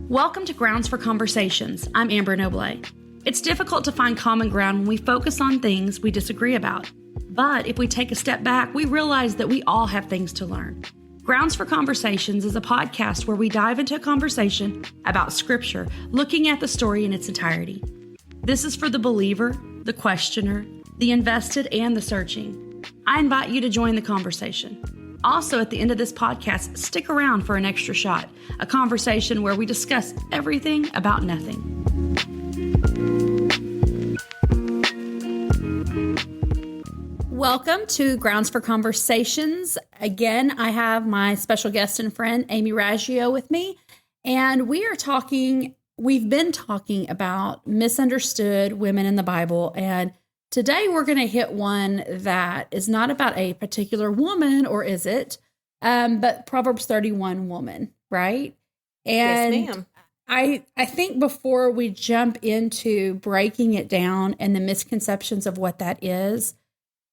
Welcome to Grounds for Conversations. I'm Amber Noble. It's difficult to find common ground when we focus on things we disagree about. But if we take a step back, we realize that we all have things to learn. Grounds for Conversations is a podcast where we dive into a conversation about Scripture, looking at the story in its entirety. This is for the believer, the questioner, the invested, and the searching. I invite you to join the conversation. Also, at the end of this podcast, stick around for an extra shot, a conversation where we discuss everything about nothing. Welcome to Grounds for Conversations. Again, I have my special guest and friend, Aimee Raggio, with me, and we've been talking about misunderstood women in the Bible, and today we're going to hit one that is not about a particular woman, or is it? But Proverbs 31 woman, right? And yes, ma'am. I think before we jump into breaking it down and the misconceptions of what that is,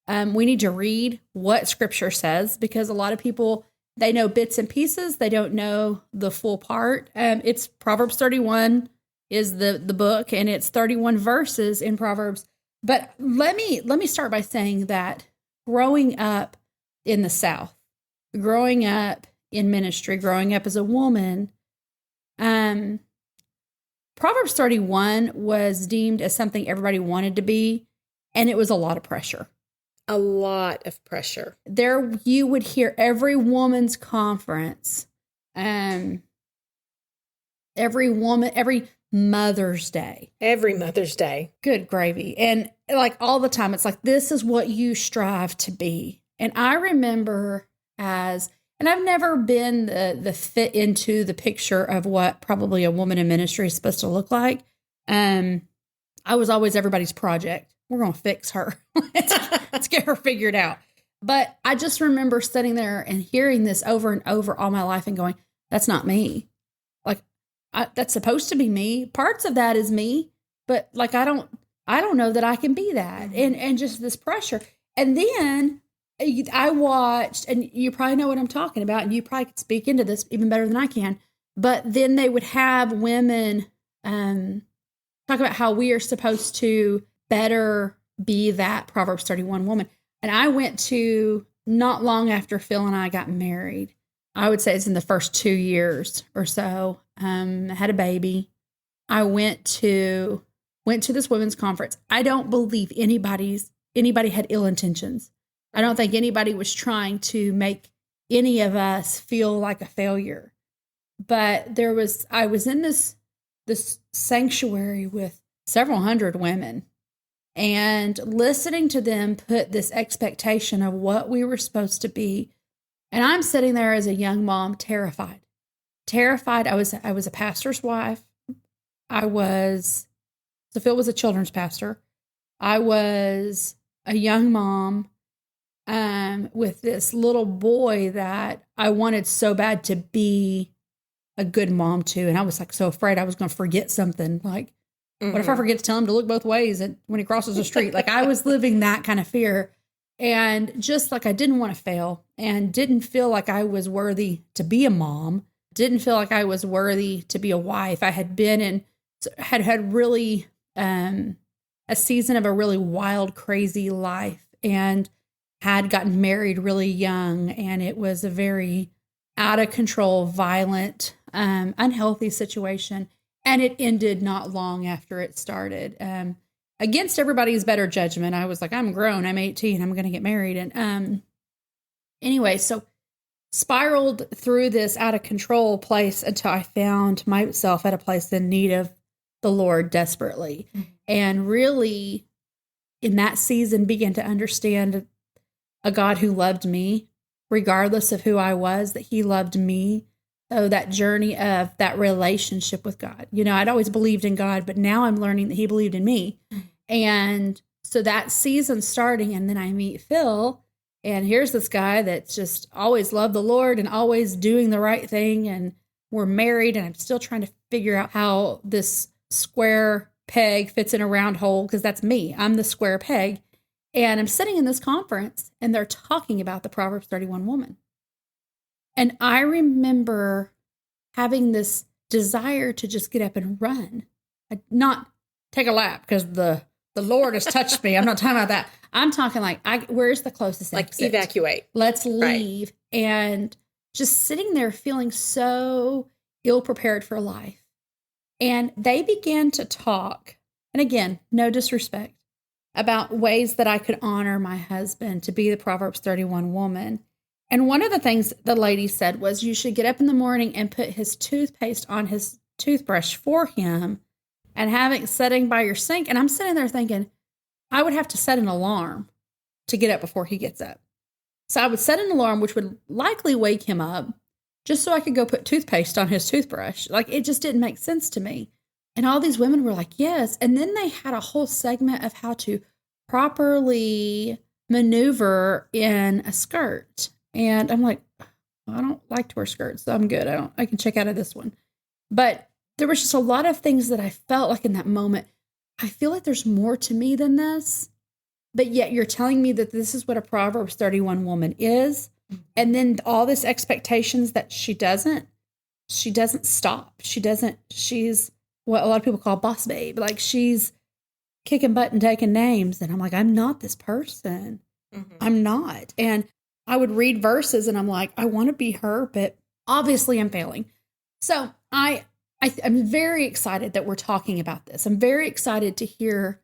we need to read what Scripture says, because a lot of people, they know bits and pieces. They don't know the full part. It's Proverbs 31 is the book, and it's 31 verses in Proverbs. But let me start by saying that growing up in the South, growing up in ministry, growing up as a woman, Proverbs 31 was deemed as something everybody wanted to be, and it was a lot of pressure. A lot of pressure. There, you would hear every woman's conference, every Mother's Day. Every Mother's Day. Good gravy. And like all the time, it's like, this is what you strive to be. And I remember and I've never been the fit into the picture of what probably a woman in ministry is supposed to look like. I was always everybody's project. We're going to fix her. Let's get her figured out. But I just remember sitting there and hearing this over and over all my life and going, that's not me. Like, that's supposed to be me. Parts of that is me, but like, I don't know that I can be that. And just this pressure. And then I watched, and you probably know what I'm talking about, and you probably could speak into this even better than I can. But then they would have women talk about how we are supposed to better be that Proverbs 31 woman. And I went to, not long after Phil and I got married, I would say it's in the first 2 years or so, I had a baby. I went to this women's conference. I don't believe anybody had ill intentions. I don't think anybody was trying to make any of us feel like a failure. But I was in this sanctuary with several hundred women, and listening to them put this expectation of what we were supposed to be. And I'm sitting there as a young mom, terrified. I was a pastor's wife. So Phil was a children's pastor. I was a young mom with this little boy that I wanted so bad to be a good mom to. And I was like so afraid I was going to forget something. Like, what if I forget to tell him to look both ways when he crosses the street? Like, I was living that kind of fear. And just like, I didn't want to fail, and didn't feel like I was worthy to be a mom. Didn't feel like I was worthy to be a wife. I had been had really a season of a really wild, crazy life, and had gotten married really young. And it was a very out of control, violent, unhealthy situation. And it ended not long after it started. Against everybody's better judgment, I was like, I'm grown, I'm 18, I'm going to get married. And anyway, so spiraled through this out of control place until I found myself at a place in need of the Lord desperately. Mm-hmm. And really, in that season, began to understand a God who loved me, regardless of who I was, that he loved me. So that journey of that relationship with God, I'd always believed in God, but now I'm learning that he believed in me. And so that season starting, and then I meet Phil, and here's this guy that's just always loved the Lord and always doing the right thing. And we're married, and I'm still trying to figure out how this square peg fits in a round hole, because that's me. I'm the square peg. And I'm sitting in this conference, and they're talking about the Proverbs 31 woman. And I remember having this desire to just get up and run, not take a lap because the Lord has touched me. I'm not talking about that. I'm talking like, where's the closest exit? Evacuate. Let's leave. Right. And just sitting there feeling so ill-prepared for life. And they began to talk, and again, no disrespect, about ways that I could honor my husband to be the Proverbs 31 woman. And one of the things the lady said was, you should get up in the morning and put his toothpaste on his toothbrush for him and have it sitting by your sink. And I'm sitting there thinking, I would have to set an alarm to get up before he gets up. So I would set an alarm, which would likely wake him up, just so I could go put toothpaste on his toothbrush. Like, it just didn't make sense to me. And all these women were like, yes. And then they had a whole segment of how to properly maneuver in a skirt. And I'm like, I don't like to wear skirts, so I'm good. I can check out of this one. But there was just a lot of things that I felt like in that moment, I feel like there's more to me than this. But yet you're telling me that this is what a Proverbs 31 woman is. And then all this expectations that she doesn't stop. She's what a lot of people call boss babe. Like, she's kicking butt and taking names. And I'm like, I'm not this person. Mm-hmm. I'm not. And I would read verses and I'm like, I want to be her, but obviously I'm failing. So I'm very excited that we're talking about this. I'm very excited to hear,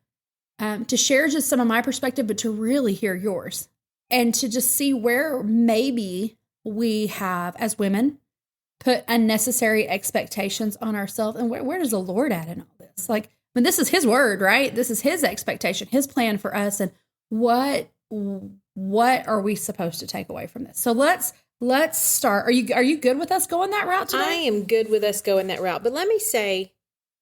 to share just some of my perspective, but to really hear yours and to just see where maybe we have, as women, put unnecessary expectations on ourselves. And where does the Lord at in all this? Like, I mean, this is his word, right? This is his expectation, his plan for us. And what are we supposed to take away from this? So let's start. Are you good with us going that route today? I am good with us going that route. But let me say,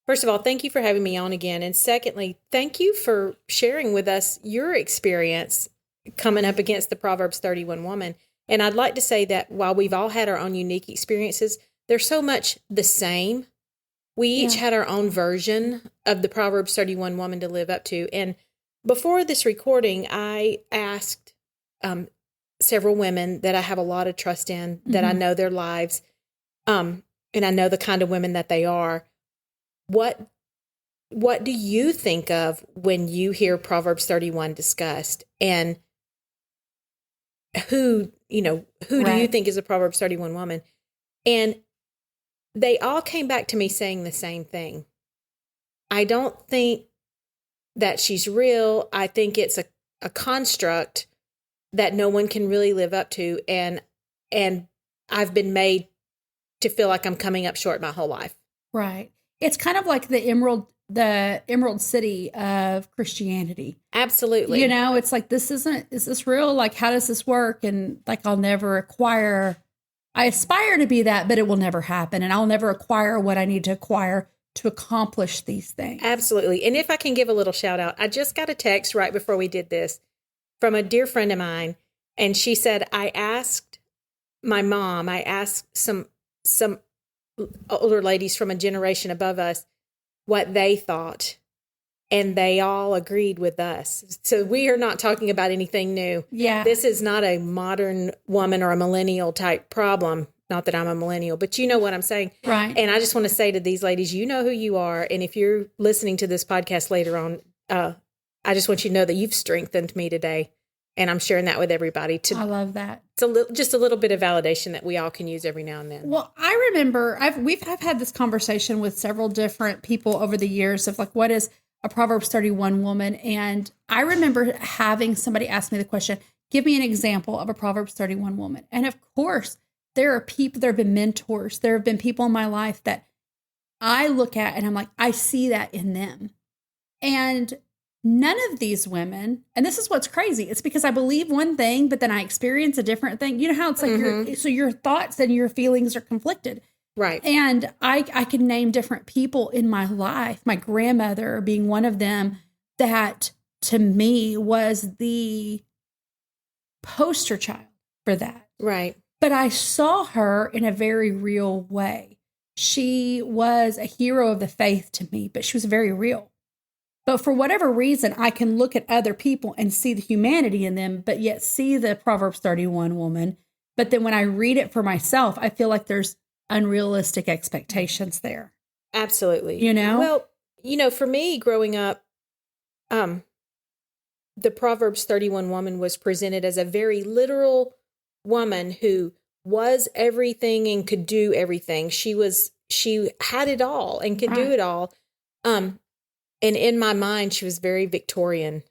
first of all, thank you for having me on again. And secondly, thank you for sharing with us your experience coming up against the Proverbs 31 woman. And I'd like to say that while we've all had our own unique experiences, they're so much the same. We each had our own version of the Proverbs 31 woman to live up to. And before this recording, I asked several women that I have a lot of trust in, that I know their lives, and I know the kind of women that they are. What do you think of when you hear Proverbs 31 discussed? And who do you think is a Proverbs 31 woman? And they all came back to me saying the same thing. I don't think that she's real. I think it's a construct that no one can really live up to. And I've been made to feel like I'm coming up short my whole life. Right. It's kind of like the Emerald City of Christianity. Absolutely. It's like, is this real? Like, how does this work? And like, I aspire to be that, but it will never happen. And I'll never acquire what I need to acquire to accomplish these things. Absolutely. And if I can give a little shout out, I just got a text right before we did this from a dear friend of mine. And she said, I asked my mom, I asked some older ladies from a generation above us what they thought. And they all agreed with us. So we are not talking about anything new. Yeah. This is not a modern woman or a millennial type problem. Not that I'm a millennial, but you know what I'm saying. Right. And I just want to say to these ladies, you know who you are. And if you're listening to this podcast later on, I just want you to know that you've strengthened me today. And I'm sharing that with everybody. I love that. It's just a little bit of validation that we all can use every now and then. Well, I remember I've had this conversation with several different people over the years of like, what is a Proverbs 31 woman? And I remember having somebody ask me the question, give me an example of a Proverbs 31 woman. And of course, there are people, there have been mentors, there have been people in my life that I look at and I'm like, I see that in them. And none of these women, and this is what's crazy, it's because I believe one thing, but then I experience a different thing. You know how it's like, so your thoughts and your feelings are conflicted. Right. And I can name different people in my life, my grandmother being one of them, that to me was the poster child for that. Right. But I saw her in a very real way. She was a hero of the faith to me, but she was very real. But for whatever reason, I can look at other people and see the humanity in them, but yet see the Proverbs 31 woman. But then when I read it for myself, I feel like there's unrealistic expectations there. Absolutely. You know? Well, for me growing up, the Proverbs 31 woman was presented as a very literal woman who was everything and could do everything. She had it all and could do it all. And in my mind, she was very Victorian.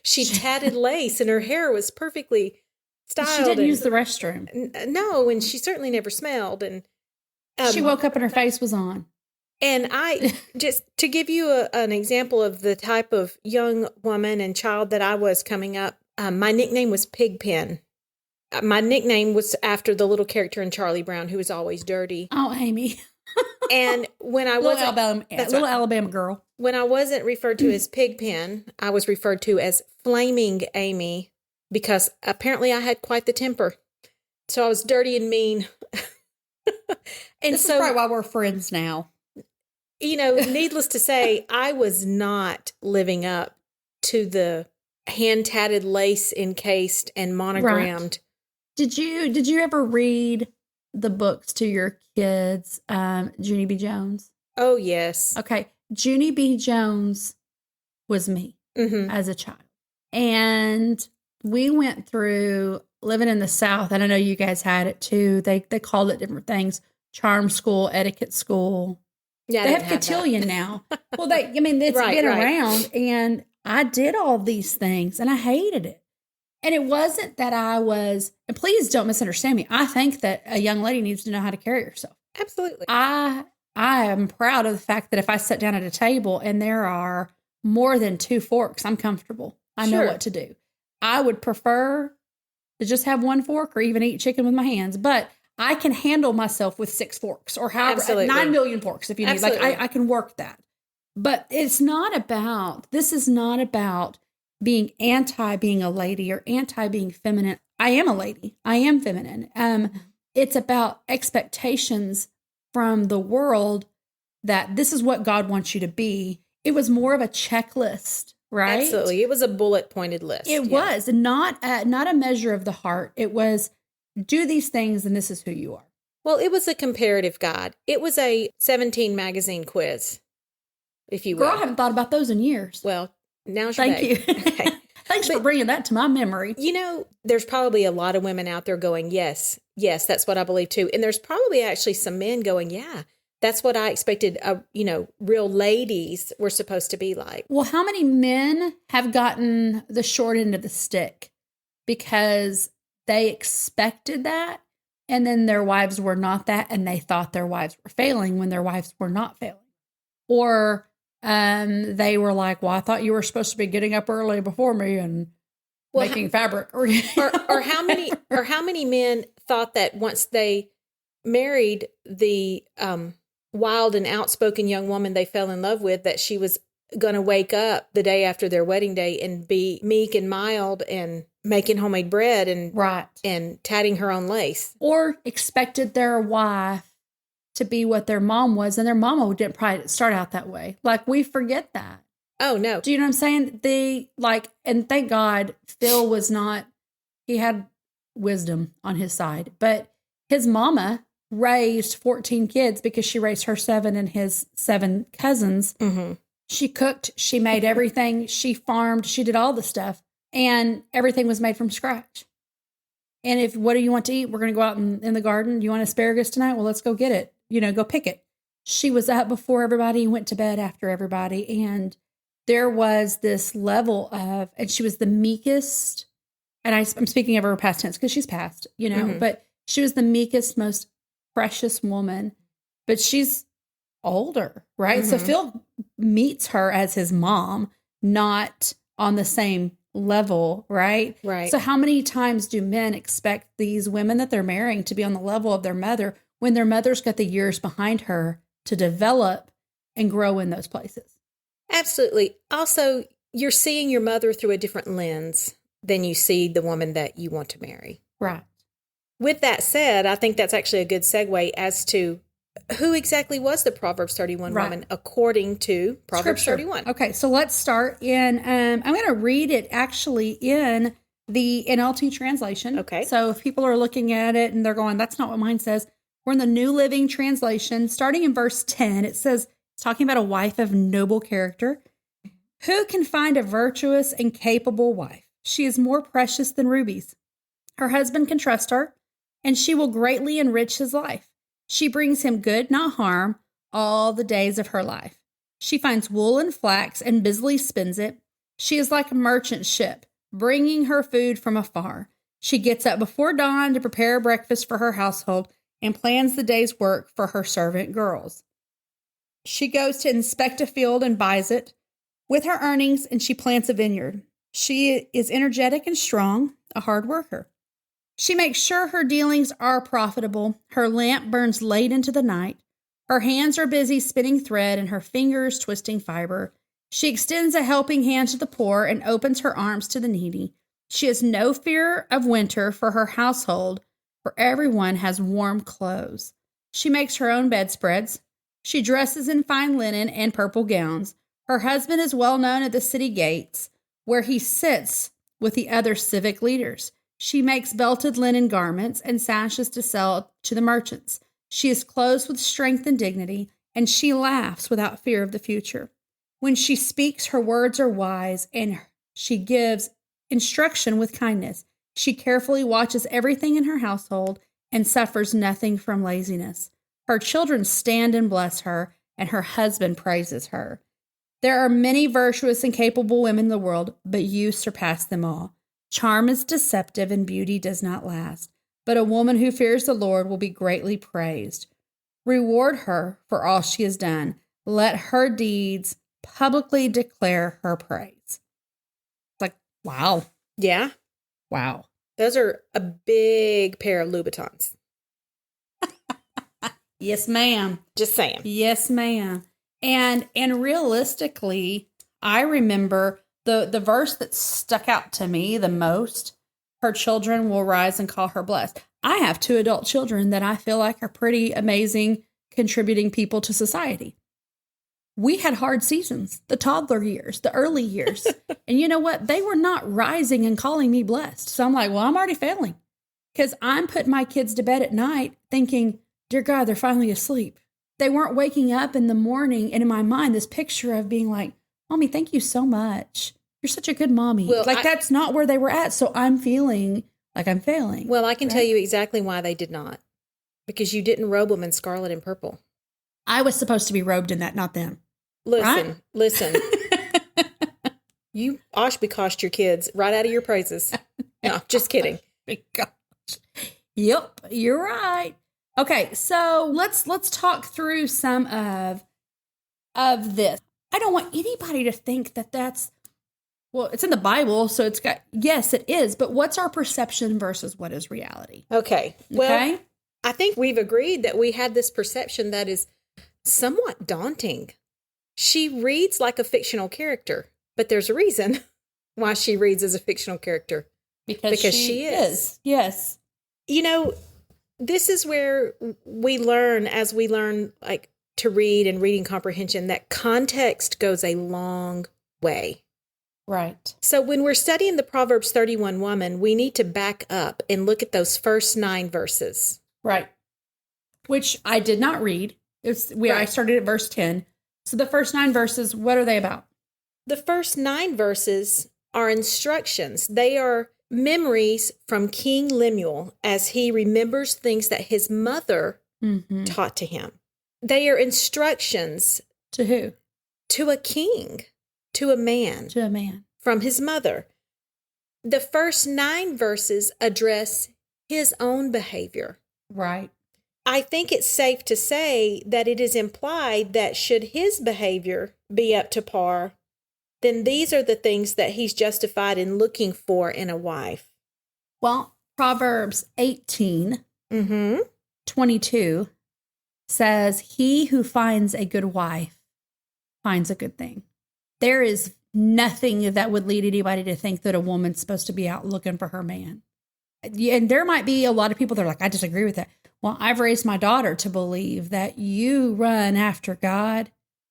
She tatted lace and her hair was perfectly styled. She didn't use the restroom. No, and she certainly never smelled. And she woke up and her face was on. And I just to give you an example of the type of young woman and child that I was coming up, my nickname was Pigpen. My nickname was after the little character in Charlie Brown who was always dirty. Oh, Aimee. And when I was little Alabama girl. When I wasn't referred to as Pigpen, I was referred to as Flaming Aimee because apparently I had quite the temper. So I was dirty and mean. And this is probably why we're friends now. Needless to say, I was not living up to the hand-tatted lace encased and monogrammed. Right. Did you ever read the books to your kids, Junie B. Jones? Oh, yes. Okay. Junie B. Jones was me as a child. And we went through living in the South, and I know you guys had it too. They called it different things. Charm school, etiquette school. Yeah, they have cotillion now. Well, it's been around, and I did all these things, and I hated it. And it wasn't that I was, and please don't misunderstand me. I think that a young lady needs to know how to carry herself. Absolutely. I am proud of the fact that if I sit down at a table and there are more than 2 forks, I'm comfortable. I know what to do. I would prefer to just have 1 fork or even eat chicken with my hands, but I can handle myself with 6 forks or however 9 million forks if you need. Absolutely. Like I can work that. But this is not about being anti being a lady or anti being feminine. I am a lady. I am feminine. It's about expectations from the world that this is what God wants you to be. It was more of a checklist, right? Absolutely. It was a bullet pointed list. It was not a measure of the heart. It was do these things and this is who you are. Well, it was a comparative guide. It was a 17 magazine quiz, if you will. Girl, I haven't thought about those in years. Well, now's your Thank day. you. Okay. Thanks for bringing that to my memory. There's probably a lot of women out there going, yes, that's what I believe too. And there's probably actually some men going, yeah, that's what I expected, real ladies were supposed to be like. Well, how many men have gotten the short end of the stick because they expected that and then their wives were not that and they thought their wives were failing when their wives were not failing? Or they were like, well, I thought you were supposed to be getting up early before me and making fabric. Or how many men thought that once they married the wild and outspoken young woman they fell in love with, that she was going to wake up the day after their wedding day and be meek and mild and making homemade bread and tatting her own lace. Or expected their wife to be what their mom was, and their mama didn't probably start out that way. Like, we forget that. Oh, no. Do you know what I'm saying? And thank God Phil was not, he had wisdom on his side, but his mama raised 14 kids because she raised her 7 and his 7 cousins. Mm-hmm. She cooked, she made everything, she farmed, she did all the stuff, and everything was made from scratch. And what do you want to eat? We're going to go out in the garden. Do you want asparagus tonight? Well, let's go get it. Go pick it. She was up before everybody, went to bed after everybody. And there was this level of, and she was the meekest, and I'm speaking of her past tense because she's passed, mm-hmm. but she was the meekest, most precious woman, but she's older, right? Mm-hmm. So Phil meets her as his mom, not on the same level, right? Right. So how many times do men expect these women that they're marrying to be on the level of their mother when their mother's got the years behind her to develop and grow in those places? Absolutely. Also, you're seeing your mother through a different lens than you see the woman that you want to marry. Right. With that said, I think that's actually a good segue as to who exactly was the Proverbs 31 woman according to Proverbs Scripture. 31. Okay, so let's start in, I'm going to read it actually in the NLT translation. Okay. So if people are looking at it and they're going, that's not what mine says, we're in the New Living Translation. Starting in verse 10, it says, it's talking about a wife of noble character. Who can find a virtuous and capable wife? She is more precious than rubies. Her husband can trust her, and she will greatly enrich his life. She brings him good, not harm, all the days of her life. She finds wool and flax and busily spins it. She is like a merchant ship, bringing her food from afar. She gets up before dawn to prepare breakfast for her household and plans the day's work for her servant girls. She goes to inspect a field and buys it with her earnings, and she plants a vineyard. She is energetic and strong, a hard worker. She makes sure her dealings are profitable. Her lamp burns late into the night. Her hands are busy spinning thread and her fingers twisting fiber. She extends a helping hand to the poor and opens her arms to the needy. She has no fear of winter for her household, for everyone has warm clothes. She makes her own bedspreads. She dresses in fine linen and purple gowns. Her husband is well known at the city gates, where he sits with the other civic leaders. She makes belted linen garments and sashes to sell to the merchants. She is clothed with strength and dignity, and she laughs without fear of the future. When she speaks, her words are wise, and she gives instruction with kindness. She carefully watches everything in her household and suffers nothing from laziness. Her children stand and bless her, and her husband praises her. There are many virtuous and capable women in the world, but you surpass them all. Charm is deceptive and beauty does not last, but a woman who fears the Lord will be greatly praised. Reward her for all she has done. Let her deeds publicly declare her praise. It's like, wow. Yeah. Wow. Those are a big pair of Louboutins. Yes, ma'am. Just saying. Yes, ma'am. And realistically, I remember the verse that stuck out to me the most, her children will rise and call her blessed. I have 2 adult children that I feel like are pretty amazing, contributing people to society. We had hard seasons, the toddler years, the early years. And you know what? They were not rising and calling me blessed. So I'm like, well, I'm already failing because I'm putting my kids to bed at night thinking, dear God, they're finally asleep. They weren't waking up in the morning. And in my mind, this picture of being like, Mommy, thank you so much. You're such a good mommy. Well, that's not where they were at. So I'm feeling like I'm failing. Well, I can tell you exactly why they did not. Because you didn't robe them in scarlet and purple. I was supposed to be robed in that, not them. Listen. You Oshkosh your kids right out of your praises. No, just kidding. Gosh. Yep, you're right. Okay, so let's talk through some of this. I don't want anybody to think that that's, well, it's in the Bible, so it's got, yes, it is, but what's our perception versus what is reality? Okay. Well, okay? I think we've agreed that we had this perception that is somewhat daunting. She reads like a fictional character, but there's a reason why she reads as a fictional character. Because she is. Yes. You know, this is where we learn, as we learn like to read and reading comprehension, that context goes a long way. Right. So when we're studying the Proverbs 31 woman, we need to back up and look at those first 9 verses. Right. Which I did not read. I started at verse 10. So the first 9 verses, what are they about? The first 9 verses are instructions. They are memories from King Lemuel as he remembers things that his mother taught to him. They are instructions. To who? To a king, to a man. To a man. From his mother. The first 9 verses address his own behavior. Right. I think it's safe to say that it is implied that should his behavior be up to par, then these are the things that he's justified in looking for in a wife. Well, Proverbs 18, 22 says, he who finds a good wife finds a good thing. There is nothing that would lead anybody to think that a woman's supposed to be out looking for her man. And there might be a lot of people that are like, I disagree with that. Well, I've raised my daughter to believe that you run after God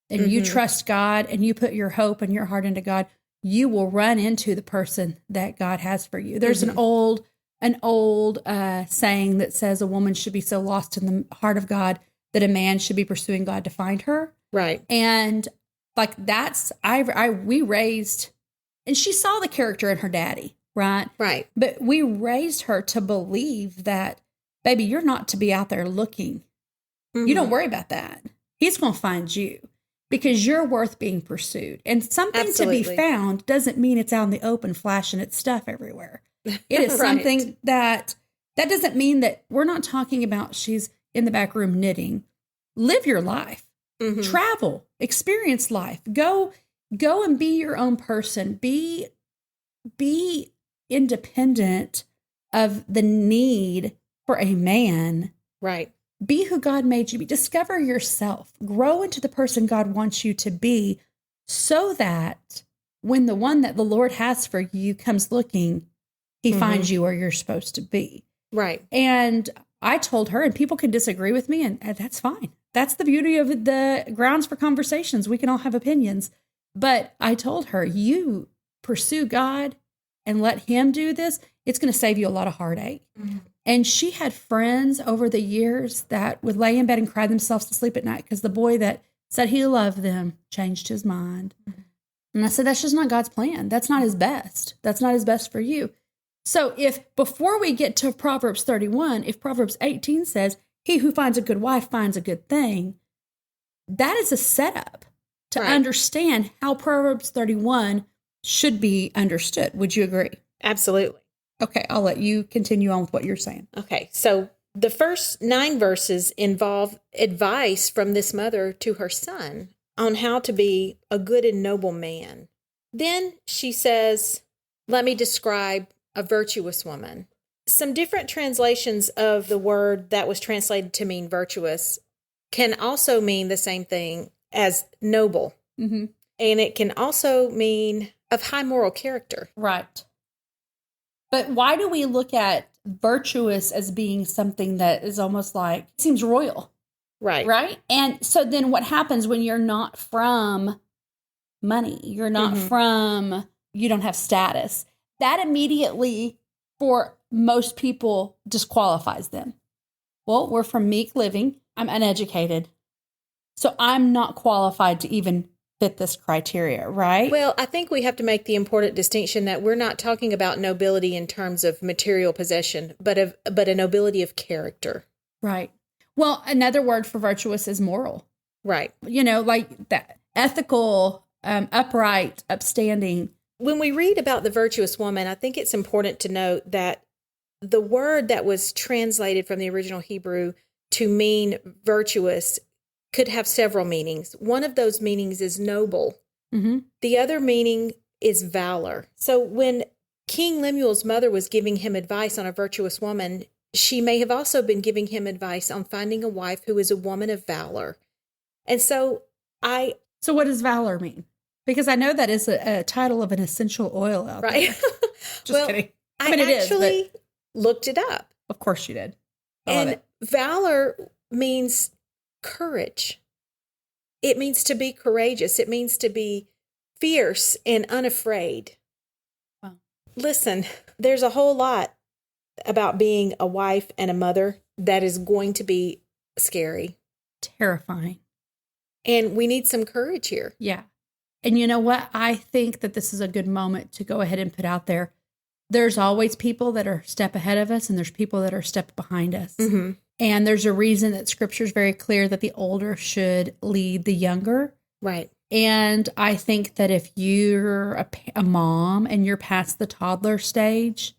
and you trust God and you put your hope and your heart into God. you will run into the person that God has for you. There's an old saying that says a woman should be so lost in the heart of God that a man should be pursuing God to find her. Right. And like we raised, and she saw the character in her daddy, right? Right. But we raised her to believe that, baby, you're not to be out there looking. You don't worry about that. He's going to find you because you're worth being pursued. And something to be found doesn't mean it's out in the open flashing its stuff everywhere. It is something that doesn't mean that we're not talking about she's in the back room knitting. Live your life. Travel, experience life. Go and be your own person. Be independent of the need for a man. Right. Be who God made you be. Discover yourself. Grow into the person God wants you to be so that when the one that the Lord has for you comes looking, he finds you where you're supposed to be. Right. And I told her, and people can disagree with me, and that's fine. That's the beauty of the grounds for conversations. We can all have opinions. But I told her, you pursue God and let him do this. It's going to save you a lot of heartache. And she had friends over the years that would lay in bed and cry themselves to sleep at night because the boy that said he loved them changed his mind. And I said, that's just not God's plan. That's not his best. That's not his best for you. So if before we get to Proverbs 31, if Proverbs 18 says, he who finds a good wife finds a good thing, that is a setup to understand how Proverbs 31 should be understood. Would you agree? Absolutely. Okay, I'll let you continue on with what you're saying. Okay, so the first 9 verses involve advice from this mother to her son on how to be a good and noble man. Then she says, let me describe a virtuous woman. Some different translations of the word that was translated to mean virtuous can also mean the same thing as noble. And it can also mean of high moral character. Right. But why do we look at virtuous as being something that is almost like, seems royal? Right. Right? And so then what happens when you're not from money? You're not from, you don't have status. That immediately, for most people, disqualifies them. Well, we're from meek living. I'm uneducated. So I'm not qualified to even fit this criteria, right? Well, I think we have to make the important distinction that we're not talking about nobility in terms of material possession, but a nobility of character. Right. Well, another word for virtuous is moral. Right. You know, like that ethical, upright, upstanding. When we read about the virtuous woman, I think it's important to note that the word that was translated from the original Hebrew to mean virtuous could have several meanings. One of those meanings is noble. The other meaning is valor. So when King Lemuel's mother was giving him advice on a virtuous woman, she may have also been giving him advice on finding a wife who is a woman of valor. And so So what does valor mean? Because I know that is a title of an essential oil out there. Just kidding. I mean, actually looked it up. Of course you did. And valor means courage. It means to be courageous. It means to be fierce and unafraid. Wow. Listen, there's a whole lot about being a wife and a mother that is going to be scary. Terrifying. And we need some courage here. Yeah. And you know what? I think that this is a good moment to go ahead and put out there. There's always people that are a step ahead of us, and there's people that are a step behind us. And there's a reason that Scripture is very clear that the older should lead the younger. Right. And I think that if you're a mom and you're past the toddler stage,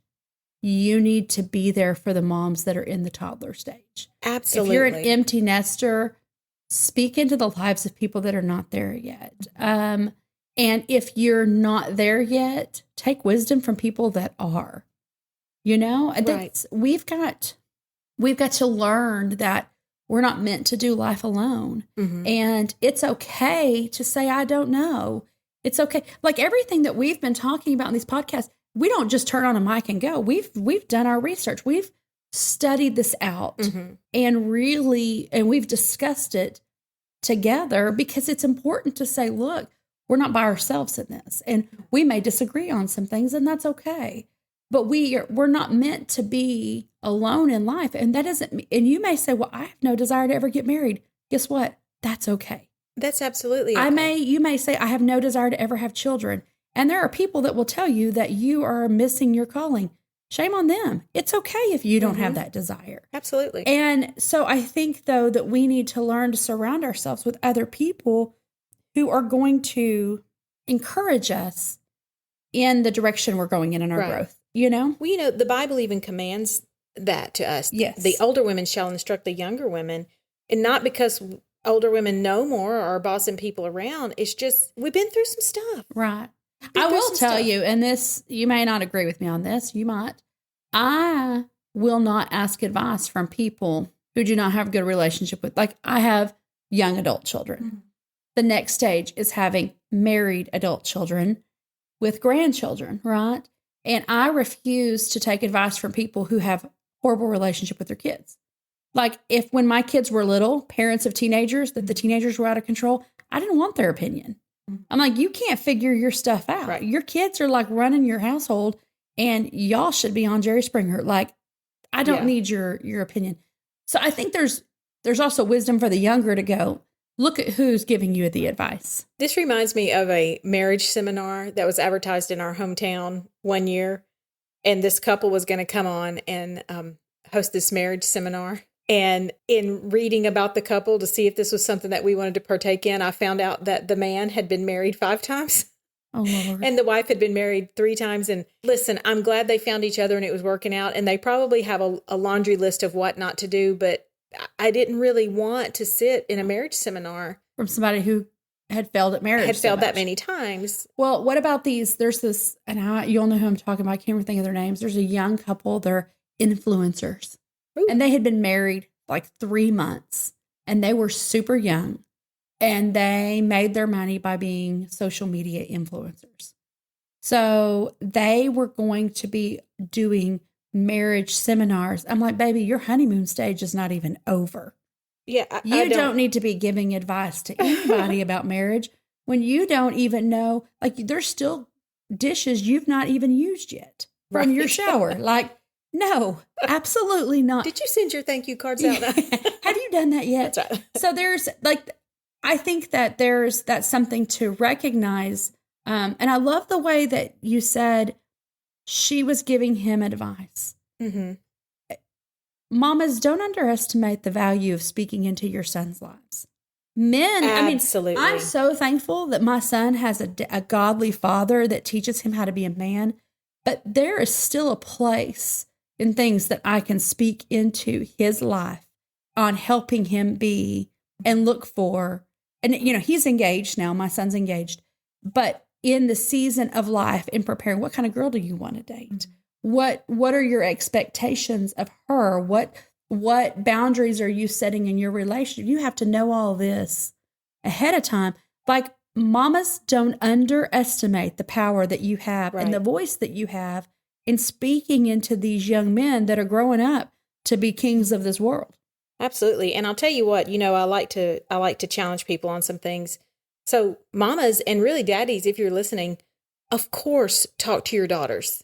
you need to be there for the moms that are in the toddler stage. Absolutely. If you're an empty nester, speak into the lives of people that are not there yet. And if you're not there yet, take wisdom from people that are. You know, Right. we've got to learn that we're not meant to do life alone. And it's okay to say, I don't know. It's okay. Like everything that we've been talking about in these podcasts, we don't just turn on a mic and go. We've done our research. We've studied this out and we've discussed it together because it's important to say, look, we're not by ourselves in this. And we may disagree on some things, and that's okay. But we're not meant to be alone in life. And that doesn't, and you may say, well, I have no desire to ever get married. Guess what? That's okay. That's absolutely okay. You may say, I have no desire to ever have children. And there are people that will tell you that you are missing your calling. Shame on them. It's okay if you don't have that desire. Absolutely. And so I think, though, that we need to learn to surround ourselves with other people who are going to encourage us in the direction we're going in our growth, you know? Well, the Bible even commands that to us. Yes. The older women shall instruct the younger women, and not because older women know more or are bossing people around. It's just, we've been through some stuff. Right. I will tell you, and this, you may not agree with me on this, you might. I will not ask advice from people who do not have a good relationship with, like, I have young adult children. Mm-hmm. The next stage is having married adult children with grandchildren, right? And I refuse to take advice from people who have horrible relationship with their kids. Like, when my kids were little, parents of teenagers, that the teenagers were out of control, I didn't want their opinion. I'm like, you can't figure your stuff out. Right. Your kids are like running your household, and y'all should be on Jerry Springer. Like, I don't need your opinion. So I think there's also wisdom for the younger to go, look at who's giving you the advice. This reminds me of a marriage seminar that was advertised in our hometown one year. And this couple was going to come on and host this marriage seminar. And in reading about the couple to see if this was something that we wanted to partake in, I found out that the man had been married 5 times. Oh, Lord. And the wife had been married 3 times. And listen, I'm glad they found each other and it was working out. And they probably have a laundry list of what not to do. But I didn't really want to sit in a marriage seminar from somebody who had failed at marriage. Had failed that many times. Well, what about these? There's this, and you'll know who I'm talking about. I can't even think of their names. There's a young couple. They're influencers. Ooh. And they had been married like 3 months, and they were super young, and they made their money by being social media influencers. So they were going to be doing marriage seminars. I'm like, baby, your honeymoon stage is not even over. Yeah, you don't need to be giving advice to anybody about marriage when you don't even know, like, there's still dishes you've not even used yet from your shower. Like, no, absolutely not. Did you send your thank you cards out? Have you done that yet? That's right. So there's I think that that's something to recognize. And I love the way that you said she was giving him advice. Mm-hmm. Mamas, don't underestimate the value of speaking into your son's lives. Men, absolutely. I'm so thankful that my son has a godly father that teaches him how to be a man. But there is still a place in things that I can speak into his life on helping him be and look for. And, he's engaged now. My son's engaged. But in the season of life, in preparing, what kind of girl do you want to date? What are your expectations of her? What boundaries are you setting in your relationship? You have to know all this ahead of time. Like, mamas, don't underestimate the power that you have and the voice that you have in speaking into these young men that are growing up to be kings of this world. Absolutely. And I'll tell you what, I like to challenge people on some things. So mamas and really daddies, if you're listening, of course, talk to your daughters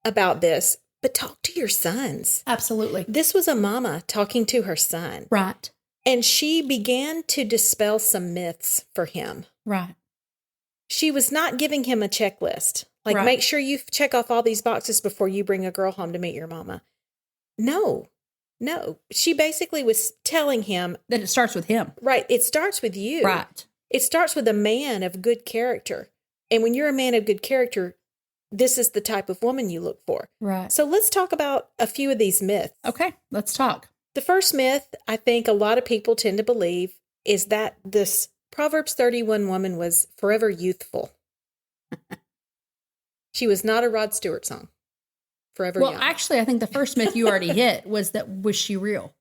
about this, but talk to your sons. Absolutely. This was a mama talking to her son. Right. And she began to dispel some myths for him. Right. She was not giving him a checklist. Like, make sure you check off all these boxes before you bring a girl home to meet your mama. No. She basically was telling him that it starts with him. Right. It starts with you. Right. It starts with a man of good character. And when you're a man of good character, this is the type of woman you look for. Right. So let's talk about a few of these myths. Okay, let's talk. The first myth I think a lot of people tend to believe is that this Proverbs 31 woman was forever youthful. She was not a Rod Stewart song. Forever young. Well, actually, I think the first myth you already hit was she real?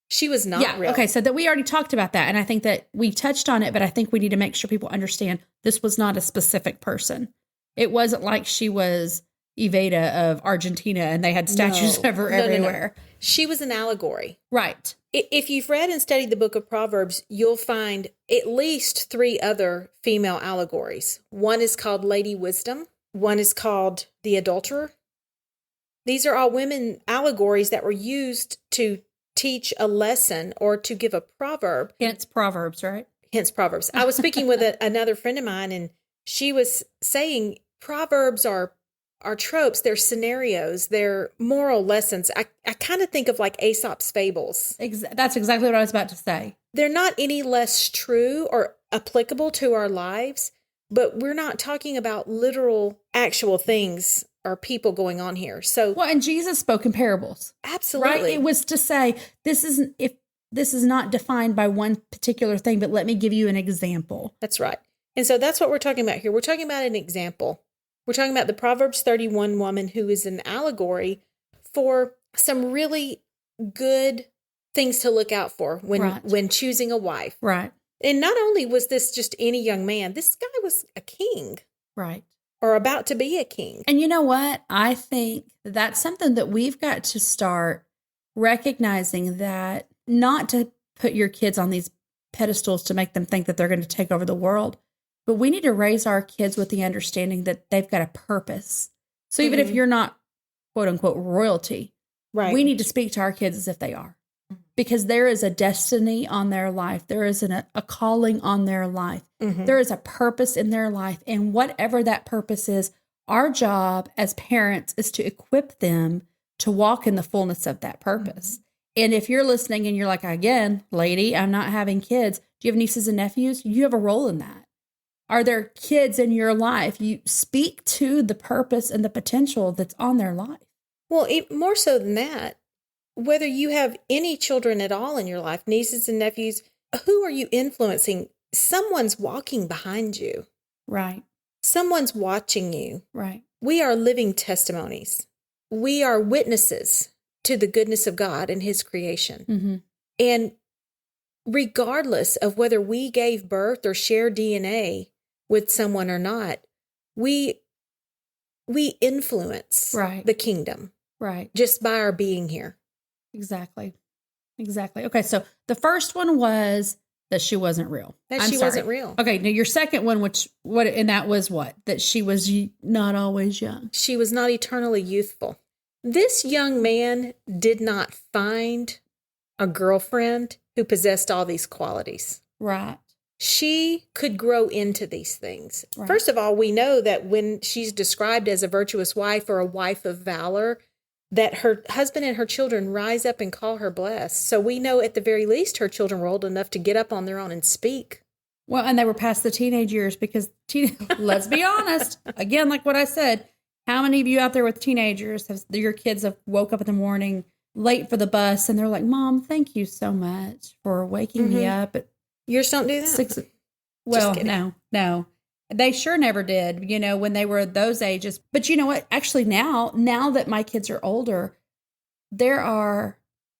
She was not real. Okay, so that we already talked about that, and I think that we touched on it, but I think we need to make sure people understand this was not a specific person. It wasn't like she was Evita of Argentina, and they had statues of her everywhere. No. She was an allegory. Right. If you've read and studied the book of Proverbs, you'll find at least 3 other female allegories. One is called Lady Wisdom. One is called The Adulterer. These are all women allegories that were used to teach a lesson or to give a proverb. Hence Proverbs, right? Hence Proverbs. I was speaking with another friend of mine, and she was saying Proverbs are tropes, they're scenarios, they're moral lessons. I kind of think of like Aesop's fables. That's exactly what I was about to say. They're not any less true or applicable to our lives, but we're not talking about literal, actual things or people going on here. So, well, and Jesus spoke in parables. Absolutely. Right? It was to say, this is not defined by one particular thing, but let me give you an example. That's right. And so that's what we're talking about here. We're talking about an example. We're talking about the Proverbs 31 woman who is an allegory for some really good things to look out for when choosing a wife. Right. And not only was this just any young man, this guy was a king. Right. Or about to be a king. And you know what? I think that's something that we've got to start recognizing, that not to put your kids on these pedestals to make them think that they're going to take over the world, but we need to raise our kids with the understanding that they've got a purpose. So even if you're not, quote unquote, royalty, right, we need to speak to our kids as if they are. Because there is a destiny on their life. There is a calling on their life. Mm-hmm. There is a purpose in their life. And whatever that purpose is, our job as parents is to equip them to walk in the fullness of that purpose. Mm-hmm. And if you're listening and you're like, again, lady, I'm not having kids. Do you have nieces and nephews? You have a role in that. Are there kids in your life? You speak to the purpose and the potential that's on their life. Well, more so than that, whether you have any children at all in your life, nieces and nephews, who are you influencing? Someone's walking behind you. Right. Someone's watching you. Right. We are living testimonies. We are witnesses to the goodness of God and His creation. Mm-hmm. And regardless of whether we gave birth or share DNA with someone or not, we influence the kingdom. Right. Just by our being here. Exactly. Okay, so the first one was that she wasn't real. Wasn't real. Okay, now your second one, and that was what? That she was not always young. She was not eternally youthful. This young man did not find a girlfriend who possessed all these qualities. Right. She could grow into these things. Right. First of all, we know that when she's described as a virtuous wife or a wife of valor, that her husband and her children rise up and call her blessed. So we know at the very least her children were old enough to get up on their own and speak. Well, and they were past the teenage years because, let's be honest, again, like what I said, how many of you out there with teenagers, your kids have woke up in the morning late for the bus and they're like, Mom, thank you so much for waking me up at yours don't do that? 6. Well, no. They sure never did, when they were those ages. But you know what? Actually, now that my kids are older, there are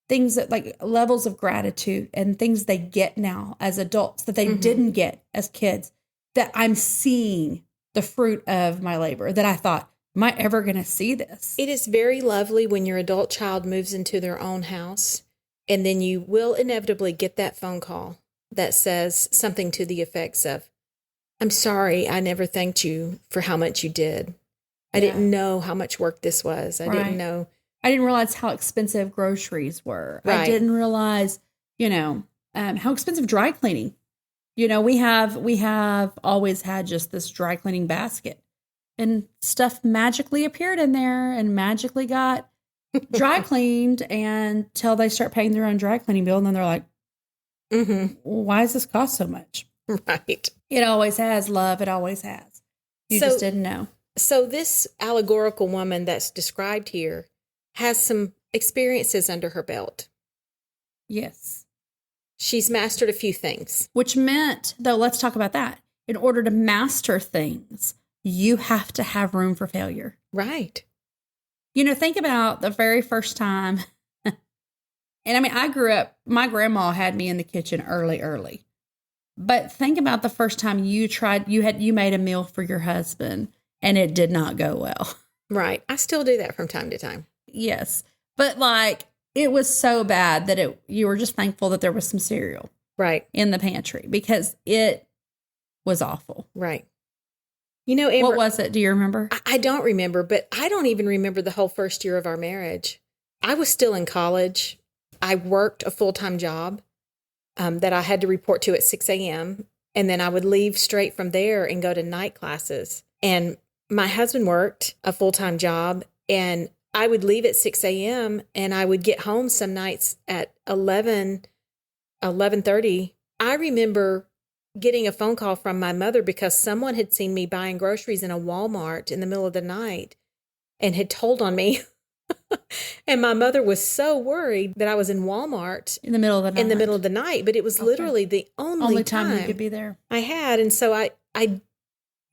things that like levels of gratitude and things they get now as adults that they didn't get as kids, that I'm seeing the fruit of my labor, that I thought, am I ever going to see this? It is very lovely when your adult child moves into their own house, and then you will inevitably get that phone call that says something to the effects of, I'm sorry, I never thanked you for how much you did. I didn't know how much work this was. I didn't know. I didn't realize how expensive groceries were. Right. I didn't realize, how expensive dry cleaning. We have always had just this dry cleaning basket, and stuff magically appeared in there and magically got dry cleaned until they start paying their own dry cleaning bill. And then they're like, why does this cost so much? Right. It always has, love. It always has. You just didn't know. So this allegorical woman that's described here has some experiences under her belt. Yes. She's mastered a few things. Which meant, though, let's talk about that. In order to master things, you have to have room for failure. Right. Think about the very first time. And I mean, I grew up, my grandma had me in the kitchen early. But think about the first time you made a meal for your husband and it did not go well. Right. I still do that from time to time. Yes. But like, it was so bad that you were just thankful that there was some cereal Right. in the pantry because it was awful. Right. You know, Amber, what was it? Do you remember? I don't remember, but I don't even remember the whole first year of our marriage. I was still in college. I worked a full-time job that I had to report to at 6 a.m. And then I would leave straight from there and go to night classes. And my husband worked a full-time job, and I would leave at 6 a.m. and I would get home some nights at 11:30. I remember getting a phone call from my mother because someone had seen me buying groceries in a Walmart in the middle of the night and had told on me. And my mother was so worried that I was in Walmart in the middle of the night. But it was literally the only time you could be there. I had. And so I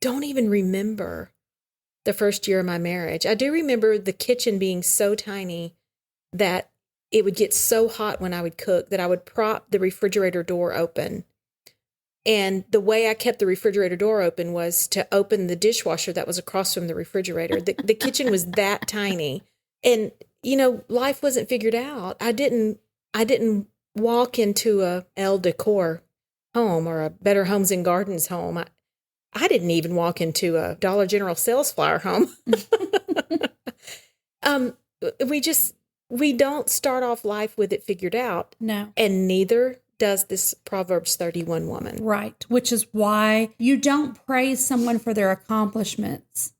don't even remember the first year of my marriage. I do remember the kitchen being so tiny that it would get so hot when I would cook that I would prop the refrigerator door open. And the way I kept the refrigerator door open was to open the dishwasher that was across from the refrigerator. The kitchen was that tiny. And, you know, life wasn't figured out. I didn't walk into a El Decor home or a Better Homes and Gardens home. I didn't even walk into a Dollar General sales flyer home. We don't start off life with it figured out. No. And neither does this Proverbs 31 woman. Right. Which is why you don't praise someone for their accomplishments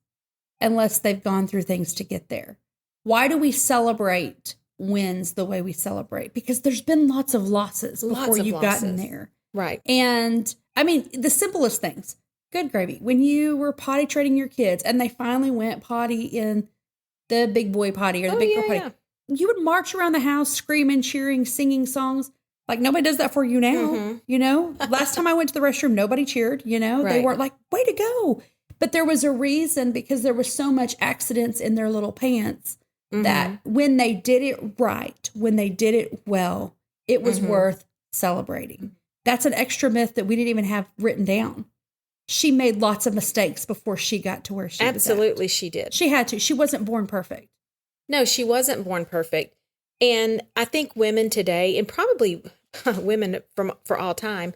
unless they've gone through things to get there. Why do we celebrate wins the way we celebrate? Because there's been lots of losses before you've gotten there. Right. And I mean, the simplest things. Good gravy. When you were potty training your kids and they finally went potty in the big boy potty or the big girl potty, you would march around the house screaming, cheering, singing songs. Like nobody does that for you now, you know? Last time I went to the restroom, nobody cheered, you know? They weren't like, way to go. But there was a reason because there was so much accidents in their little pants that when they did it right, when they did it well, it was worth celebrating. That's an extra myth that we didn't even have written down. She made lots of mistakes before she got to where she was at. Absolutely, she did. She had to. She wasn't born perfect. No, she wasn't born perfect. And I think women today, and probably women for all time,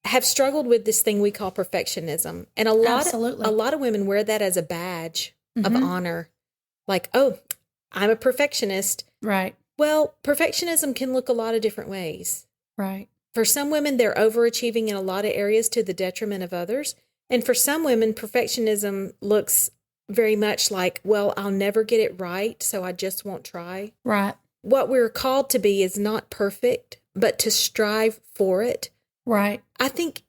have struggled with this thing we call perfectionism. And a lot of women wear that as a badge of honor. Like, oh, I'm a perfectionist. Right. Well, perfectionism can look a lot of different ways. Right. For some women, they're overachieving in a lot of areas to the detriment of others. And for some women, perfectionism looks very much like, well, I'll never get it right, so I just won't try. Right. What we're called to be is not perfect, but to strive for it. Right. I think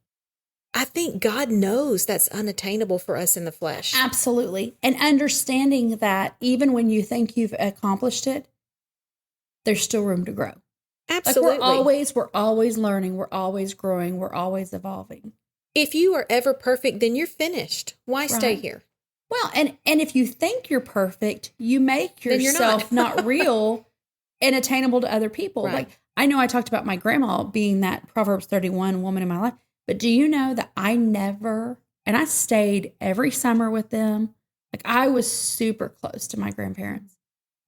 God knows that's unattainable for us in the flesh. Absolutely. And understanding that even when you think you've accomplished it, there's still room to grow. Absolutely. Like we're always learning, we're always growing, we're always evolving. If you are ever perfect, then you're finished. Why stay here? Well, and if you think you're perfect, you make yourself not real and attainable to other people. Right. Like I know I talked about my grandma being that Proverbs 31 woman in my life, but do you know that I stayed every summer with them. Like I was super close to my grandparents.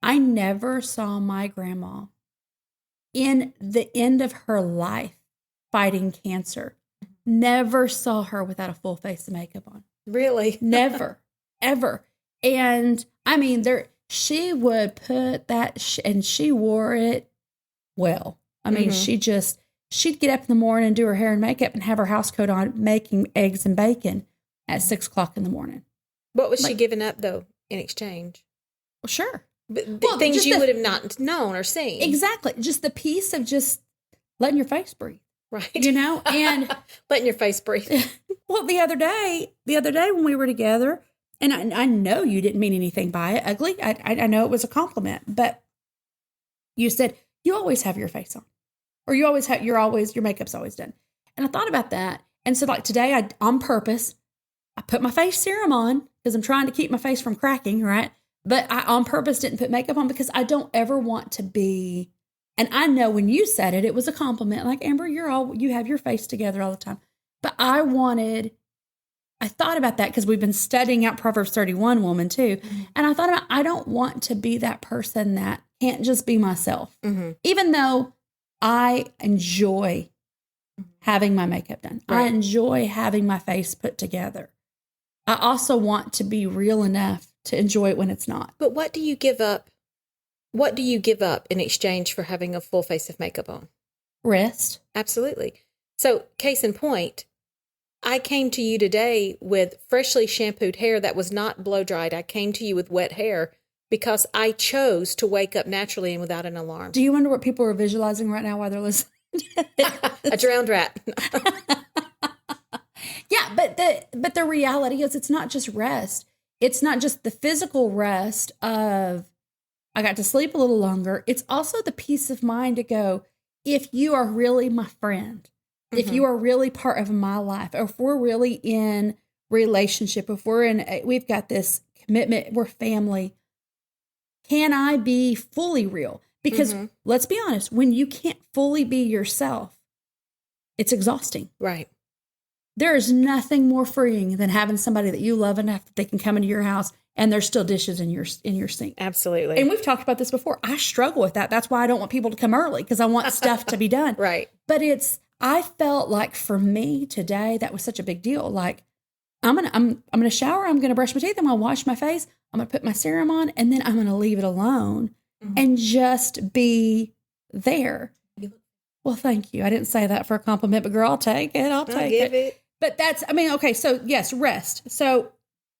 I never saw my grandma in the end of her life fighting cancer. Never saw her without a full face of makeup on. Really? Never, ever. And I mean, she would put that, and she wore it well. I mean, she'd get up in the morning and do her hair and makeup and have her house coat on, making eggs and bacon at 6 o'clock in the morning. What was she giving up, though, in exchange? Well, sure. Things you would have not known or seen. Exactly. Just the piece of just letting your face breathe. Right. You know, and letting your face breathe. Well, the other day when we were together, and I know you didn't mean anything by it, ugly. I know it was a compliment, but you said you always have your face on, or your makeup's always done. And I thought about that, and so like today, on purpose, I put my face serum on because I'm trying to keep my face from cracking, right? But I on purpose didn't put makeup on because I don't ever want to be. And I know when you said it was a compliment. Like, Amber, you have your face together all the time. But I wanted I thought about that because we've been studying out Proverbs 31 woman too. Mm-hmm. And I thought about, I don't want to be that person that can't just be myself. Mm-hmm. Even though I enjoy having my makeup done. Right. I enjoy having my face put together. I also want to be real enough to enjoy it when it's not. But what do you give up? What do you give up in exchange for having a full face of makeup on? Rest. Absolutely. So, case in point, I came to you today with freshly shampooed hair that was not blow dried. I came to you with wet hair because I chose to wake up naturally and without an alarm. Do you wonder what people are visualizing right now while they're listening? A drowned rat. Yeah, but the reality is it's not just rest. It's not just the physical rest of I got to sleep a little longer. It's also the peace of mind to go, if you are really my friend, if you are really part of my life, or if we're really in relationship, if we've got this commitment, we're family, can I be fully real? Because let's be honest, when you can't fully be yourself, it's exhausting. Right. There is nothing more freeing than having somebody that you love enough that they can come into your house and there's still dishes in your sink. Absolutely. And we've talked about this before. I struggle with that. That's why I don't want people to come early, because I want stuff to be done. Right. But I felt like for me today, that was such a big deal. Like, I'm gonna shower, I'm gonna brush my teeth, I'm gonna wash my face, I'm gonna put my serum on, and then I'm gonna leave it alone and just be there. Well, thank you. I didn't say that for a compliment, but girl, I'll take it. I'll give it. But okay, so yes, rest. So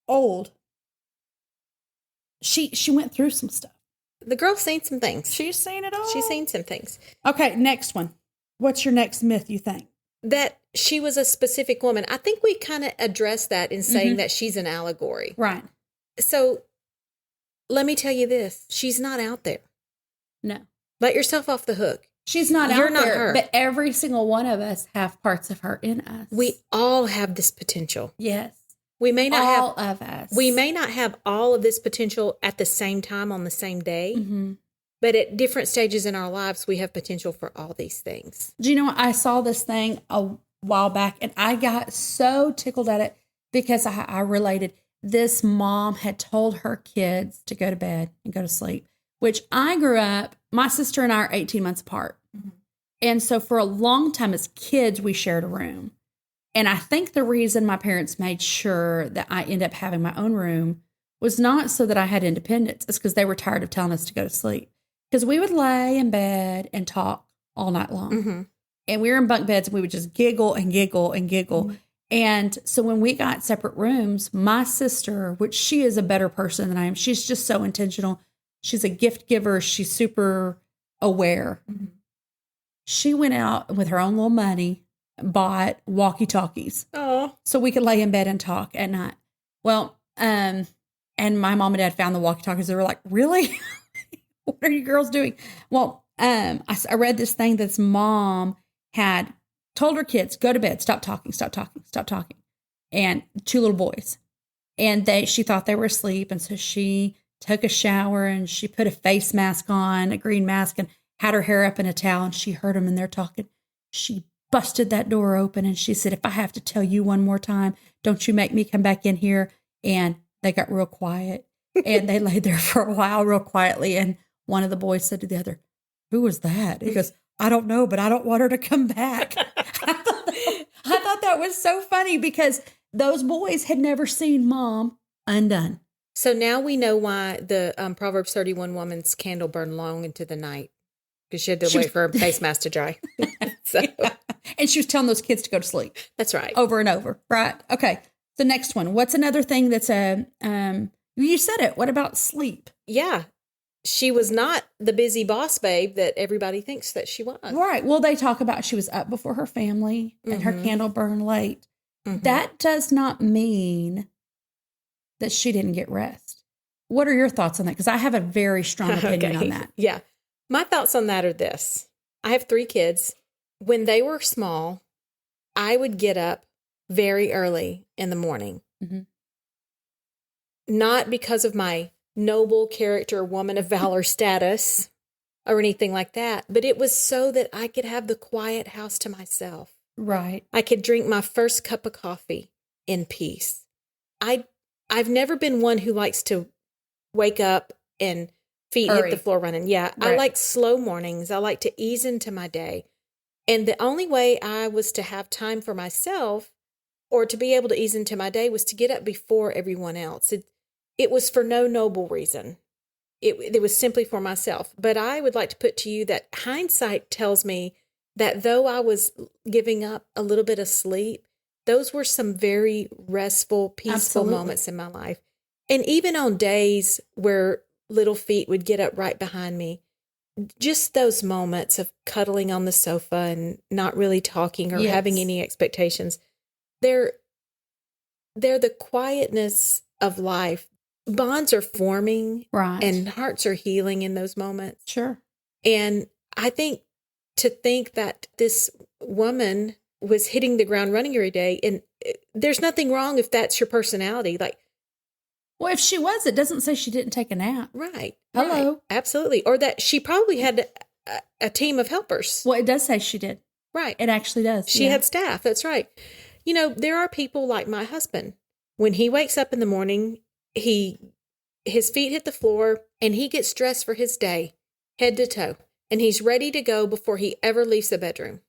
old. She went through some stuff. The girl's seen some things. She's seen it all. She's seen some things. Okay, next one. What's your next myth, you think? That she was a specific woman. I think we kind of addressed that in saying that she's an allegory. Right. So let me tell you this. She's not out there. No. Let yourself off the hook. She's not out there, but every single one of us have parts of her in us. We all have this potential. Yes. We may not all of us. We may not have all of this potential at the same time on the same day, but at different stages in our lives, we have potential for all these things. Do you know what? I saw this thing a while back, and I got so tickled at it because I related. This mom had told her kids to go to bed and go to sleep, which I grew up, my sister and I are 18 months apart. And so for a long time as kids, we shared a room. And I think the reason my parents made sure that I end up having my own room was not so that I had independence. It's because they were tired of telling us to go to sleep. Because we would lay in bed and talk all night long. And we were in bunk beds and we would just giggle and giggle and giggle. And so when we got separate rooms, my sister, which she is a better person than I am, she's just so intentional. She's a gift giver. She's super aware. She went out with her own little money, bought walkie-talkies. Oh. So we could lay in bed and talk at night. Well, and my mom and dad found the walkie-talkies. They were like, really? What are you girls doing? Well, I read this thing that this mom had told her kids, go to bed, stop talking, stop talking, stop talking. And 2 little boys. And she thought they were asleep. And so she took a shower and she put a face mask on, a green mask, and had her hair up in a towel. And she heard them in there talking. She busted that door open and she said, if I have to tell you one more time, don't you make me come back in here. And they got real quiet. And they laid there for a while real quietly. And one of the boys said to the other, who was that? He goes, I don't know, but I don't want her to come back. I thought that was so funny because those boys had never seen mom undone. So now we know why the Proverbs 31 woman's candle burned long into the night. Because she had to wait for her face mask to dry. Yeah. And she was telling those kids to go to sleep. That's right. Over and over. Right. Okay. The next one. What's another thing that's you said it. What about sleep? Yeah. She was not the busy boss babe that everybody thinks that she was. Right. Well, they talk about she was up before her family and her candle burned late. That does not mean that she didn't get rest. What are your thoughts on that? Because I have a very strong opinion on that. Yeah. My thoughts on that are this. I have 3 kids. When they were small, I would get up very early in the morning. Not because of my noble character, woman of valor status or anything like that, but it was so that I could have the quiet house to myself. Right. I could drink my first cup of coffee. in peace. I've never been one who likes to wake up and feet hit the floor running. Yeah, right. I like slow mornings. I like to ease into my day. And the only way I was to have time for myself or to be able to ease into my day was to get up before everyone else. It was for no noble reason. It was simply for myself. But I would like to put to you that hindsight tells me that though I was giving up a little bit of sleep, those were some very restful, peaceful moments in my life. And even on days where little feet would get up right behind me, just those moments of cuddling on the sofa and not really talking or having any expectations, they're the quietness of life. Bonds are forming, right, and hearts are healing in those moments. Sure. And I think to think that this woman was hitting the ground running every day, and there's nothing wrong if that's your personality. Like, well, if she was, it doesn't say she didn't take a nap. Right. Hello. Right, absolutely. Or that she probably had a team of helpers. Well, it does say she did. Right. It actually does. She had staff. That's right. You know, there are people like my husband. When he wakes up in the morning, his feet hit the floor and he gets dressed for his day, head to toe, and he's ready to go before he ever leaves the bedroom.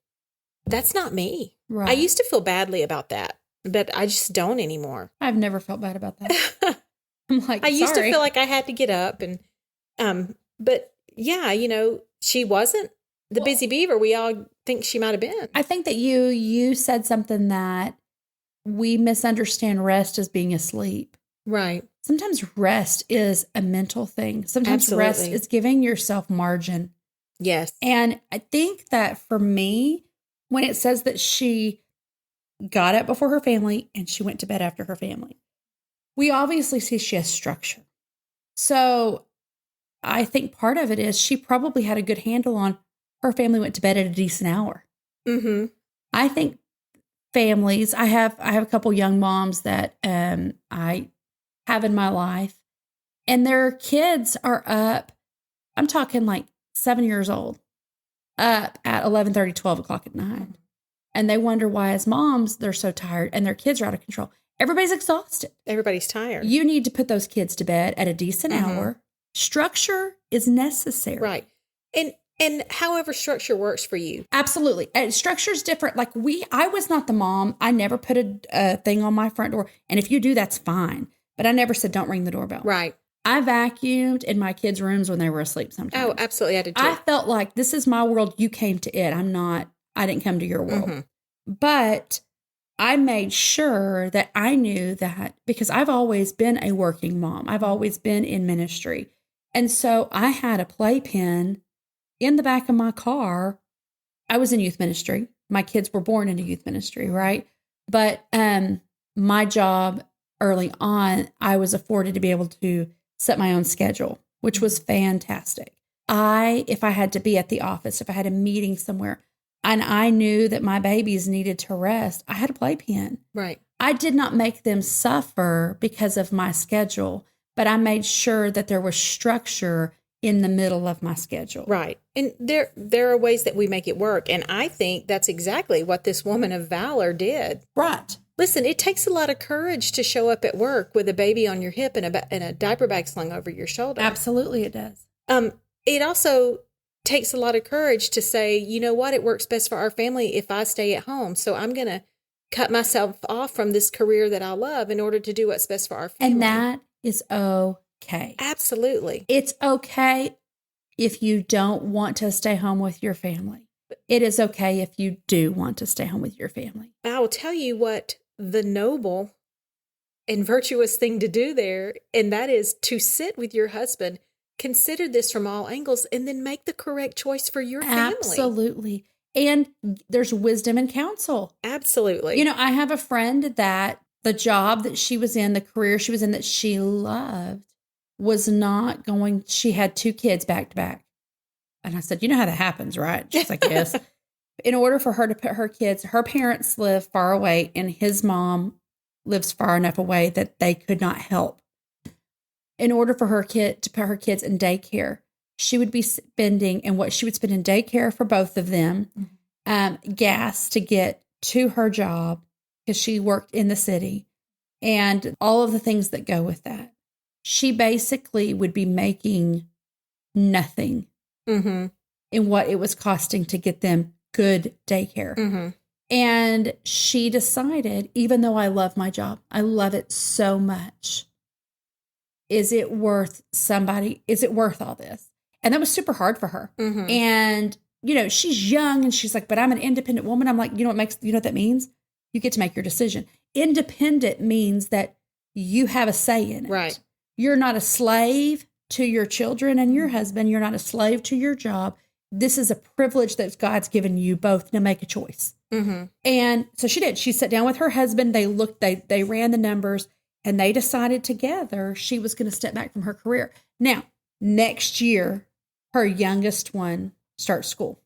That's not me. Right. I used to feel badly about that, but I just don't anymore. I've never felt bad about that. I'm like, I used to feel like I had to get up and, but yeah, you know, she wasn't the busy beaver we all think she might have been. I think that you said something that we misunderstand rest as being asleep. Right. Sometimes rest is a mental thing. Sometimes rest is giving yourself margin. Yes. And I think that for me, when it says that she got up before her family and she went to bed after her family, we obviously see she has structure. So I think part of it is she probably had a good handle on her family went to bed at a decent hour. Mm-hmm. I think families, I have a couple young moms that I have in my life, and their kids are up, I'm talking like 7 years old, up at 11:30, 12 o'clock at night. And they wonder why as moms, they're so tired and their kids are out of control. Everybody's exhausted. Everybody's tired. You need to put those kids to bed at a decent hour. Structure is necessary. Right. And however structure works for you. Absolutely. Structure is different. Like I was not the mom. I never put a thing on my front door. And if you do, that's fine. But I never said, don't ring the doorbell. Right. I vacuumed in my kids' rooms when they were asleep sometimes. Oh, absolutely. I did too. I felt like this is my world. You came to it. I didn't come to your world. Mm-hmm. But I made sure that I knew that because I've always been a working mom. I've always been in ministry. And so I had a playpen in the back of my car. I was in youth ministry. My kids were born into youth ministry, right? But my job early on, I was afforded to be able to set my own schedule, which was fantastic. If I had to be at the office, if I had a meeting somewhere, and I knew that my babies needed to rest, I had a playpen. Right. I did not make them suffer because of my schedule, but I made sure that there was structure in the middle of my schedule. Right. And there are ways that we make it work. And I think that's exactly what this woman of valor did. Right. Listen, it takes a lot of courage to show up at work with a baby on your hip and a diaper bag slung over your shoulder. Absolutely, it does. It also takes a lot of courage to say, you know what, it works best for our family if I stay at home. So I'm going to cut myself off from this career that I love in order to do what's best for our family. And that is okay. Absolutely. It's okay if you don't want to stay home with your family. It is okay if you do want to stay home with your family. I will tell you what the noble and virtuous thing to do there, and that is to sit with your husband, consider this from all angles, and then make the correct choice for your family. Absolutely. And there's wisdom and counsel. Absolutely. You know, I have a friend that the job that she was in, the career she was in that she loved was not going, she had 2 kids back to back. And I said, you know how that happens, right? She's like, yes. In order for her to put her kids, her parents live far away and his mom lives far enough away that they could not help. In order for her kid to put her kids in daycare, she would be spending, and what she would spend in daycare for both of them, gas to get to her job because she worked in the city and all of the things that go with that. She basically would be making nothing in what it was costing to get them good daycare. And she decided, even though I love my job, I love it so much, is it worth all this? And that was super hard for her. And, she's young and she's like, but I'm an independent woman. I'm like, you know what that means? You get to make your decision. Independent means that you have a say in it. Right. You're not a slave to your children and your husband. You're not a slave to your job. This is a privilege that God's given you both to make a choice. And so she did. She sat down with her husband. They ran the numbers and they decided together she was going to step back from her career. Now, next year, her youngest one starts school.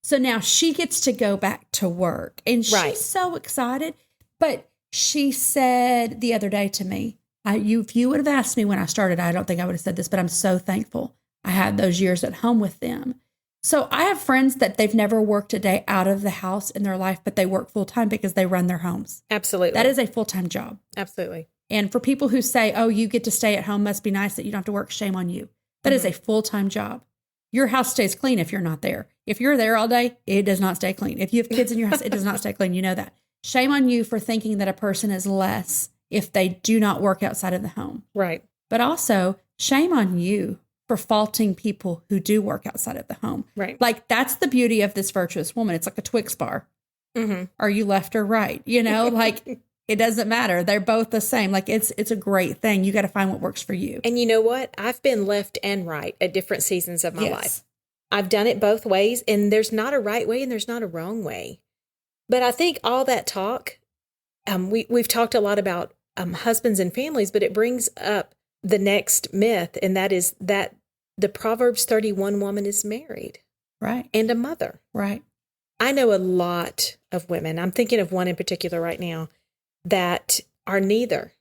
So now she gets to go back to work and she's so excited. But she said the other day to me, if you would have asked me when I started, I don't think I would have said this, but I'm so thankful I had those years at home with them. So I have friends that they've never worked a day out of the house in their life, but they work full time because they run their homes. Absolutely. That is a full-time job. Absolutely. And for people who say, oh, you get to stay at home, must be nice that you don't have to work, shame on you. That is a full-time job. Your house stays clean if you're not there. If you're there all day, it does not stay clean. If you have kids in your house, it does not stay clean. You know that. Shame on you for thinking that a person is less if they do not work outside of the home. Right. But also, shame on you for faulting people who do work outside of the home. Right. Like, that's the beauty of this virtuous woman. It's like a Twix bar. Are you left or right? Like, it doesn't matter. They're both the same. Like, it's a great thing. You got to find what works for you. And you know what? I've been left and right at different seasons of my life. I've done it both ways, and there's not a right way and there's not a wrong way. But I think all that talk, we've talked a lot about husbands and families, but it brings up the next myth, and that is that the Proverbs 31 woman is married. Right. And a mother. Right. I know a lot of women, I'm thinking of one in particular right now, that are neither,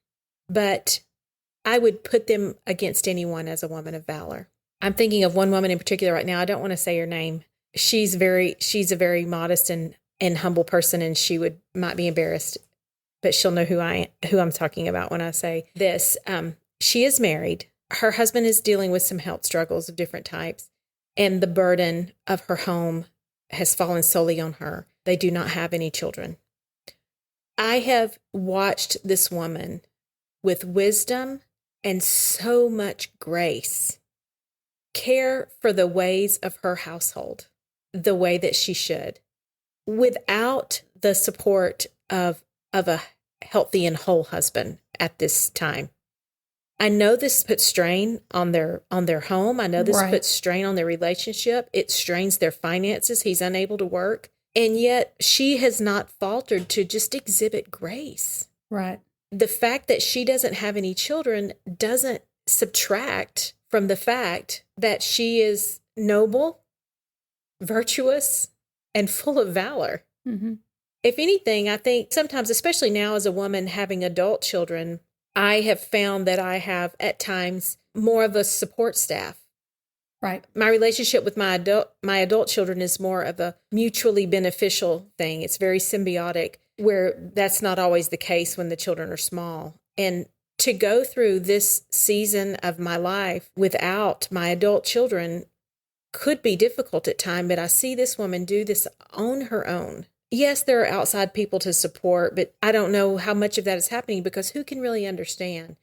but I would put them against anyone as a woman of valor. I'm thinking of one woman in particular right now. I don't want to say her name. She's a very modest and humble person, and she might be embarrassed, but she'll know who I'm talking about when I say this. She is married. Her husband is dealing with some health struggles of different types, and the burden of her home has fallen solely on her. They do not have any children. I have watched this woman with wisdom and so much grace care for the ways of her household the way that she should, without the support of a healthy and whole husband at this time. I know this puts strain on their home. I know this puts strain on their relationship. It strains their finances. He's unable to work. And yet she has not faltered to just exhibit grace. Right. The fact that she doesn't have any children doesn't subtract from the fact that she is noble, virtuous, and full of valor. If anything, I think sometimes, especially now as a woman having adult children, I have found that I have at times more of a support staff. Right. My relationship with my adult children is more of a mutually beneficial thing. It's very symbiotic, where that's not always the case when the children are small. And to go through this season of my life without my adult children could be difficult at times, but I see this woman do this on her own. Yes, there are outside people to support, but I don't know how much of that is happening because who can really understand?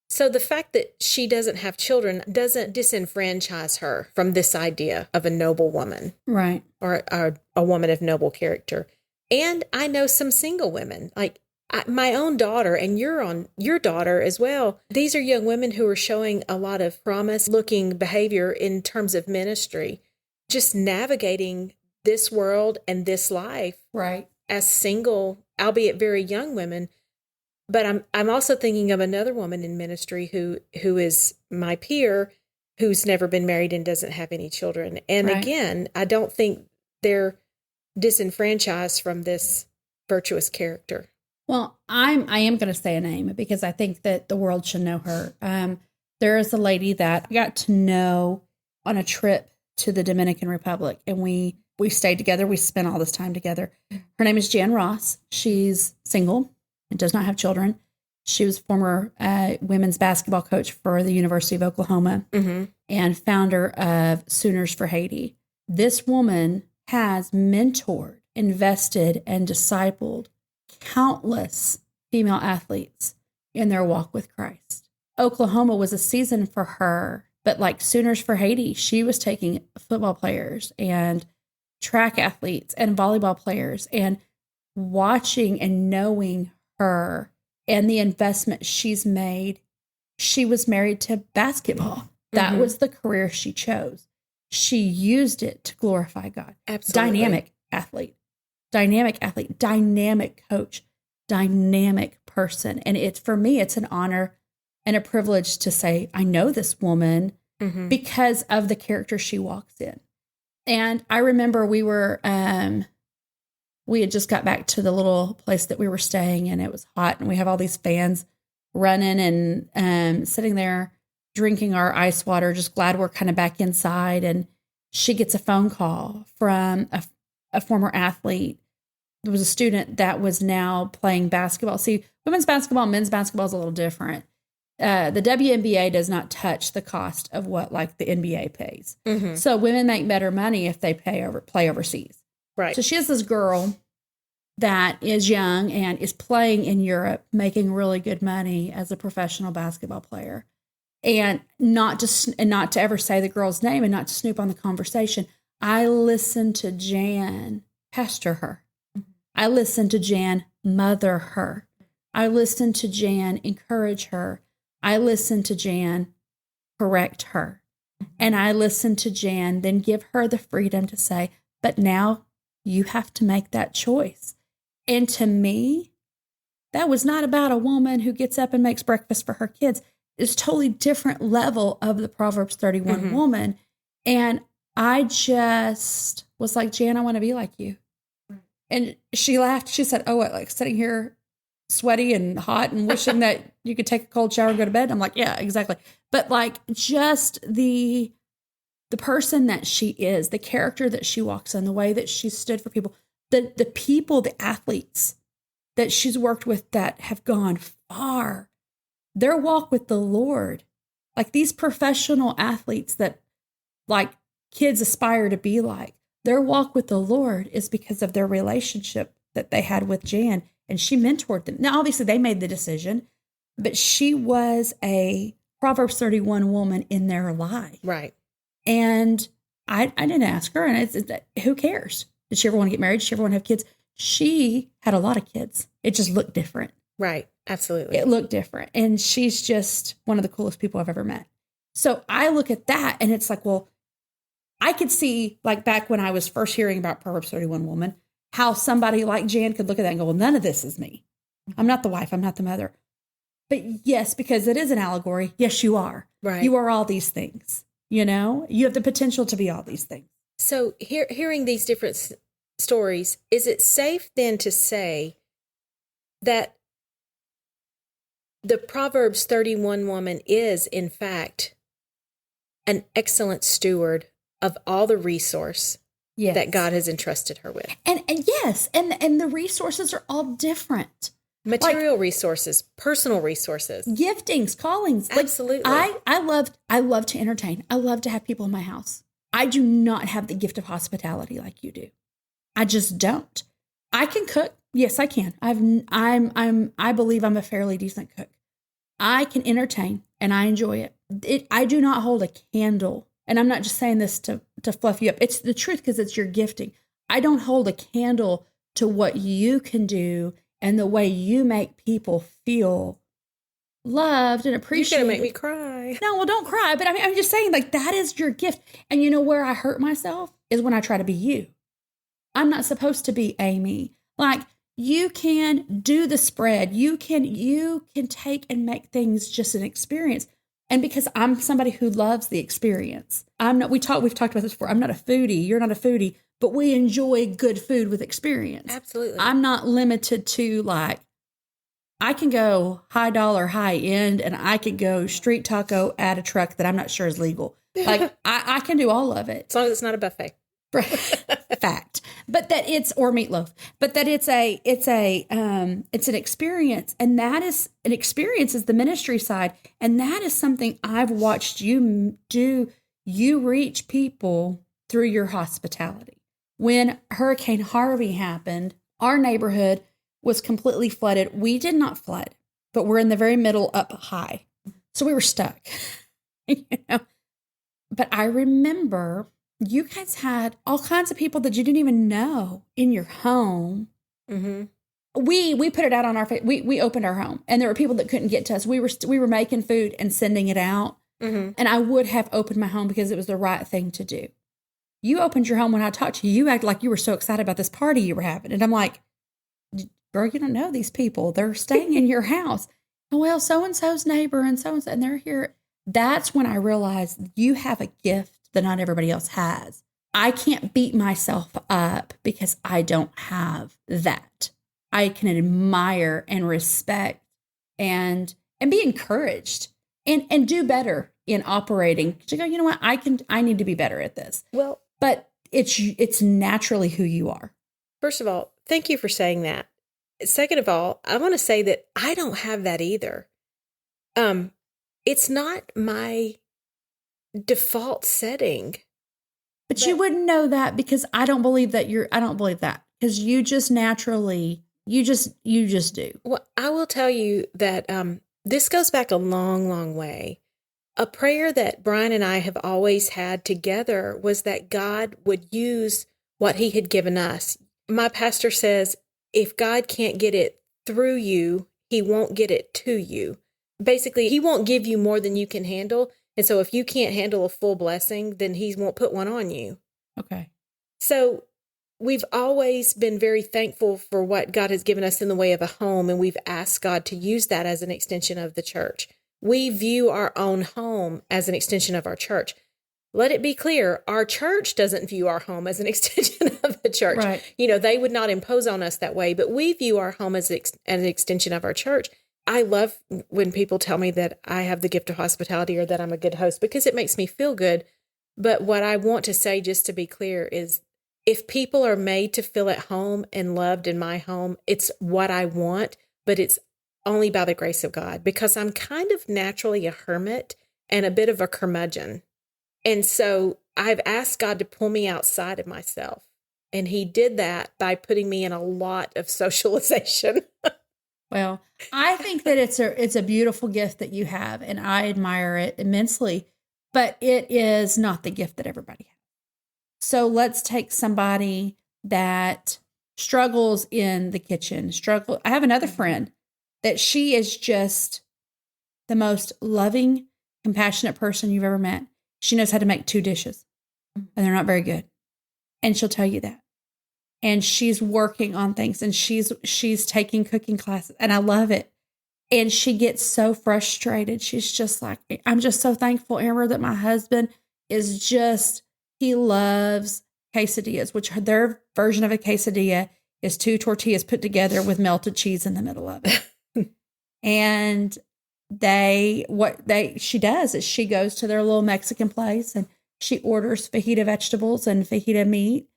So the fact that she doesn't have children doesn't disenfranchise her from this idea of a noble woman. Right. Or a woman of noble character. And I know some single women, like my own daughter, and your daughter as well. These are young women who are showing a lot of promise-looking behavior in terms of ministry, just navigating this world and this life as single, albeit very young women. But I'm also thinking of another woman in ministry who is my peer, who's never been married and doesn't have any children. And again, I don't think they're disenfranchised from this virtuous character. Well, I am going to say a name because I think that the world should know her. There is a lady that I got to know on a trip to the Dominican Republic, and we we stayed together. We spent all this time together. Her name is Jan Ross. She's single and does not have children. She was former women's basketball coach for the University of Oklahoma and founder of Sooners for Haiti. This woman has mentored, invested, and discipled countless female athletes in their walk with Christ. Oklahoma was a season for her, but like Sooners for Haiti, she was taking football players and track athletes and volleyball players and watching and knowing her and the investment she's made. She was married to basketball. That was the career she chose. She used it to glorify God. Absolutely. Dynamic athlete, dynamic coach, dynamic person. And for me, it's an honor and a privilege to say, I know this woman because of the character she walks in. And I remember we had just got back to the little place that we were staying, and it was hot, and we have all these fans running and sitting there drinking our ice water, just glad we're kind of back inside. And she gets a phone call from a former athlete. There was a student that was now playing basketball. See, women's basketball and men's basketball is a little different. The WNBA does not touch the cost of what like the NBA pays. So women make better money if they play overseas. Right. So she has this girl that is young and is playing in Europe, making really good money as a professional basketball player. And not to ever say the girl's name and not to snoop on the conversation. I listened to Jan pastor her. I listened to Jan mother her. I listened to Jan encourage her. I listened to Jan correct her. And I listened to Jan then give her the freedom to say, but now you have to make that choice. And to me, that was not about a woman who gets up and makes breakfast for her kids. It's a totally different level of the Proverbs 31 woman. And I just was like, Jan, I want to be like you. And she laughed. She said, oh, what, like sitting here sweaty and hot and wishing that you could take a cold shower and go to bed? I'm like, yeah, exactly. But like just the person that she is, the character that she walks in, the way that she stood for people, the people, the athletes that she's worked with that have gone far, their walk with the Lord, like these professional athletes that like kids aspire to be like, their walk with the Lord is because of their relationship that they had with Jan, and she mentored them. Now, obviously they made the decision, but she was a Proverbs 31 woman in their life. Right. And I didn't ask her, and it's who cares? Did she ever want to get married? Did she ever want to have kids? She had a lot of kids. It just looked different. Right. Absolutely. It looked different. And she's just one of the coolest people I've ever met. So I look at that and it's like, well, I could see like back when I was first hearing about Proverbs 31 woman, how somebody like Jan could look at that and go, well, none of this is me. I'm not the wife. I'm not the mother. But yes, because it is an allegory. Yes, you are. Right. You are all these things. You know, you have the potential to be all these things. So hearing these different stories, is it safe then to say that the Proverbs 31 woman is, in fact, an excellent steward of all the resource that God has entrusted her with? And yes, and the resources are all different. Material resources, personal resources, giftings, callings. Absolutely. I love to entertain. I love to have people in my house. I do not have the gift of hospitality like you do. I just don't. I can cook. Yes, I can. I believe I'm a fairly decent cook. I can entertain and I enjoy it. I do not hold a candle. And I'm not just saying this to fluff you up. It's the truth because it's your gifting. I don't hold a candle to what you can do and the way you make people feel loved and appreciated. You're going to make me cry. No, well, don't cry. But I mean, I'm just saying, like, that is your gift. And you know where I hurt myself is when I try to be you. I'm not supposed to be Aimee. Like, you can do the spread. You can take and make things just an experience. And because I'm somebody who loves the experience, we've talked about this before. I'm not a foodie. You're not a foodie. But we enjoy good food with experience. Absolutely. I'm not limited to like, I can go high dollar, high end, and I could go street taco at a truck that I'm not sure is legal. Like I can do all of it. As long as it's not a buffet. Fact. But that it's, or meatloaf, but that it's an experience. And that is an experience is the ministry side. And that is something I've watched you do. You reach people through your hospitality. When Hurricane Harvey happened, our neighborhood was completely flooded. We did not flood, but we're in the very middle up high. So we were stuck, you know. But I remember you guys had all kinds of people that you didn't even know in your home. Mm-hmm. We put it out on our we opened our home, and there were people that couldn't get to us. We were making food and sending it out. Mm-hmm. And I would have opened my home because it was the right thing to do. You opened your home when I talked to you. You acted like you were so excited about this party you were having. And I'm like, girl, you don't know these people. They're staying in your house. And well, so-and-so's neighbor and so-and-so, and they're here. That's when I realized you have a gift that not everybody else has. I can't beat myself up because I don't have that. I can admire and respect and be encouraged and do better in operating. To go, you know what? I need to be better at this. Well, but it's naturally who you are. First of all, thank you for saying that. Second of all, I want to say that I don't have that either. It's not my default setting. But you wouldn't know that because I don't believe that because you just naturally, you just do. Well, I will tell you that this goes back a long, long way. A prayer that Brian and I have always had together was that God would use what he had given us. My pastor says, if God can't get it through you, he won't get it to you. Basically, he won't give you more than you can handle. And so if you can't handle a full blessing, then he won't put one on you. Okay. So we've always been very thankful for what God has given us in the way of a home, and we've asked God to use that as an extension of the church. We view our own home as an extension of our church. Let it be clear, our church doesn't view our home as an extension of the church. Right. You know, they would not impose on us that way, but we view our home as an extension of our church. I love when people tell me that I have the gift of hospitality or that I'm a good host because it makes me feel good. But what I want to say, just to be clear, is if people are made to feel at home and loved in my home, it's what I want, but it's only by the grace of God because I'm kind of naturally a hermit and a bit of a curmudgeon. And so I've asked God to pull me outside of myself. And he did that by putting me in a lot of socialization. Well, I think that it's a beautiful gift that you have, and I admire it immensely, but it is not the gift that everybody has. So let's take somebody that struggles in the kitchen. I have another friend that she is just the most loving, compassionate person you've ever met. She knows how to make 2 dishes, and they're not very good. And she'll tell you that. And she's working on things, and she's taking cooking classes, and I love it. And she gets so frustrated. She's just like, I'm just so thankful, Amber, that my husband is he loves quesadillas, which their version of a quesadilla is 2 tortillas put together with melted cheese in the middle of it. And she does is she goes to their little Mexican place and she orders fajita vegetables and fajita meat.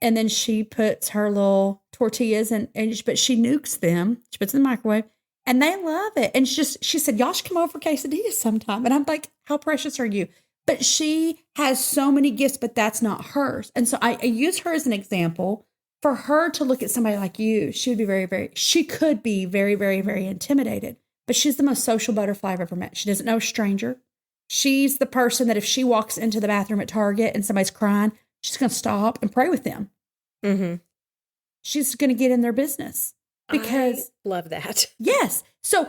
And then she puts her little tortillas but she nukes them. She puts them in the microwave and they love it. And she said, y'all should come over for quesadillas sometime. And I'm like, how precious are you? But she has so many gifts, but that's not hers. And so I use her as an example for her to look at somebody like you. She could be very, very, very intimidated, but she's the most social butterfly I've ever met. She doesn't know a stranger. She's the person that if she walks into the bathroom at Target and somebody's crying, she's going to stop and pray with them. Mm-hmm. She's going to get in their business because I love that. Yes. So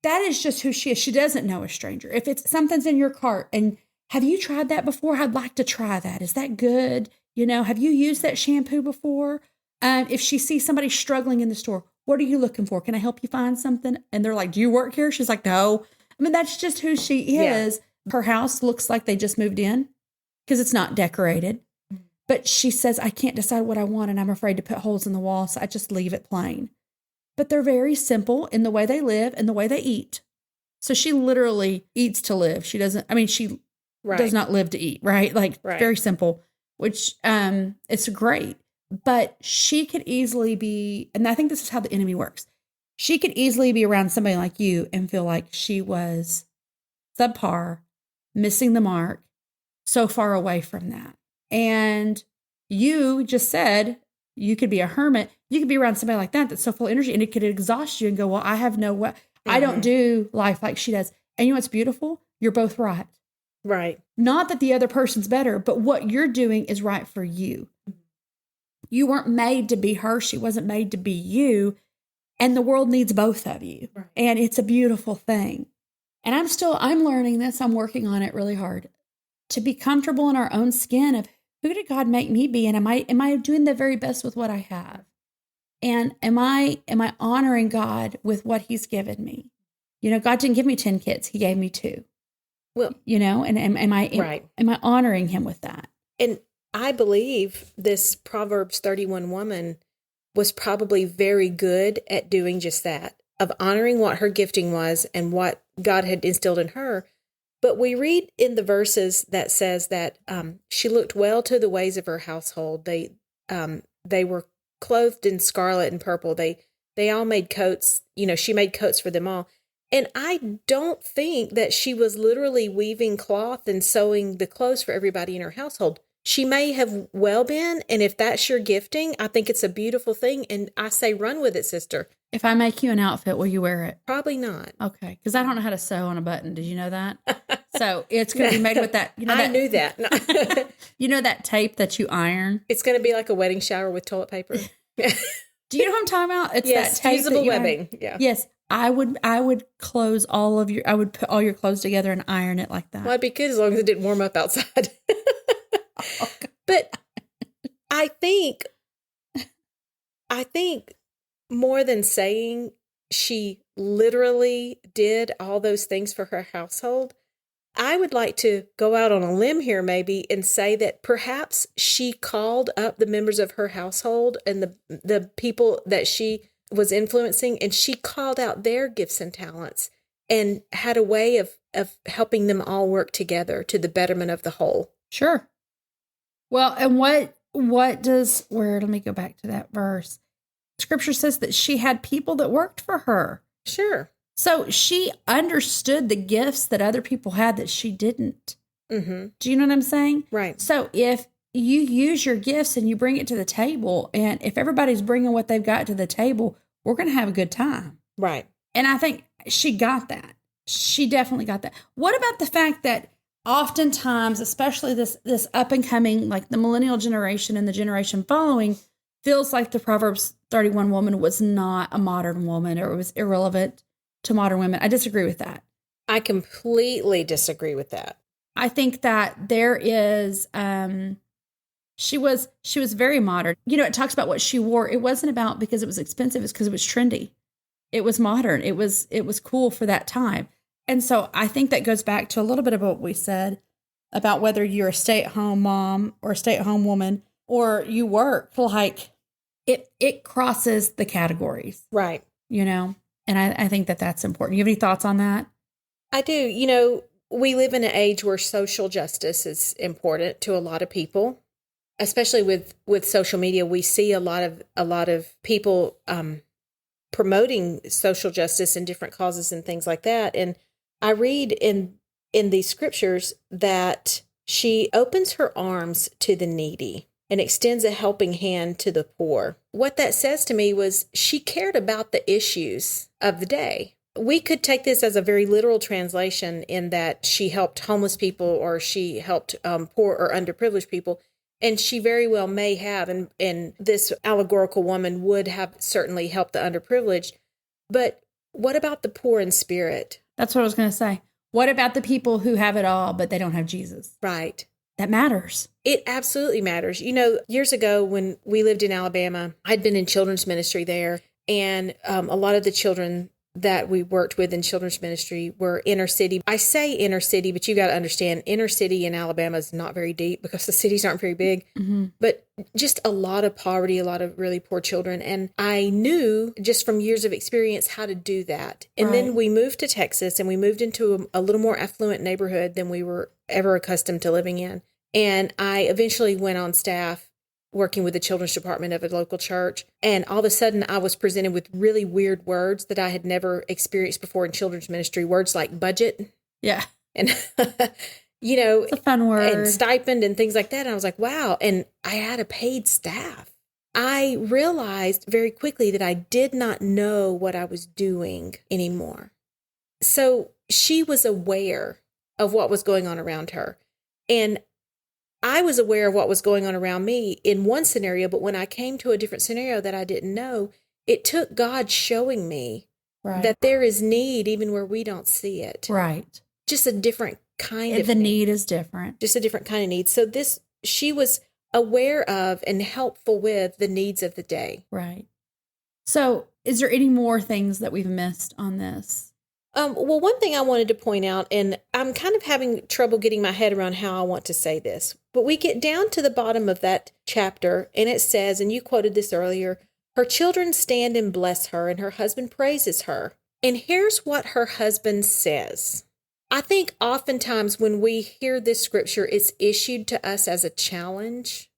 that is just who she is. She doesn't know a stranger. If it's something's in your cart and have you tried that before? I'd like to try that. Is that good? You know, have you used that shampoo before? If she sees somebody struggling in the store, what are you looking for? Can I help you find something? And they're like, do you work here? She's like, no. I mean, that's just who she is. Yeah. Her house looks like they just moved in because it's not decorated. But she says, I can't decide what I want and I'm afraid to put holes in the wall, so I just leave it plain. But they're very simple in the way they live and the way they eat. So she literally eats to live. She does not live to eat, right? Like very simple. which it's great. But she could easily be, and I think this is how the enemy works. She could easily be around somebody like you and feel like she was subpar, missing the mark, so far away from that. And you just said you could be a hermit. You could be around somebody like that that's so full of energy, and it could exhaust you and go, well, I have no way. I don't do life like she does. And you know what's beautiful? You're both right. Right. Not that the other person's better, but what you're doing is right for you. You weren't made to be her. She wasn't made to be you. And the world needs both of you. Right. And it's a beautiful thing. And I'm learning this. I'm working on it really hard to be comfortable in our own skin of who did God make me be? And am I doing the very best with what I have? And am I honoring God with what he's given me? You know, God didn't give me 10 kids. He gave me 2. Well, you know, and am I honoring him with that? And I believe this Proverbs 31 woman was probably very good at doing just that, of honoring what her gifting was and what God had instilled in her. But we read in the verses that says that she looked well to the ways of her household. They were clothed in scarlet and purple. They all made coats. You know, she made coats for them all. And I don't think that she was literally weaving cloth and sewing the clothes for everybody in her household. She may have well been, and if that's your gifting, I think it's a beautiful thing, and I say run with it, sister. If I make you an outfit, will you wear it? Probably not. Okay, because I don't know how to sew on a button. Did you know that? So it's going to be made with that. You know, I knew that. No. You know that tape that you iron? It's going to be like a wedding shower with toilet paper. Do you know what I'm talking about? It's yes, that tape fusible webbing. Yeah. Yes, I would close I would put all your clothes together and iron it like that. Well, it'd be good as long as it didn't warm up outside. Oh, but I think more than saying she literally did all those things for her household, I would like to go out on a limb here maybe and say that perhaps she called up the members of her household and the people that she was influencing, and she called out their gifts and talents and had a way of helping them all work together to the betterment of the whole. Sure. Well, and let me go back to that verse. Scripture says that she had people that worked for her. Sure. So she understood the gifts that other people had that she didn't. Mm-hmm. Do you know what I'm saying? Right. So if you use your gifts and you bring it to the table, and if everybody's bringing what they've got to the table, we're going to have a good time. Right. And I think she got that. She definitely got that. What about the fact that oftentimes, especially this up and coming, like the millennial generation and the generation following, feels like the Proverbs 31 woman was not a modern woman, or it was irrelevant to modern women. I disagree with that. I completely disagree with that. I think that there is, she was very modern. You know, it talks about what she wore. It wasn't about because it was expensive. It's because it was trendy. It was modern. It was cool for that time. And so I think that goes back to a little bit of what we said about whether you're a stay-at-home mom or a stay-at-home woman, or you work, like it crosses the categories. Right. You know, and I think that that's important. You have any thoughts on that? I do. You know, we live in an age where social justice is important to a lot of people, especially with social media. We see a lot of people promoting social justice and different causes and things like that. And I read in these scriptures that she opens her arms to the needy and extends a helping hand to the poor. What that says to me was she cared about the issues of the day. We could take this as a very literal translation in that she helped homeless people, or she helped poor or underprivileged people. And she very well may have, and this allegorical woman would have certainly helped the underprivileged. But what about the poor in spirit? That's what I was going to say. What about the people who have it all, but they don't have Jesus? Right. That matters. It absolutely matters. You know, years ago when we lived in Alabama, I'd been in children's ministry there, and a lot of the children that we worked with in children's ministry were inner city. I say inner city, but you got to understand, inner city in Alabama is not very deep because the cities aren't very big, but just a lot of poverty, a lot of really poor children. And I knew just from years of experience how to do that. And then we moved to Texas, and we moved into a little more affluent neighborhood than we were ever accustomed to living in. And I eventually went on staff working with the children's department of a local church. And all of a sudden I was presented with really weird words that I had never experienced before in children's ministry. Words like budget. Yeah. And, you know, it's a fun word. And stipend and things like that. And I was like, wow. And I had a paid staff. I realized very quickly that I did not know what I was doing anymore. So she was aware of what was going on around her. And I was aware of what was going on around me in one scenario, but when I came to a different scenario that I didn't know, it took God showing me that there is need even where we don't see it. Right. Just a different kind of the need is different. Just a different kind of need. So she was aware of and helpful with the needs of the day. Right. So is there any more things that we've missed on this? Well, one thing I wanted to point out, and I'm kind of having trouble getting my head around how I want to say this, but we get down to the bottom of that chapter, and it says, and you quoted this earlier, her children stand and bless her, and her husband praises her. And here's what her husband says. I think oftentimes when we hear this scripture, it's issued to us as a challenge.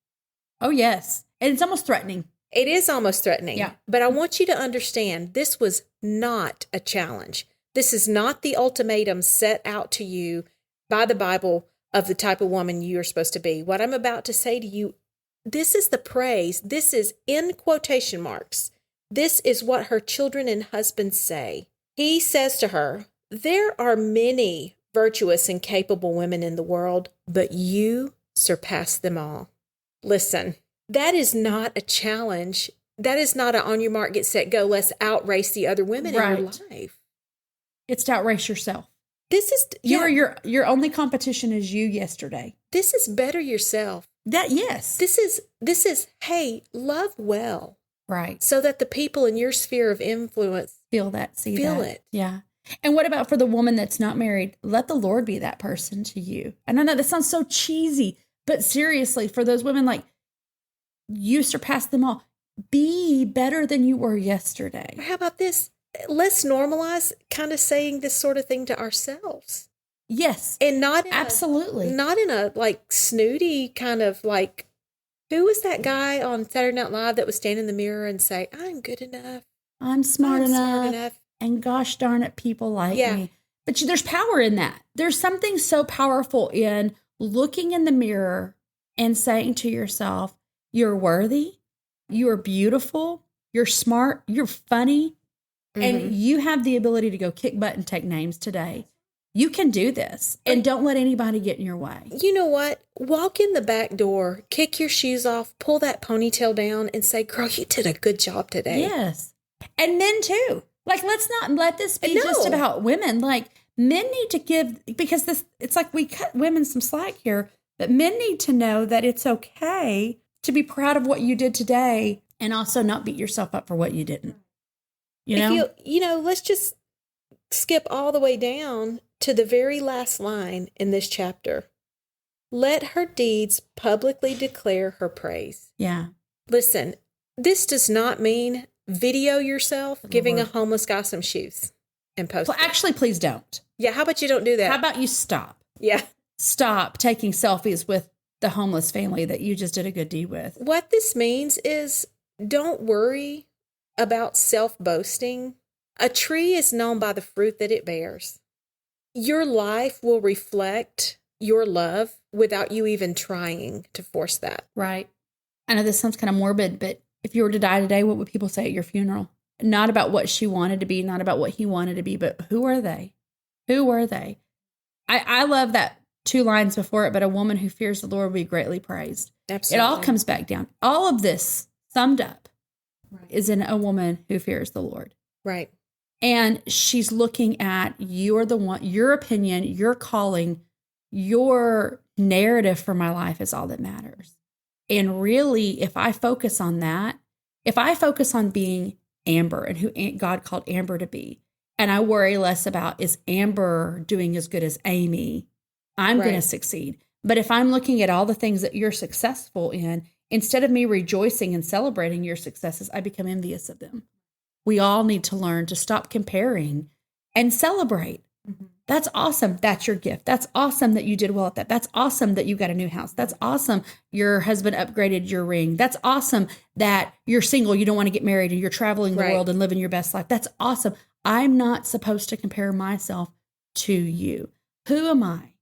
Oh, yes. And it's almost threatening. It is almost threatening. Yeah. But I want you to understand, this was not a challenge. This is not the ultimatum set out to you by the Bible of the type of woman you are supposed to be. What I'm about to say to you, this is the praise. This is in quotation marks. This is what her children and husband say. He says to her, there are many virtuous and capable women in the world, but you surpass them all. Listen, that is not a challenge. That is not a on your mark, get set, go. Let's outrace the other women in your life. It's to outrace yourself. This is your only competition is you yesterday. This is better yourself. Yes. This is hey, love well. Right. So that the people in your sphere of influence feel that, feel it. Yeah. And what about for the woman that's not married? Let the Lord be that person to you. And I know that sounds so cheesy, but seriously, for those women, like, you surpass them all. Be better than you were yesterday. How about this? Let's normalize kind of saying this sort of thing to ourselves. Yes. And not absolutely. Not in a like snooty kind of like, who was that guy on Saturday Night Live that would stand in the mirror and say, I'm good enough. I'm smart enough. And gosh darn it, people like me. But there's power in that. There's something so powerful in looking in the mirror and saying to yourself, you're worthy, you are beautiful, you're smart, you're funny, and you have the ability to go kick butt and take names today. You can do this, and don't let anybody get in your way. You know what? Walk in the back door, kick your shoes off, pull that ponytail down, and say, girl, you did a good job today. Yes. And men too. Like, let's not let this be just about women. Like, men need to give, because it's like we cut women some slack here, but men need to know that it's okay to be proud of what you did today and also not beat yourself up for what you didn't. You know, let's just skip all the way down to the very last line in this chapter. Let her deeds publicly declare her praise. Yeah. Listen, this does not mean video yourself giving a homeless guy some shoes and post Well, actually, please don't. Yeah, how about you don't do that? How about you stop? Yeah. Stop taking selfies with the homeless family that you just did a good deed with. What this means is don't worry about self-boasting. A tree is known by the fruit that it bears. Your life will reflect your love without you even trying to force that. Right. I know this sounds kind of morbid, but if you were to die today, what would people say at your funeral? Not about what she wanted to be, not about what he wanted to be, but who are they? Who were they? I love that 2 lines before it, but a woman who fears the Lord will be greatly praised. Absolutely. It all comes back down. All of this summed up is in a woman who fears the Lord. Right. And she's looking at you're the one, your opinion, your calling, your narrative for my life is all that matters. And really, if I focus on that, if I focus on being Amber and who God called Amber to be, and I worry less about is Amber doing as good as Aimee, I'm going to succeed. But if I'm looking at all the things that you're successful in, instead of me rejoicing and celebrating your successes, I become envious of them. We all need to learn to stop comparing and celebrate. That's awesome. That's your gift. That's awesome that you did well at that. That's awesome that you got a new house. That's awesome your husband upgraded your ring. That's awesome that you're single, you don't want to get married, and you're traveling the world and living your best life. That's awesome. I'm not supposed to compare myself to you. Who am I?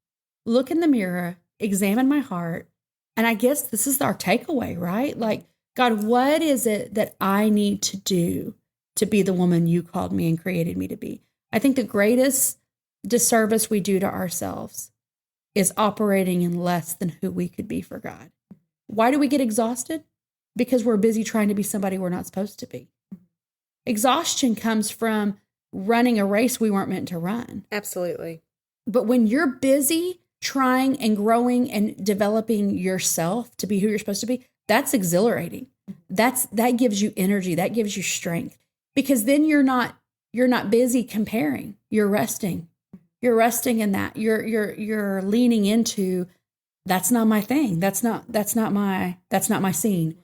Look in the mirror, examine my heart. And I guess this is our takeaway, right? Like, God, what is it that I need to do to be the woman you called me and created me to be? I think the greatest disservice we do to ourselves is operating in less than who we could be for God. Why do we get exhausted? Because we're busy trying to be somebody we're not supposed to be. Exhaustion comes from running a race we weren't meant to run. Absolutely. But when you're busy trying and growing and developing yourself to be who you're supposed to be, that's exhilarating. That gives you energy. That gives you strength, because then you're not busy comparing. You're resting. You're resting in that. You're leaning into, that's not my thing. That's not my scene.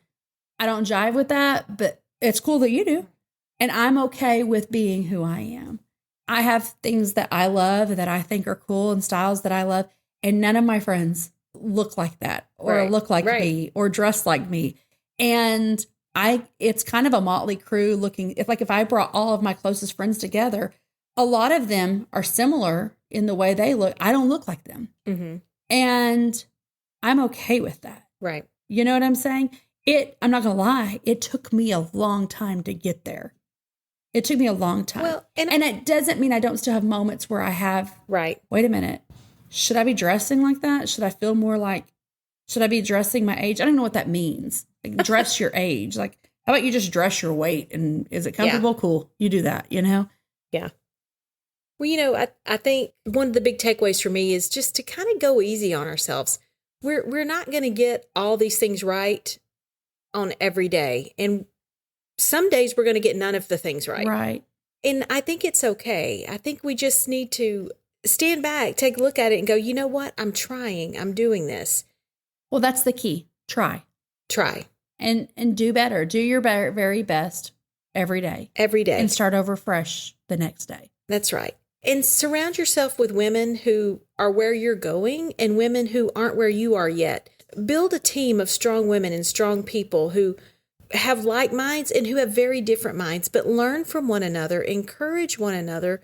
I don't jive with that, but it's cool that you do. And I'm okay with being who I am. I have things that I love that I think are cool and styles that I love. And none of my friends look like that or look like me or dress like me. And it's kind of a motley crew looking. If I brought all of my closest friends together, a lot of them are similar in the way they look. I don't look like them. Mm-hmm. And I'm okay with that. Right. You know what I'm saying? I'm not going to lie. It took me a long time to get there. It took me a long time. Well, and it doesn't mean I don't still have moments where I have, wait a minute, should I be dressing like that? Should I be dressing my age? I don't know what that means. Like, dress your age. Like, how about you just dress your weight? And is it comfortable? Yeah. Cool. You do that, Yeah. Well, I think one of the big takeaways for me is just to kind of go easy on ourselves. We're not going to get all these things right on every day. And some days we're going to get none of the things right. Right. And I think it's okay. I think we just need to stand back, take a look at it and go, you know what? I'm trying. I'm doing this. Well, that's the key. Try. And do better. Do your very best every day. Every day. And start over fresh the next day. That's right. And surround yourself with women who are where you're going and women who aren't where you are yet. Build a team of strong women and strong people who have like minds and who have very different minds, but learn from one another, encourage one another,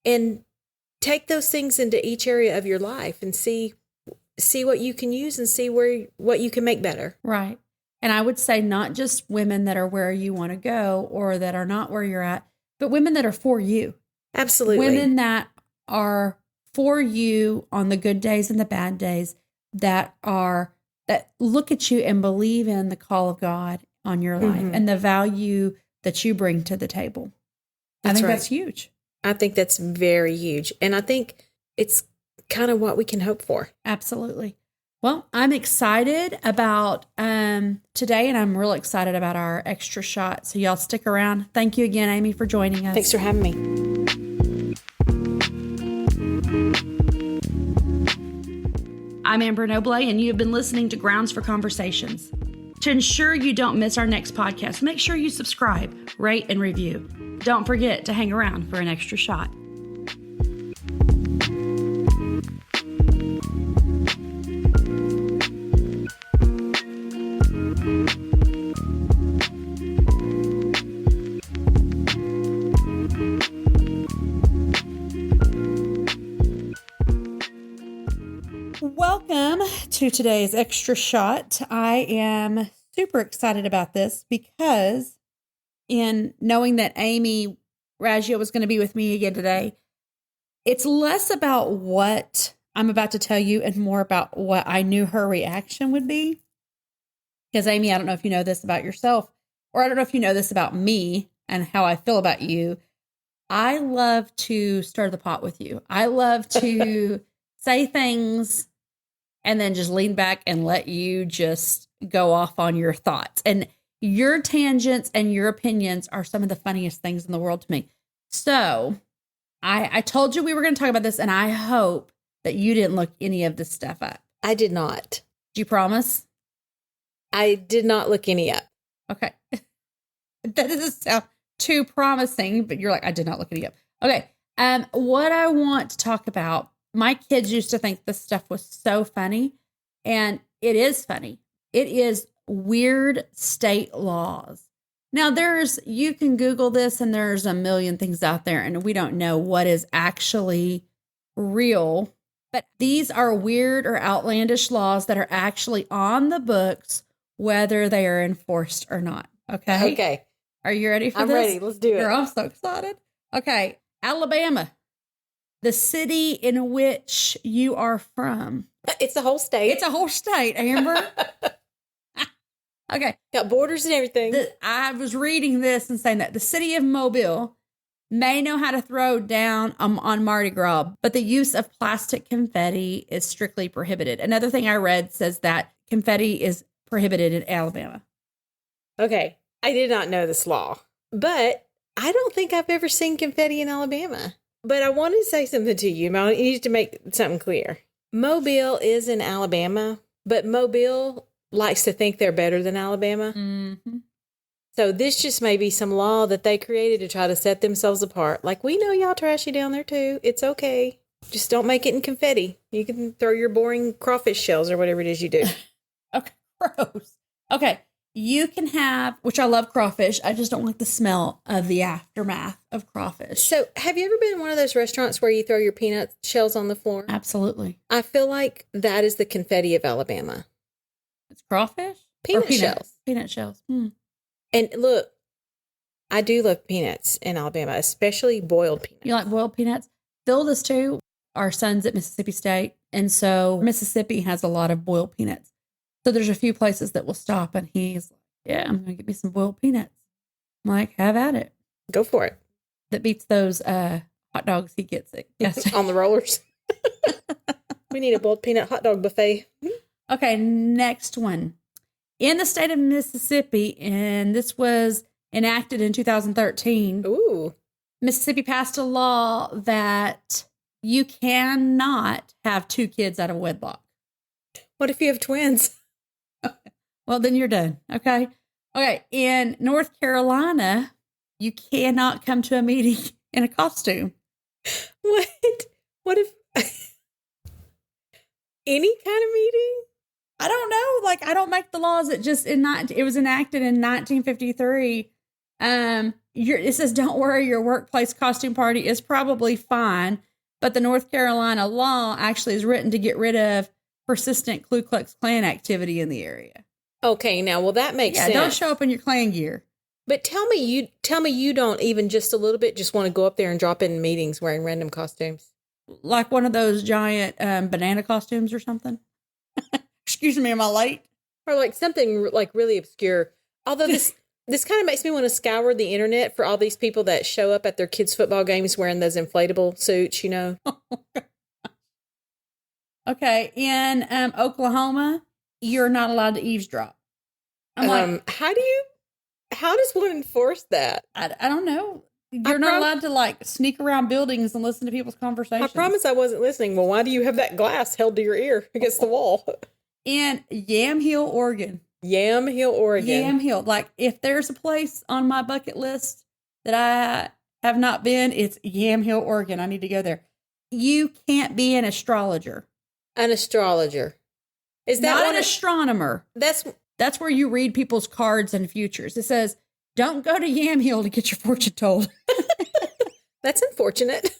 and take those things into each area of your life and see what you can use and see what you can make better. Right. And I would say not just women that are where you want to go or that are not where you're at, but women that are for you. Absolutely. Women that are for you on the good days and the bad days, that look at you and believe in the call of God on your life and the value that you bring to the table. That's huge. I think that's very huge. And I think it's kind of what we can hope for. Absolutely. Well, I'm excited about today, and I'm real excited about our extra shot. So y'all stick around. Thank you again, Aimee, for joining us. Thanks for having me. I'm Amber Noble, and you have been listening to Grounds for Conversations. To ensure you don't miss our next podcast, make sure you subscribe, rate, and review. Don't forget to hang around for an extra shot. Welcome to today's extra shot. I am super excited about this because in knowing that Aimee Raggio was going to be with me again today, it's less about what I'm about to tell you and more about what I knew her reaction would be. Because Aimee, I don't know if you know this about yourself, or I don't know if you know this about me and how I feel about you. I love to stir the pot with you. I love to say things and then just lean back and let you just go off on your thoughts. And your tangents and your opinions are some of the funniest things in the world to me. So I told you we were going to talk about this, and I hope that you didn't look any of this stuff up. I did not. Do you promise? I did not look any up. Okay. That doesn't sound too promising, but you're like, I did not look any up. Okay. What I want to talk about, my kids used to think this stuff was so funny, and it is funny. It is weird state laws. Now, you can Google this, and there's a million things out there, and we don't know what is actually real. But these are weird or outlandish laws that are actually on the books, whether they are enforced or not. Okay? Okay. Are you ready for I'm this? ready. Let's do it. You're all so excited. Okay. Alabama, the city in which you are from. It's a whole state. It's a whole state, Amber. Okay. Got borders and everything. I was reading this and saying that the city of Mobile may know how to throw down on Mardi Gras, but the use of plastic confetti is strictly prohibited. Another thing I read says that confetti is prohibited in Alabama. Okay. I did not know this law, but I don't think I've ever seen confetti in Alabama. But I wanted to say something to you. I need to make something clear. Mobile is in Alabama, but Mobile likes to think they're better than Alabama. Mm-hmm. So this just may be some law that they created to try to set themselves apart. Like, we know y'all trashy down there too. It's okay. Just don't make it in confetti. You can throw your boring crawfish shells or whatever it is you do. Okay, gross. Okay, you can have, which I love crawfish. I just don't like the smell of the aftermath of crawfish. So have you ever been in one of those restaurants where you throw your peanut shells on the floor? Absolutely. I feel like that is the confetti of Alabama. It's crawfish? Peanut shells. Peanut shells. And look, I do love peanuts in Alabama, especially boiled peanuts. You like boiled peanuts? Phil does too. Our son's at Mississippi State. And so Mississippi has a lot of boiled peanuts. So there's a few places that will stop and he's like, yeah, I'm going to get me some boiled peanuts. I'm like, have at it. Go for it. That beats those hot dogs he gets at gas station. On the rollers. We need a boiled peanut hot dog buffet. Okay, next one. In the state of Mississippi, and this was enacted in 2013, Ooh. Mississippi passed a law that you cannot have 2 kids out of wedlock. What if you have twins? Well, then you're done. Okay. Okay. In North Carolina, you cannot come to a meeting in a costume. What? What if any kind of meeting? I don't know. Like, I don't make the laws. It was enacted in 1953. It says, don't worry, your workplace costume party is probably fine. But the North Carolina law actually is written to get rid of persistent Ku Klux Klan activity in the area. Okay, now, well, that makes sense. Don't show up in your Klan gear. But tell me you don't even just a little bit just want to go up there and drop in meetings wearing random costumes. Like one of those giant banana costumes or something. Excuse me, am I late? Or like something like really obscure. Although this kind of makes me want to scour the internet for all these people that show up at their kids' football games wearing those inflatable suits, you know. Okay, in Oklahoma, you're not allowed to eavesdrop. I'm like, how does one enforce that? I don't know. You're not allowed to like sneak around buildings and listen to people's conversations. I promise I wasn't listening. Well, why do you have that glass held to your ear against the wall? In Yamhill, Oregon. Yamhill, Oregon. Yamhill. Like, if there's a place on my bucket list that I have not been, it's Yamhill, Oregon. I need to go there. You can't be an astrologer. An astrologer. Is that not an astronomer? That's where you read people's cards and futures. It says, don't go to Yamhill to get your fortune told. That's unfortunate.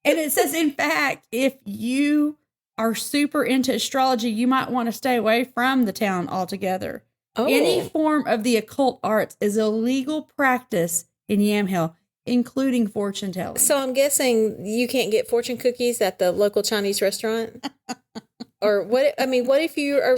And it says, in fact, if you are super into astrology, you might want to stay away from the town altogether. Oh. Any form of the occult arts is a legal practice in Yamhill, including fortune telling. So I'm guessing you can't get fortune cookies at the local Chinese restaurant? Or what? I mean, what if you are...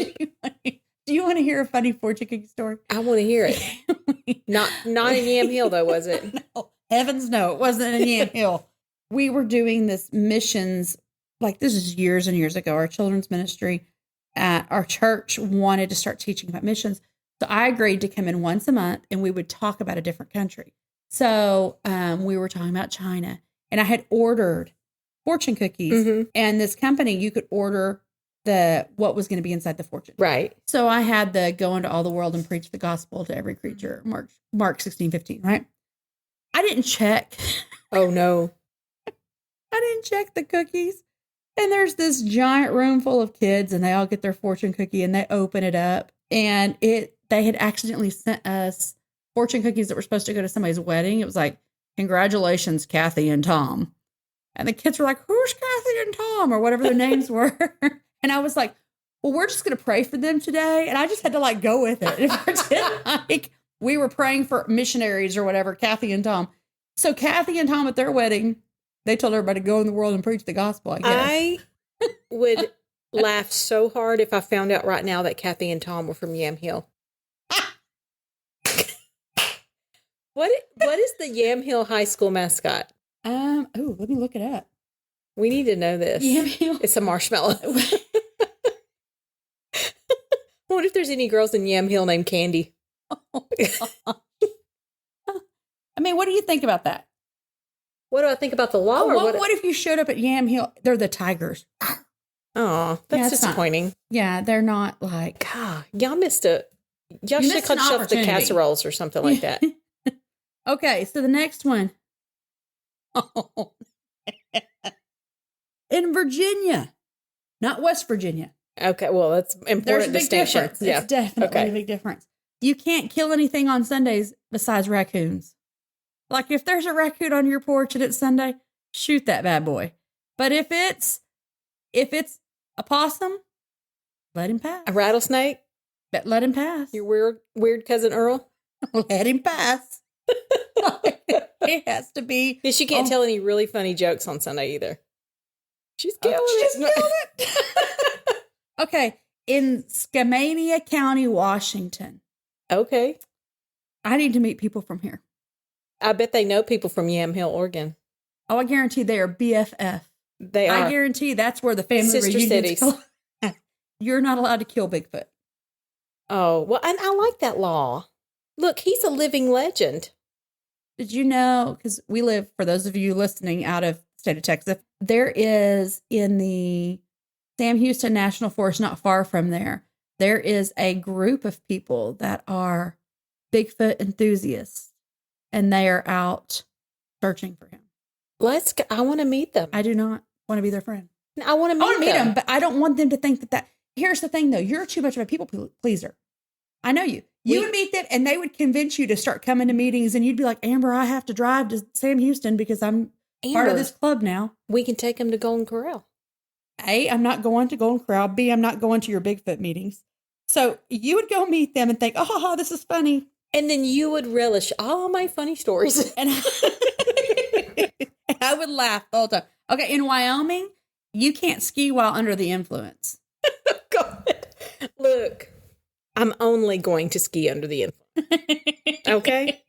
Do you want to hear a funny fortune cookie story? I want to hear it. Not in Yamhill, though, was it? No, heavens no, it wasn't in Yamhill. We were doing this missions, like this is years and years ago. Our children's ministry at our church wanted to start teaching about missions. So I agreed to come in once a month and we would talk about a different country. So we were talking about China, and I had ordered fortune cookies, and this company, you could order what was going to be inside the fortune. Right. So I had the go into all the world and preach the gospel to every creature, Mark 16:15, right? I didn't check. Oh, no. I didn't check the cookies. And there's this giant room full of kids, and they all get their fortune cookie, and they open it up. And they had accidentally sent us fortune cookies that were supposed to go to somebody's wedding. It was like, congratulations, Kathy and Tom. And the kids were like, who's Kathy and Tom? Or whatever their names were. And I was like, well, we're just going to pray for them today. And I just had to like go with it. And pretend like we were praying for missionaries or whatever, Kathy and Tom. So Kathy and Tom at their wedding, they told everybody to go in the world and preach the gospel, I guess. I would laugh so hard if I found out right now that Kathy and Tom were from Yamhill. What is the Yamhill High School mascot? Let me look it up. We need to know this. Yamhill. It's a marshmallow. I wonder if there's any girls in Yamhill named Candy. I mean, what do you think about that? What do I think about the law? What if you showed up at Yamhill? They're the Tigers. Oh, that's disappointing. They're not like. God, y'all missed it. Y'all should have called yourself the casseroles or something like that. Okay, so the next one. Oh. In Virginia, not West Virginia. Okay, well, that's important. There's a big distinction. difference. Yeah. It's definitely a big difference. You can't kill anything on Sundays besides raccoons. Like if there's a raccoon on your porch and it's Sunday, shoot that bad boy. But if it's a possum, let him pass. A rattlesnake? Let him pass. Your weird cousin Earl? Let him pass. It has to be. She can't tell any really funny jokes on Sunday either. She's killing it. Okay. In Skamania County, Washington. Okay. I need to meet people from here. I bet they know people from Yamhill, Oregon. Oh, I guarantee they are BFF. They are. I guarantee that's where the family Sister reunions cities. You're not allowed to kill Bigfoot. Oh, well, and I like that law. Look, he's a living legend. Did you know, because we live, for those of you listening out of the state of Texas, there is in the Sam Houston National Forest, not far from there, there is a group of people that are Bigfoot enthusiasts, and they are out searching for him. Let's go. I want to meet them. I do not want to be their friend. I want to meet them. But I don't want them to think that. Here's the thing, though. You're too much of a people pleaser. I know you. You would meet them, and they would convince you to start coming to meetings, and you'd be like, Amber, I have to drive to Sam Houston because I'm part of this club now. We can take them to Golden Corral. A, I'm not going to Golden Corral. B, I'm not going to your Bigfoot meetings. So you would go meet them and think, oh, this is funny. And then you would relish all my funny stories. And I would laugh the whole time. Okay, in Wyoming, you can't ski while under the influence. God. Look, I'm only going to ski under the influence. Okay?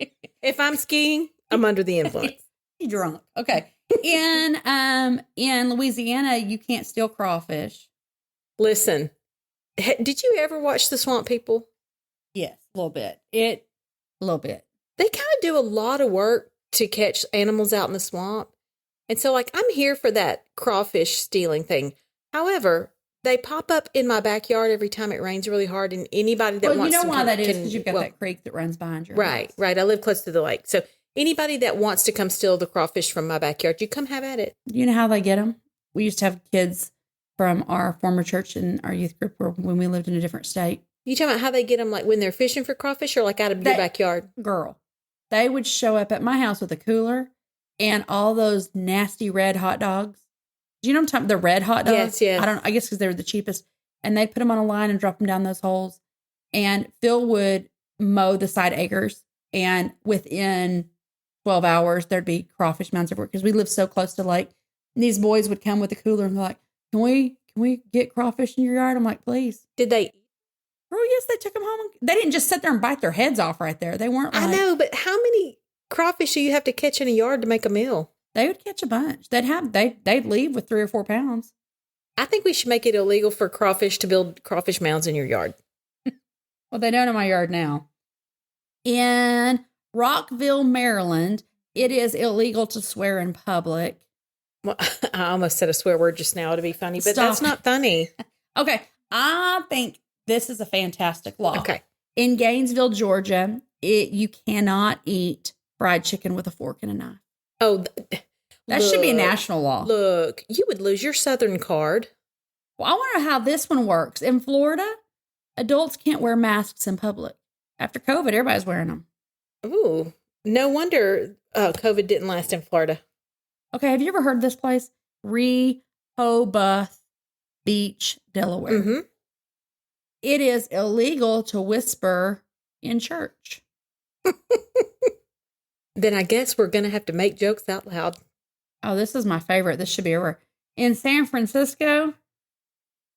If I'm skiing, I'm under the influence. You're drunk. Okay. In Louisiana, you can't steal crawfish. Listen, did you ever watch The Swamp People? Yes, a little bit. A little bit. They kind of do a lot of work to catch animals out in the swamp. And so, like, I'm here for that crawfish stealing thing. However, they pop up in my backyard every time it rains really hard, and anybody that wants to... Well, you know why that is, because you've got that creek that runs behind your house. Right. I live close to the lake. So anybody that wants to come steal the crawfish from my backyard, you come have at it. You know how they get them? We used to have kids from our former church and our youth group when we lived in a different state. You talking about how they get them, like when they're fishing for crawfish or like out of your backyard? Girl, they would show up at my house with a cooler and all those nasty red hot dogs. Do you know what I'm talking about? The red hot dogs? Yes. I guess because they were the cheapest. And they'd put them on a line and drop them down those holes. And Phil would mow the side acres. And within 12 hours, there'd be crawfish mounds everywhere because we live so close to the lake. And these boys would come with a cooler and be like, can we get crawfish in your yard? I'm like, please. Did they? Oh, yes, they took them home. They didn't just sit there and bite their heads off right there. They weren't like... I know, but how many crawfish do you have to catch in a yard to make a meal? They would catch a bunch. They'd leave with 3 or 4 pounds. I think we should make it illegal for crawfish to build crawfish mounds in your yard. Well, they don't in my yard now. In Rockville, Maryland, it is illegal to swear in public. Well, I almost said a swear word just now to be funny, but Stop. that's not funny. Okay. I think this is a fantastic law. Okay. In Gainesville, Georgia, you cannot eat fried chicken with a fork and a knife. Oh, That should be a national law. Look, you would lose your Southern card. Well, I wonder how this one works. In Florida, adults can't wear masks in public. After COVID, everybody's wearing them. Ooh, no wonder COVID didn't last in Florida. Okay, have you ever heard of this place? Rehoboth Beach, Delaware. Mm-hmm. It is illegal to whisper in church. Then I guess we're going to have to make jokes out loud. Oh, this is my favorite. This should be everywhere. In San Francisco,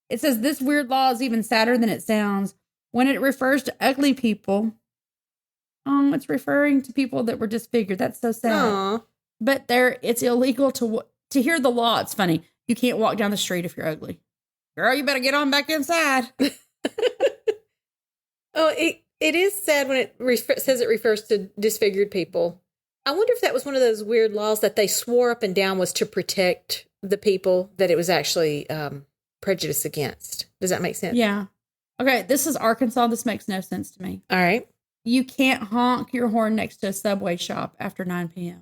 it says this weird law is even sadder than it sounds. When it refers to ugly people, it's referring to people that were disfigured. That's so sad. Aww. But it's illegal to hear the law. It's funny. You can't walk down the street if you're ugly. Girl, you better get on back inside. Oh, it is sad when it says it refers to disfigured people. I wonder if that was one of those weird laws that they swore up and down was to protect the people that it was actually prejudice against. Does that make sense? Yeah. Okay, this is Arkansas. This makes no sense to me. All right. You can't honk your horn next to a Subway shop after 9 p.m.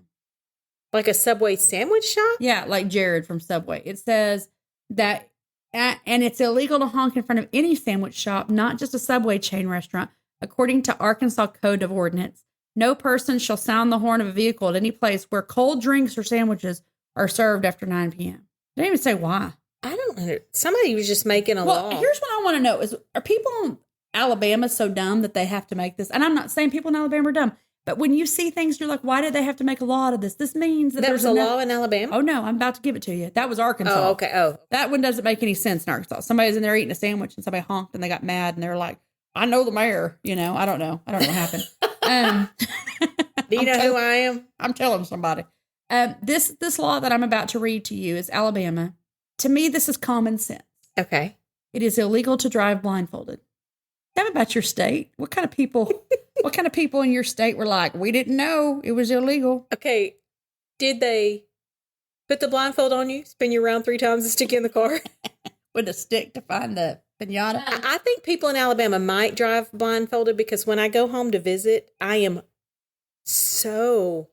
Like a Subway sandwich shop? Yeah, like Jared from Subway. It says that, and it's illegal to honk in front of any sandwich shop, not just a Subway chain restaurant. According to Arkansas Code of Ordinance, no person shall sound the horn of a vehicle at any place where cold drinks or sandwiches are served after 9 p.m. They didn't even say why. I don't know. Somebody was just making a law. Here's what I want to know is, are people in Alabama so dumb that they have to make this? And I'm not saying people in Alabama are dumb, but when you see things, you're like, why did they have to make a law out of this? This means that there's a law in Alabama? Oh, no, I'm about to give it to you. That was Arkansas. Oh, okay. Oh. That one doesn't make any sense in Arkansas. Somebody's in there eating a sandwich and somebody honked and they got mad and they're like, I know the mayor. I don't know. I don't know what happened. Do you know who I am? I'm telling somebody. This law that I'm about to read to you is Alabama. To me, this is common sense. Okay. It is illegal to drive blindfolded. Tell me about your state. What kind of people in your state were like, we didn't know it was illegal? Okay. Did they put the blindfold on you, spin you around 3 times and stick you in the car? With a stick to find the pinata? I think people in Alabama might drive blindfolded because when I go home to visit, I am so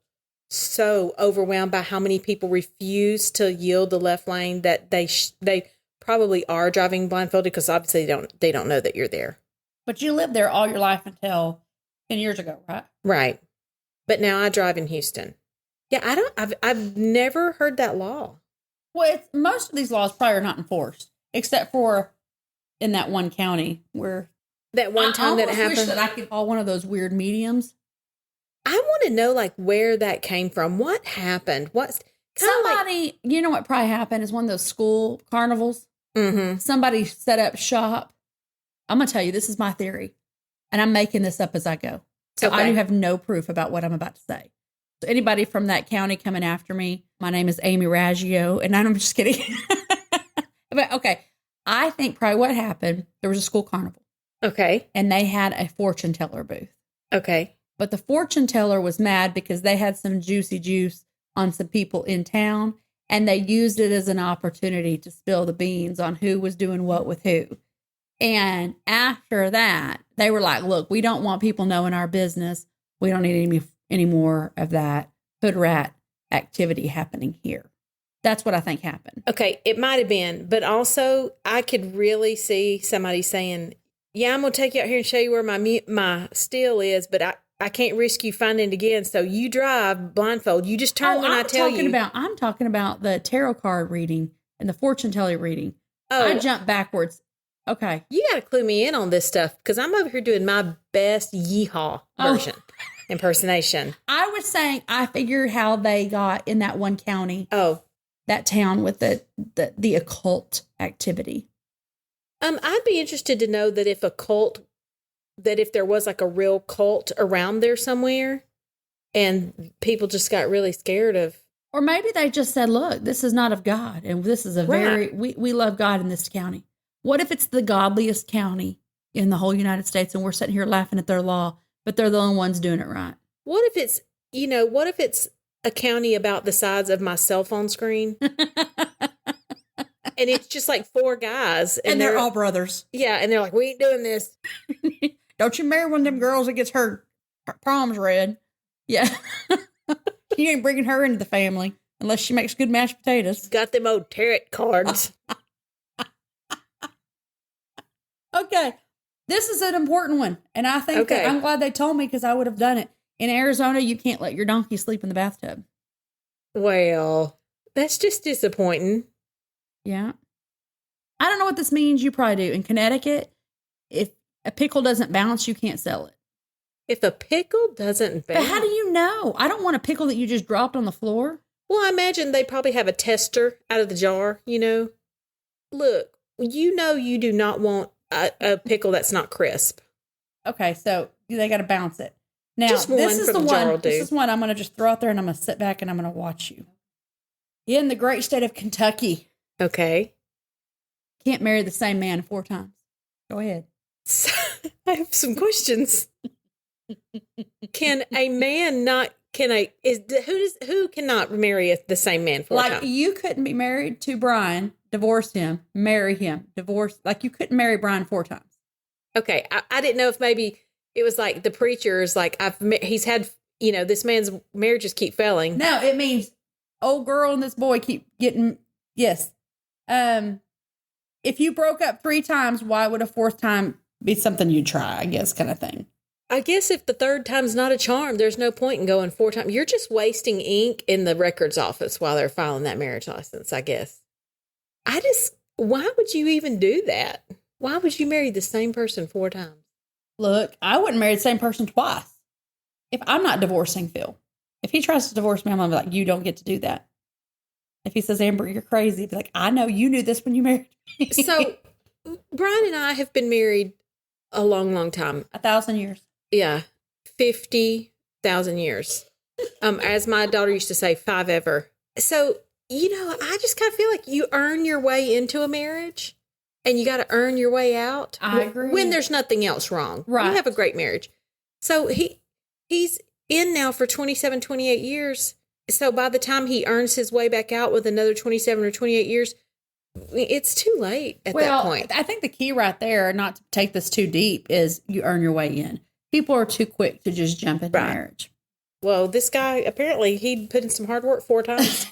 overwhelmed by how many people refuse to yield the left lane that they probably are driving blindfolded because obviously they don't know that you're there. But you lived there all your life until 10 years ago, right? Right. But now I drive in Houston. Yeah, I've never heard that law. Well, most of these laws probably are not enforced, except for in that one county where that one time that it happened. I wish that I could call one of those weird mediums. I want to know where that came from. What happened? What's somebody? You know what probably happened is one of those school carnivals. Mm-hmm. Somebody set up shop. I'm gonna tell you, this is my theory, and I'm making this up as I go. So I do have no proof about what I'm about to say. So anybody from that county coming after me, my name is Aimee Raggio, and I'm just kidding. But okay, I think probably what happened, there was a school carnival. Okay. And they had a fortune teller booth. Okay. But the fortune teller was mad because they had some juicy juice on some people in town, and they used it as an opportunity to spill the beans on who was doing what with who. And after that, they were like, look, we don't want people knowing our business. We don't need any more of that hood rat activity happening here. That's what I think happened. Okay, it might have been. But also, I could really see somebody saying, yeah, I'm going to take you out here and show you where my steal is, but I can't risk you finding it again. So you drive blindfold. You just turn when I tell you. I'm talking about the tarot card reading and the fortune teller reading. Oh, I jumped backwards. Okay. You got to clue me in on this stuff because I'm over here doing my best yeehaw version impersonation. I was saying I figured how they got in that one county. Oh. That town with the occult activity. I'd be interested to know that if there was like a real cult around there somewhere and people just got really scared of. Or maybe they just said, look, this is not of God. And this is we love God in this county. What if it's the godliest county in the whole United States and we're sitting here laughing at their law, but they're the only ones doing it right? What if it's a county about the size of my cell phone screen? And it's just like 4 guys. And they're all brothers. Yeah. And they're like, we ain't doing this. Don't you marry one of them girls that gets her proms read. Yeah. You ain't bringing her into the family. unless she makes good mashed potatoes. Got them old tarot cards. Okay. This is an important one. And I think that I'm glad they told me because I would have done it. In Arizona, you can't let your donkey sleep in the bathtub. Well, that's just disappointing. Yeah. I don't know what this means. You probably do. In Connecticut, if a pickle doesn't bounce, you can't sell it. If a pickle doesn't bounce. But how do you know? I don't want a pickle that you just dropped on the floor. Well, I imagine they probably have a tester out of the jar, you know. Look, you know you do not want a pickle that's not crisp. Okay, so they got to bounce it. Now, just this is the one. This is one I'm going to just throw out there, and I'm going to sit back and I'm going to watch you. In the great state of Kentucky. Okay. Can't marry the same man 4 times. Go ahead. So, I have some questions. Can a man not? Who cannot marry the same man 4 times? Like you couldn't be married to Brian, divorce him, marry him, divorce. Like you couldn't marry Brian 4 times. Okay, I didn't know if maybe it was like the preachers. Like he's had, you know, this man's marriages keep failing. No, it means old girl and this boy keep getting yes. If you broke up 3 times, why would a 4th time be something you'd try? I guess, kind of thing. I guess if the 3rd time's not a charm, there's no point in going 4 times. You're just wasting ink in the records office while they're filing that marriage license, I guess. Why would you even do that? Why would you marry the same person 4 times? Look, I wouldn't marry the same person twice. If I'm not divorcing Phil, if he tries to divorce me, I'm going to be like, you don't get to do that. If he says, Amber, you're crazy, I'd be like, I know you knew this when you married me. So, Brian and I have been married a long, long time. 1,000 years. Yeah, 50,000 years. As my daughter used to say, 5 ever. So, you know, I just kind of feel like you earn your way into a marriage and you got to earn your way out. I agree. When there's nothing else wrong. Right. You have a great marriage. So he's in now for 27, 28 years. So by the time he earns his way back out with another 27 or 28 years, it's too late at that point. I think the key right there, not to take this too deep, is you earn your way in. People are too quick to just jump into marriage. Well, this guy, apparently, he'd put in some hard work 4 times.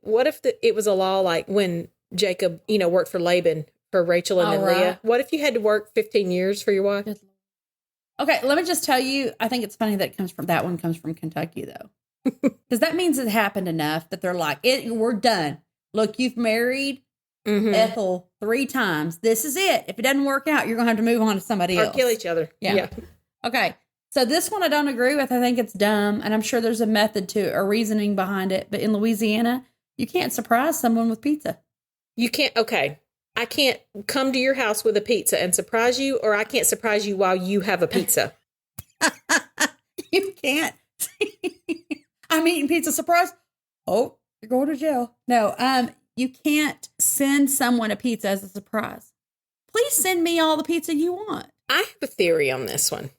What if it was a law like when Jacob, you know, worked for Laban, for Rachel and then Leah? What if you had to work 15 years for your wife? Okay, let me just tell you, I think it's funny that one comes from Kentucky, though. Because that means it happened enough that they're like, we're done. Look, you've married Ethel 3 times. This is it. If it doesn't work out, you're going to have to move on to somebody else. Or kill each other. Yeah. Okay. So this one I don't agree with. I think it's dumb. And I'm sure there's a method to a reasoning behind it. But in Louisiana, you can't surprise someone with pizza. You can't. Okay. I can't come to your house with a pizza and surprise you, or I can't surprise you while you have a pizza. You can't. I'm eating pizza, surprise. Oh, you're going to jail. No, you can't send someone a pizza as a surprise. Please send me all the pizza you want. I have a theory on this one.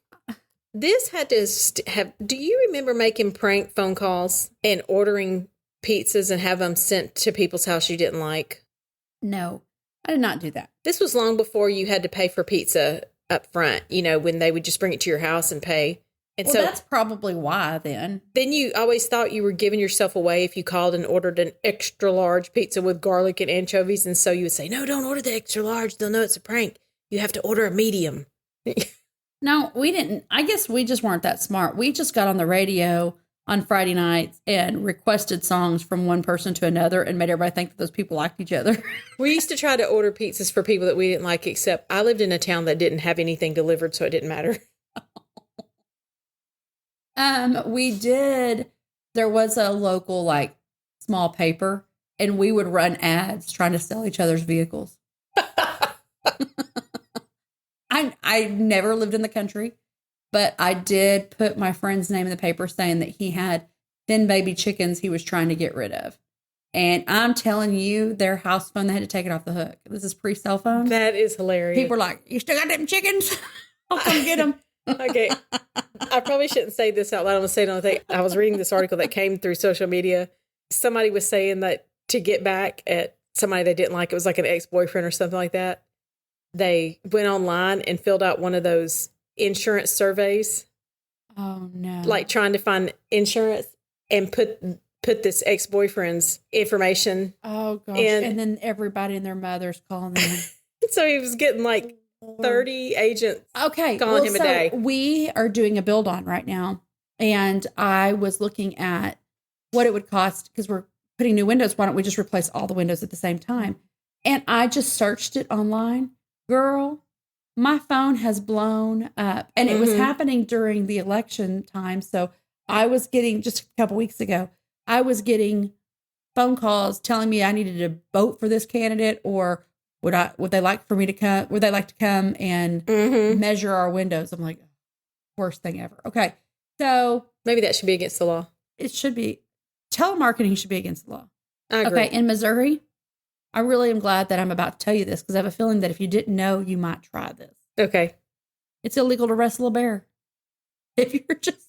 This had to have, do you remember making prank phone calls and ordering pizzas and have them sent to people's house you didn't like? No, I did not do that. This was long before you had to pay for pizza up front, you know, when they would just bring it to your house and pay. And well, so that's probably why then. Then you always thought you were giving yourself away if you called and ordered an extra large pizza with garlic and anchovies. And so you would say, no, don't order the extra large. They'll know it's a prank. You have to order a medium. No, we didn't. I guess we just weren't that smart. We just got on the radio on Friday nights and requested songs from one person to another and made everybody think that those people liked each other. We used to try to order pizzas for people that we didn't like, except I lived in a town that didn't have anything delivered, so it didn't matter. We did. There was a local, like, small paper, and we would run ads trying to sell each other's vehicles. I never lived in the country, but I did put my friend's name in the paper saying that he had 10 baby chickens he was trying to get rid of. And I'm telling you, their house phone, they had to take it off the hook. This is pre-cell phone. That is hilarious. People were like, you still got them chickens? I'll come get them. Okay. I probably shouldn't say this out loud. I'm going to say it on the thing. I was reading this article that came through social media. Somebody was saying that to get back at somebody they didn't like, it was like an ex-boyfriend or something like that. They went online and filled out one of those insurance surveys. Oh, no. Like trying to find insurance and put put this ex-boyfriend's information. Oh gosh. And- And then everybody and their mother's calling them. So he was getting like 30 agents calling him a day. We are doing a build on right now. And I was looking at what it would cost because we're putting new windows. Why don't we just replace all the windows at the same time? And I just searched it online. Girl, my phone has blown up. And it was happening during the election time. So I was getting, just a couple weeks ago, I was getting phone calls telling me I needed to vote for this candidate, or would they like to come and measure our windows? I'm like, worst thing ever. Okay. So maybe that should be against the law. It should be. Telemarketing should be against the law. I agree. Okay. In Missouri, I really am glad that I'm about to tell you this because I have a feeling that if you didn't know, you might try this. Okay. It's illegal to wrestle a bear if you're just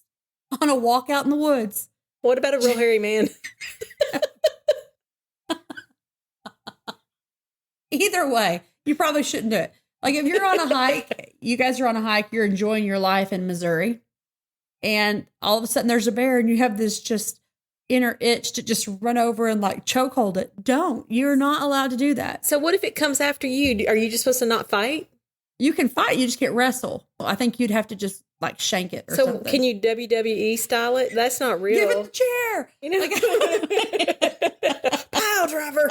on a walk out in the woods. What about a real hairy man? Either way, you probably shouldn't do it. Like if you're on a hike, you guys are on a hike, you're enjoying your life in Missouri, and all of a sudden there's a bear and you have this just inner itch to just run over and like chokehold it. Don't. You're not allowed to do that. So what if it comes after you? Are you just supposed to not fight? You can fight. You just can't wrestle. Well, I think you'd have to just like shank it or something. Can you WWE style it? That's not real. Give it the chair. You know, pile driver.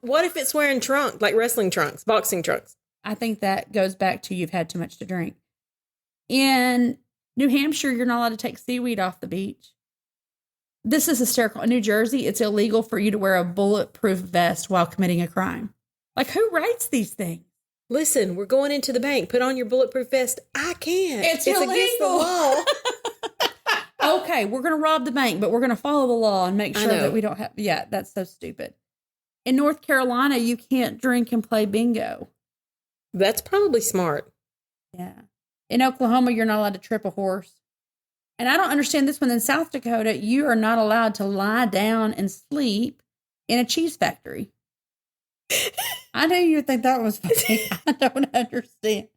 What if it's wearing trunks, like wrestling trunks, boxing trunks? I think that goes back to you've had too much to drink. In New Hampshire, you're not allowed to take seaweed off the beach. This is hysterical. In New Jersey, it's illegal for you to wear a bulletproof vest while committing a crime. Like, who writes these things? Listen, we're going into the bank. Put on your bulletproof vest. I can't. It's against the law. Okay, we're going to rob the bank, but we're going to follow the law and make sure that we don't have... Yeah, that's so stupid. In North Carolina, you can't drink and play bingo. That's probably smart. Yeah. In Oklahoma, you're not allowed to trip a horse. And I don't understand this one. In South Dakota, you are not allowed to lie down and sleep in a cheese factory. I know you would think that was funny. I don't understand.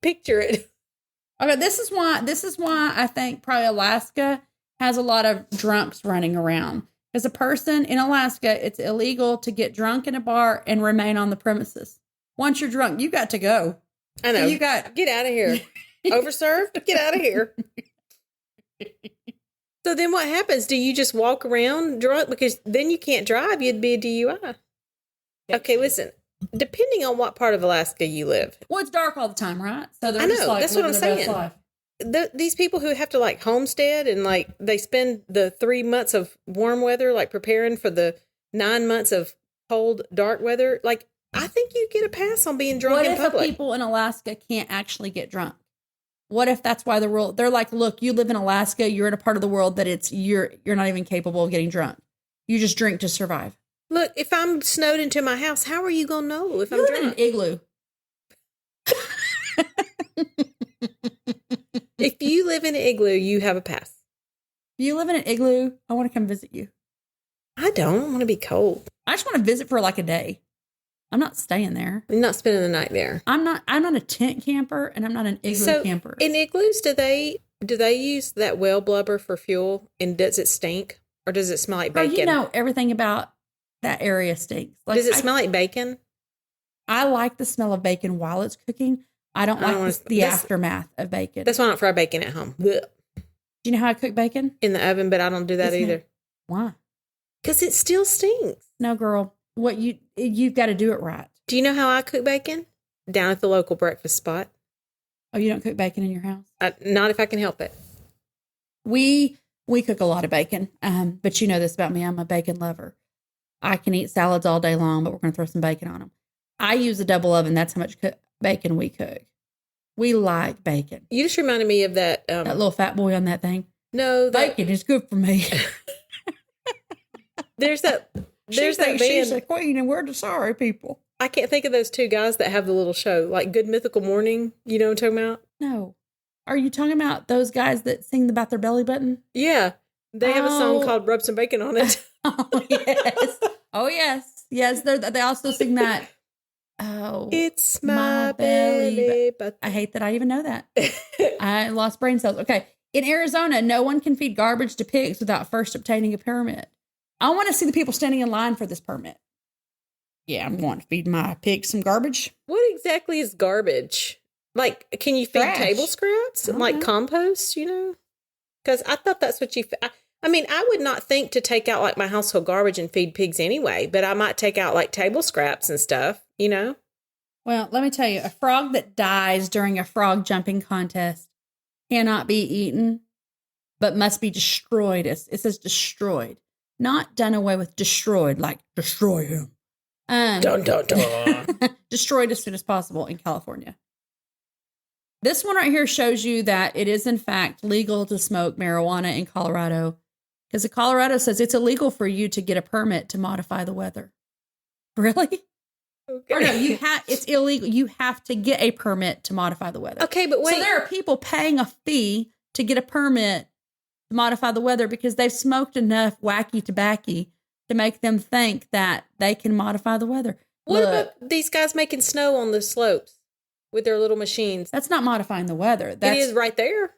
Picture it. Okay, this is why I think probably Alaska has a lot of drunks running around. As a person in Alaska, it's illegal to get drunk in a bar and remain on the premises. Once you're drunk, you got to go. I know. You got get out of here. Overserved? Get out of here. So then what happens? Do you just walk around drunk? Because then you can't drive. You'd be a DUI. Okay, listen. Depending on what part of Alaska you live. Well, it's dark all the time, right? So I know. That's what I'm saying. These people who have to like homestead and like they spend the 3 months of warm weather, like preparing for the 9 months of cold, dark weather. Like, I think you get a pass on being drunk in public. What if people in Alaska can't actually get drunk? What if that's why the rule? They're like, look, you live in Alaska. You're in a part of the world that you're not even capable of getting drunk. You just drink to survive. Look, if I'm snowed into my house, how are you going to know if I'm live drunk? in an igloo. If you live in an igloo, you have a pass. If you live in an igloo, I want to come visit you. I don't want to be cold. I just want to visit for like a day. I'm not staying there. You're not spending the night there. I'm not a tent camper, and I'm not an igloo camper. In igloos, do they use that whale blubber for fuel? And does it stink, or does it smell like bacon? You know everything about that area stinks. Like, does it smell like bacon? I like the smell of bacon while it's cooking. I don't like the aftermath of bacon. That's why I don't fry bacon at home. Blech. Do you know how I cook bacon? In the oven, but I don't do that either. Why? Because it still stinks. No, girl. You've got to do it right. Do you know how I cook bacon? Down at the local breakfast spot. Oh, you don't cook bacon in your house? Not if I can help it. We cook a lot of bacon, but you know this about me. I'm a bacon lover. I can eat salads all day long, but we're going to throw some bacon on them. I use a double oven. That's how much bacon we cook. We like bacon. You just reminded me of that. That little fat boy on that thing. No. Bacon is good for me. There's that She's a queen and we're the sorry people. I can't think of those two guys that have the little show, like Good Mythical Morning. You know what I'm talking about? No. Are you talking about those guys that sing about their belly button? Yeah. They have a song called Rub Some Bacon on It. Oh, yes. Oh, yes. Yes, they also sing that. Oh, it's my belly button. I hate that I even know that. I lost brain cells. Okay. In Arizona, no one can feed garbage to pigs without first obtaining a permit. I want to see the people standing in line for this permit. Yeah, I'm going to feed my pigs some garbage. What exactly is garbage? Like, can you feed Trash. table scraps? Like compost, Because I thought that's what you... I mean, I would not think to take out, like, my household garbage and feed pigs anyway, but I might take out, like, table scraps and stuff, Well, let me tell you, a frog that dies during a frog jumping contest cannot be eaten, but must be destroyed. It says destroyed, not done away with, destroyed, like destroy him. Dun, dun, dun. Destroyed as soon as possible in California. This one right here shows you that it is, in fact, legal to smoke marijuana in Colorado, because Colorado says it's illegal for you to get a permit to modify the weather. Really? Okay. Or no, it's illegal. You have to get a permit to modify the weather. Okay, but wait. So there are people paying a fee to get a permit to modify the weather because they've smoked enough wacky tobacco to make them think that they can modify the weather. What about these guys making snow on the slopes with their little machines? That's not modifying the weather. It is right there.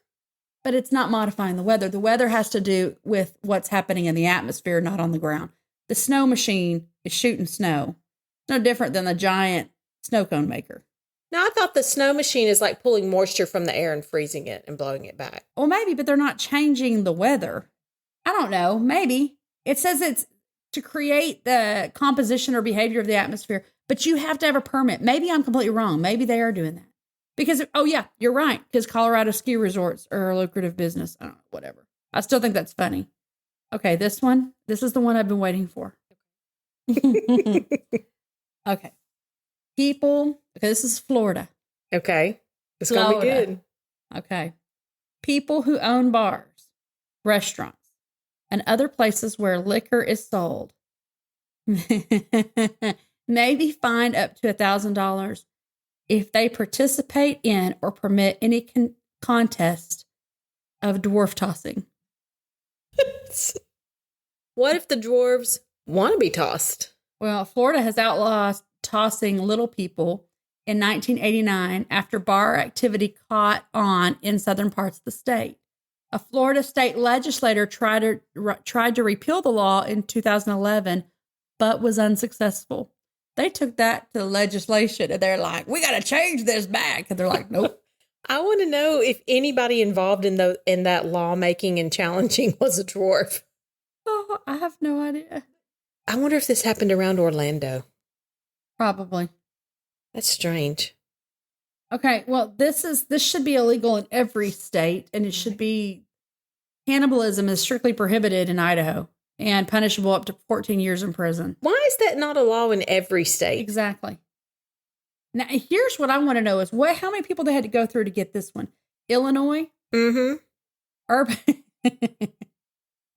But it's not modifying the weather. The weather has to do with what's happening in the atmosphere, not on the ground. The snow machine is shooting snow. No different than the giant snow cone maker. Now, I thought the snow machine is like pulling moisture from the air and freezing it and blowing it back. Well, maybe, but they're not changing the weather. I don't know. Maybe. It says it's to create the composition or behavior of the atmosphere, but you have to have a permit. Maybe I'm completely wrong. Maybe they are doing that. Because, oh yeah, you're right. Because Colorado ski resorts are a lucrative business. I don't know, whatever. I still think that's funny. Okay, this is the one I've been waiting for. Okay. Okay, this is Florida. Okay. It's going to be good. Okay. People who own bars, restaurants, and other places where liquor is sold may be fined up to $1,000 if they participate in or permit any contest of dwarf tossing. What if the dwarves want to be tossed? Well, Florida has outlawed tossing little people in 1989 after bar activity caught on in southern parts of the state. A Florida state legislator tried to repeal the law in 2011, but was unsuccessful. They took that to the legislation, and they're like, we got to change this back. And they're like, nope. I want to know if anybody involved in that lawmaking and challenging was a dwarf. Oh, I have no idea. I wonder if this happened around Orlando. Probably. That's strange. Okay, well, this should be illegal in every state, and it should be, cannibalism is strictly prohibited in Idaho and punishable up to 14 years in prison. Why is that not a law in every state? Exactly. Now, here's what I want to know is how many people they had to go through to get this one? Illinois? Mm-hmm.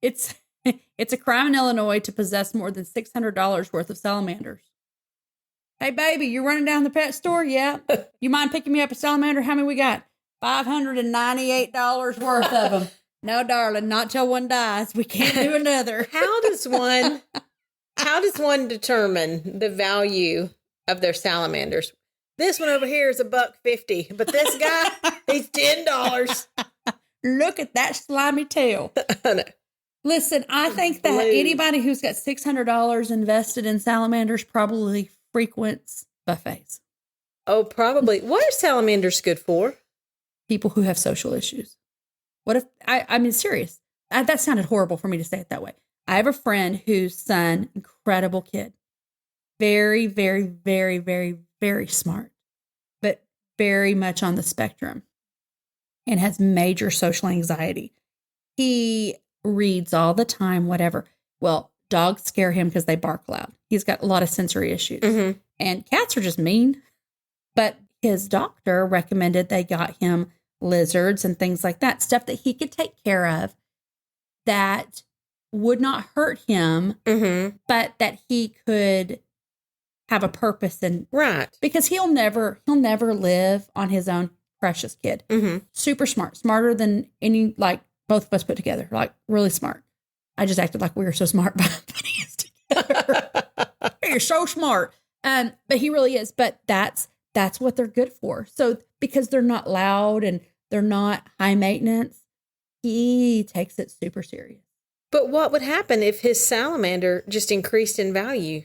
It's a crime in Illinois to possess more than $600 worth of salamanders. Hey, baby, you're running down the pet store? Yeah. You mind picking me up a salamander? How many we got? $598 worth of them. No, darling, not till one dies. We can't do another. How does one determine the value of their salamanders? This one over here is $1.50, but this guy, he's $10. Look at that slimy tail. Listen, I think that anybody who's got $600 invested in salamanders probably frequents buffets. Oh, probably. What are salamanders good for? People who have social issues. What if, I mean, serious. That sounded horrible for me to say it that way. I have a friend whose son, incredible kid, very, very, very, very, very smart, but very much on the spectrum and has major social anxiety. He reads all the time, whatever. Well, dogs scare him because they bark loud. He's got a lot of sensory issues. Mm-hmm. And cats are just mean. But his doctor recommended they got him lizards and things like that, stuff that he could take care of that would not hurt him, mm-hmm. but that he could have a purpose in. Right. Because he'll never live on his own. Precious kid. Mm-hmm. Super smart. Smarter than any, like, both of us put together. Like, really smart. I just acted like we were so smart by putting us together. You're so smart. But he really is. But that's what they're good for. So because they're not loud and they're not high maintenance, he takes it super serious. But what would happen if his salamander just increased in value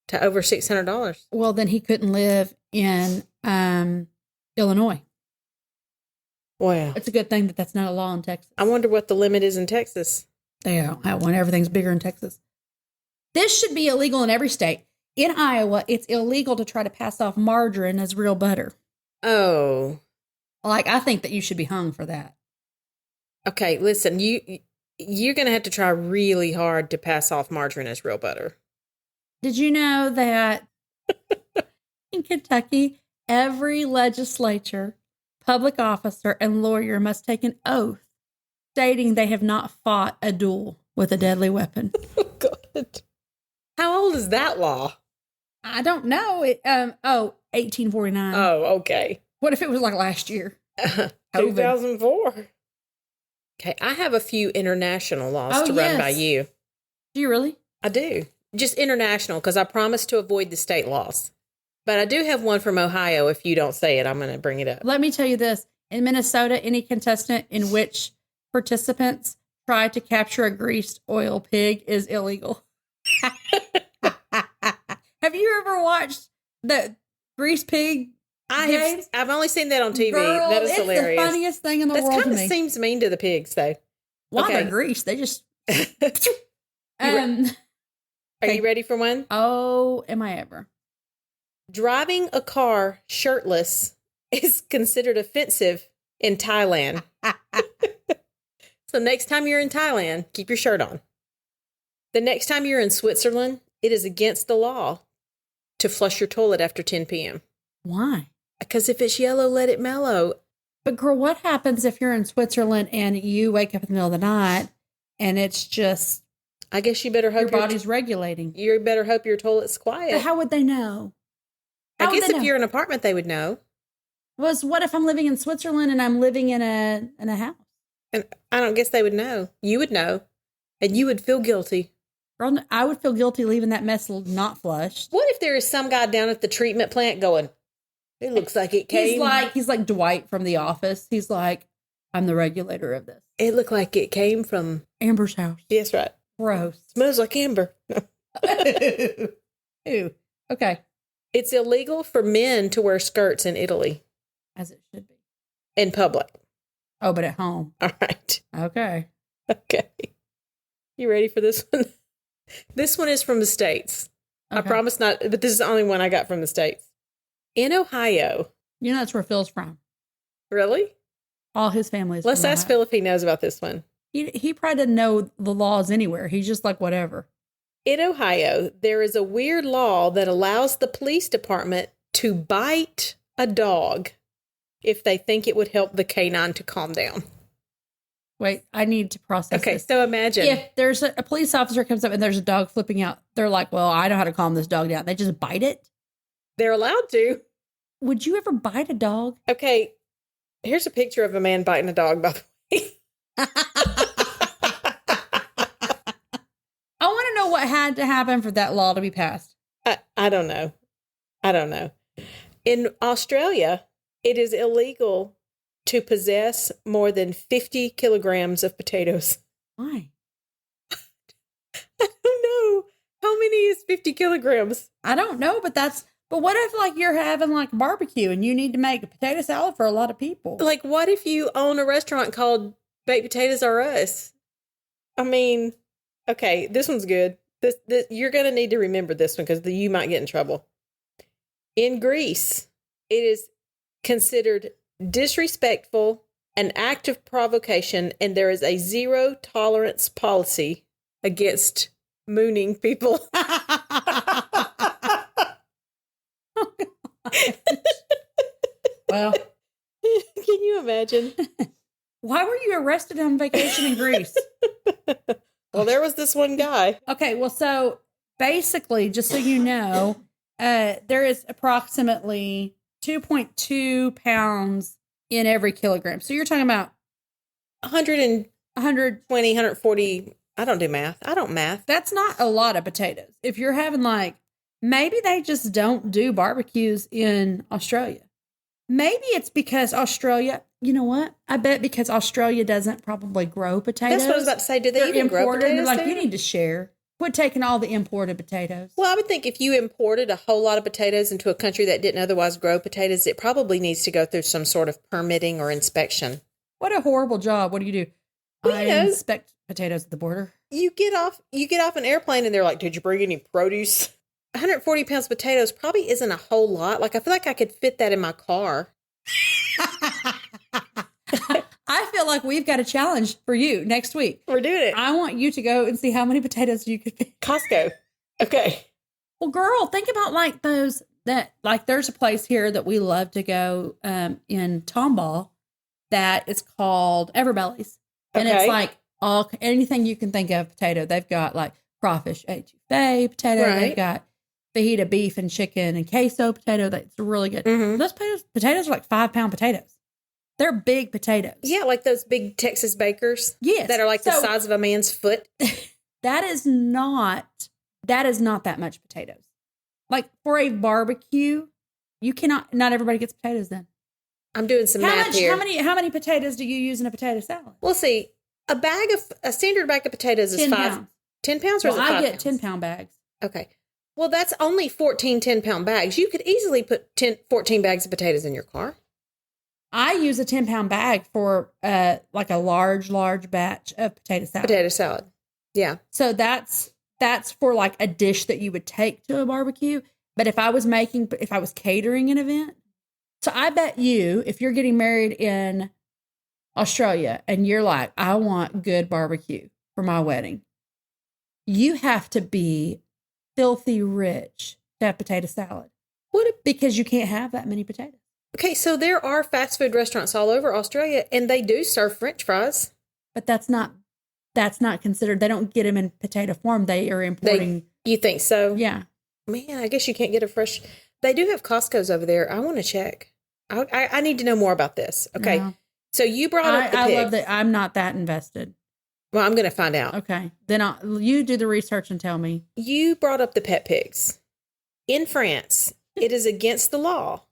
to over $600? Well, then he couldn't live in Illinois. Wow. It's a good thing that that's not a law in Texas. I wonder what the limit is in Texas. They don't have one. Everything's bigger in Texas. This should be illegal in every state. In Iowa, it's illegal to try to pass off margarine as real butter. Oh. Like, I think that you should be hung for that. Okay, listen, you're going to have to try really hard to pass off margarine as real butter. Did you know that in Kentucky, every legislature, public officer, and lawyer must take an oath stating they have not fought a duel with a deadly weapon? Oh, God. How old is that law? I don't know. 1849. Oh, okay. What if it was like last year? 2004. Okay, I have a few international laws to run by you. Do you really? I do. Just international, because I promised to avoid the state laws. But I do have one from Ohio. If you don't say it, I'm going to bring it up. Let me tell you this. In Minnesota, any contestant in which participants try to capture a greased oil pig is illegal. Have you ever watched the greased pig? I've only seen that on TV. Girl, that is hilarious. It's the funniest thing in the world to me. That kind of seems mean to the pigs, though. Why they're greased? They just... Are you ready for one? Oh, am I ever? Driving a car shirtless is considered offensive in Thailand. So next time you're in Thailand, keep your shirt on. The next time you're in Switzerland, it is against the law to flush your toilet after 10 p.m. Why? Because if it's yellow, let it mellow. But girl, what happens if you're in Switzerland and you wake up in the middle of the night and it's just... I guess you better hope your body's regulating. You better hope your toilet's quiet. But how would they know? I guess if you're in an apartment, they would know. What if I'm living in Switzerland and I'm living in a house? And I don't guess they would know. You would know. And you would feel guilty. Girl, I would feel guilty leaving that mess not flushed. What if there is some guy down at the treatment plant going, it looks like it came. He's like Dwight from The Office. He's like, I'm the regulator of this. It looked like it came from Amber's house. Yes, right. Gross. Smells like amber. Ew. Okay. It's illegal for men to wear skirts in Italy. As it should be. In public. Oh, but at home. All right. Okay. Okay. You ready for this one? This one is from the States. Okay. I promise not, but this is the only one I got from the States. In Ohio. You know that's where Phil's from. Really? All his family is Let's ask Phil if he knows about this one. He probably doesn't know the laws anywhere. He's just like, whatever. In Ohio, there is a weird law that allows the police department to bite a dog if they think it would help the canine to calm down. Wait, I need to process Okay, this. so imagine. If there's a police officer comes up and there's a dog flipping out, they're like, well, I know how to calm this dog down. They just bite it? They're allowed to. Would you ever bite a dog? Okay, here's a picture of a man biting a dog, by the way. I want to know what had to happen for that law to be passed. I don't know. I don't know. In Australia, it is illegal to possess more than 50 kilograms of potatoes. Why? I don't know. How many is 50 kilograms? I don't know, but what if like you're having like barbecue and you need to make a potato salad for a lot of people? Like what if you own a restaurant called Baked Potatoes R Us? I mean, okay, this one's good. This you're going to need to remember this one because you might get in trouble. In Greece, it is considered disrespectful, an act of provocation, and there is a zero tolerance policy against mooning people. Well, can you imagine? Why were you arrested on vacation in Greece? Well, there was this one guy. Okay, well, so basically, just so you know, there is approximately 2.2 pounds in every kilogram. So you're talking about 120, 140. I don't do math. I don't math. That's not a lot of potatoes. If you're having maybe they just don't do barbecues in Australia. Maybe it's because Australia, you know what? I bet because Australia doesn't probably grow potatoes. That's what I was about to say. Do they They're even grow imported. potatoes Like, there? you need to share. Quit taking all the imported potatoes. Well, I would think if you imported a whole lot of potatoes into a country that didn't otherwise grow potatoes, it probably needs to go through some sort of permitting or inspection. What a horrible job. What do you do? Well, I inspect potatoes at the border. You get off an airplane and they're like, did you bring any produce? 140 pounds of potatoes probably isn't a whole lot. Like, I feel like I could fit that in my car. I feel like we've got a challenge for you next week. We're doing it. I want you to go and see how many potatoes you could fit. Costco. Okay. Well, girl, think about like those that like there's a place here that we love to go in Tomball that is called Everbelly's. And it's like anything you can think of potato. They've got like crawfish etouffee potato. Right. They've got fajita beef and chicken and queso potato. That's really good. Mm-hmm. Those potatoes are like 5-pound potatoes. They're big potatoes. Yeah, like those big Texas bakers. Yes. That are like the size of a man's foot. That is not that much potatoes. Like for a barbecue, you cannot, not everybody gets potatoes then. I'm doing some math here. How many potatoes do you use in a potato salad? We'll see. A standard bag of potatoes is 10 5 pounds. 10 pounds or is it 5 I get pounds? 10-pound bags. Okay. Well, that's only 14 10-pound bags. You could easily put 14 bags of potatoes in your car. I use a 10-pound bag for like a large batch of potato salad. Potato salad. Yeah. So that's for like a dish that you would take to a barbecue. But if I was catering an event, so I bet you, if you're getting married in Australia and you're like, I want good barbecue for my wedding, you have to be filthy rich to have potato salad. Because you can't have that many potatoes. Okay, so there are fast food restaurants all over Australia, and they do serve French fries. But that's not considered. They don't get them in potato form. They are importing. You think so? Yeah. Man, I guess you can't get a fresh. They do have Costco's over there. I want to check. I need to know more about this. Okay. No. So you brought up the pigs. I love that. I'm not that invested. Well, I'm going to find out. Okay. Then you do the research and tell me. You brought up the pet pigs. In France, it is against the law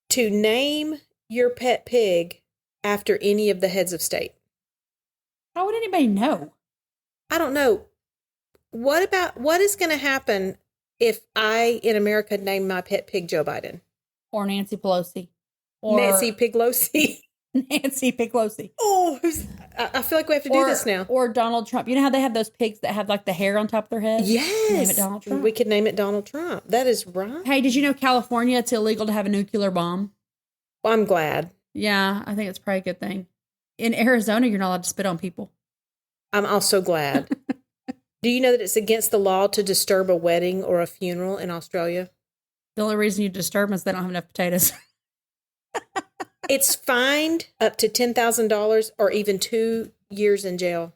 to name your pet pig after any of the heads of state. How would anybody know? I don't know. What is going to happen if I, in America, name my pet pig Joe Biden? Or Nancy Pelosi. Or Nancy Piglosi. Nancy Piglosi. Oh, I feel like we have to do this now. Or Donald Trump. You know how they have those pigs that have like the hair on top of their head? Yes. Name it Donald Trump. We could name it Donald Trump. That is right. Hey, did you know California, it's illegal to have a nuclear bomb? Well, I'm glad. Yeah, I think it's probably a good thing. In Arizona, you're not allowed to spit on people. I'm also glad. Do you know that it's against the law to disturb a wedding or a funeral in Australia? The only reason you disturb them is they don't have enough potatoes. It's fined up to $10,000 or even 2 years in jail.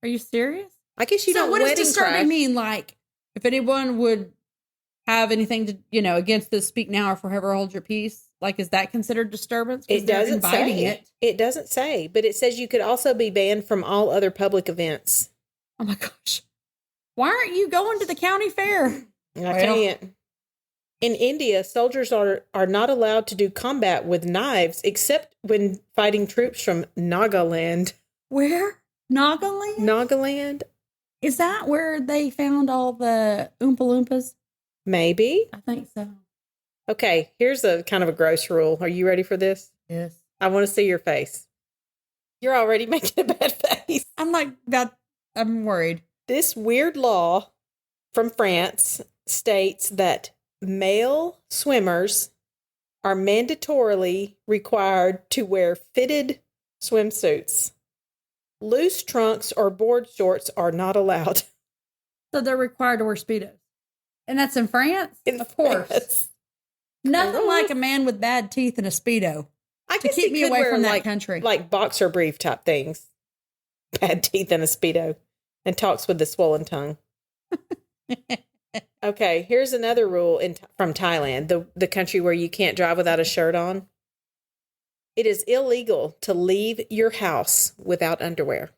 Are you serious? I guess you don't. So what does disturbing mean? Like, if anyone would have anything to, against this, speak now or forever hold your peace. Like, is that considered disturbance? It doesn't say. It doesn't say, but it says you could also be banned from all other public events. Oh my gosh. Why aren't you going to the county fair? I can't. In India, soldiers are not allowed to do combat with knives except when fighting troops from Nagaland. Where? Nagaland? Nagaland. Is that where they found all the Oompa Loompas? Maybe. I think so. Okay, here's a kind of a gross rule. Are you ready for this? Yes. I want to see your face. You're already making a bad face. I'm worried. This weird law from France states that male swimmers are mandatorily required to wear fitted swimsuits. Loose trunks or board shorts are not allowed. So they're required to wear Speedos. And that's in France? Of course. Nothing like a man with bad teeth and a Speedo. I guess to keep me away from that country. Like boxer brief type things. Bad teeth and a Speedo. And talks with the swollen tongue. Okay, here's another rule from Thailand, the country where you can't drive without a shirt on. It is illegal to leave your house without underwear.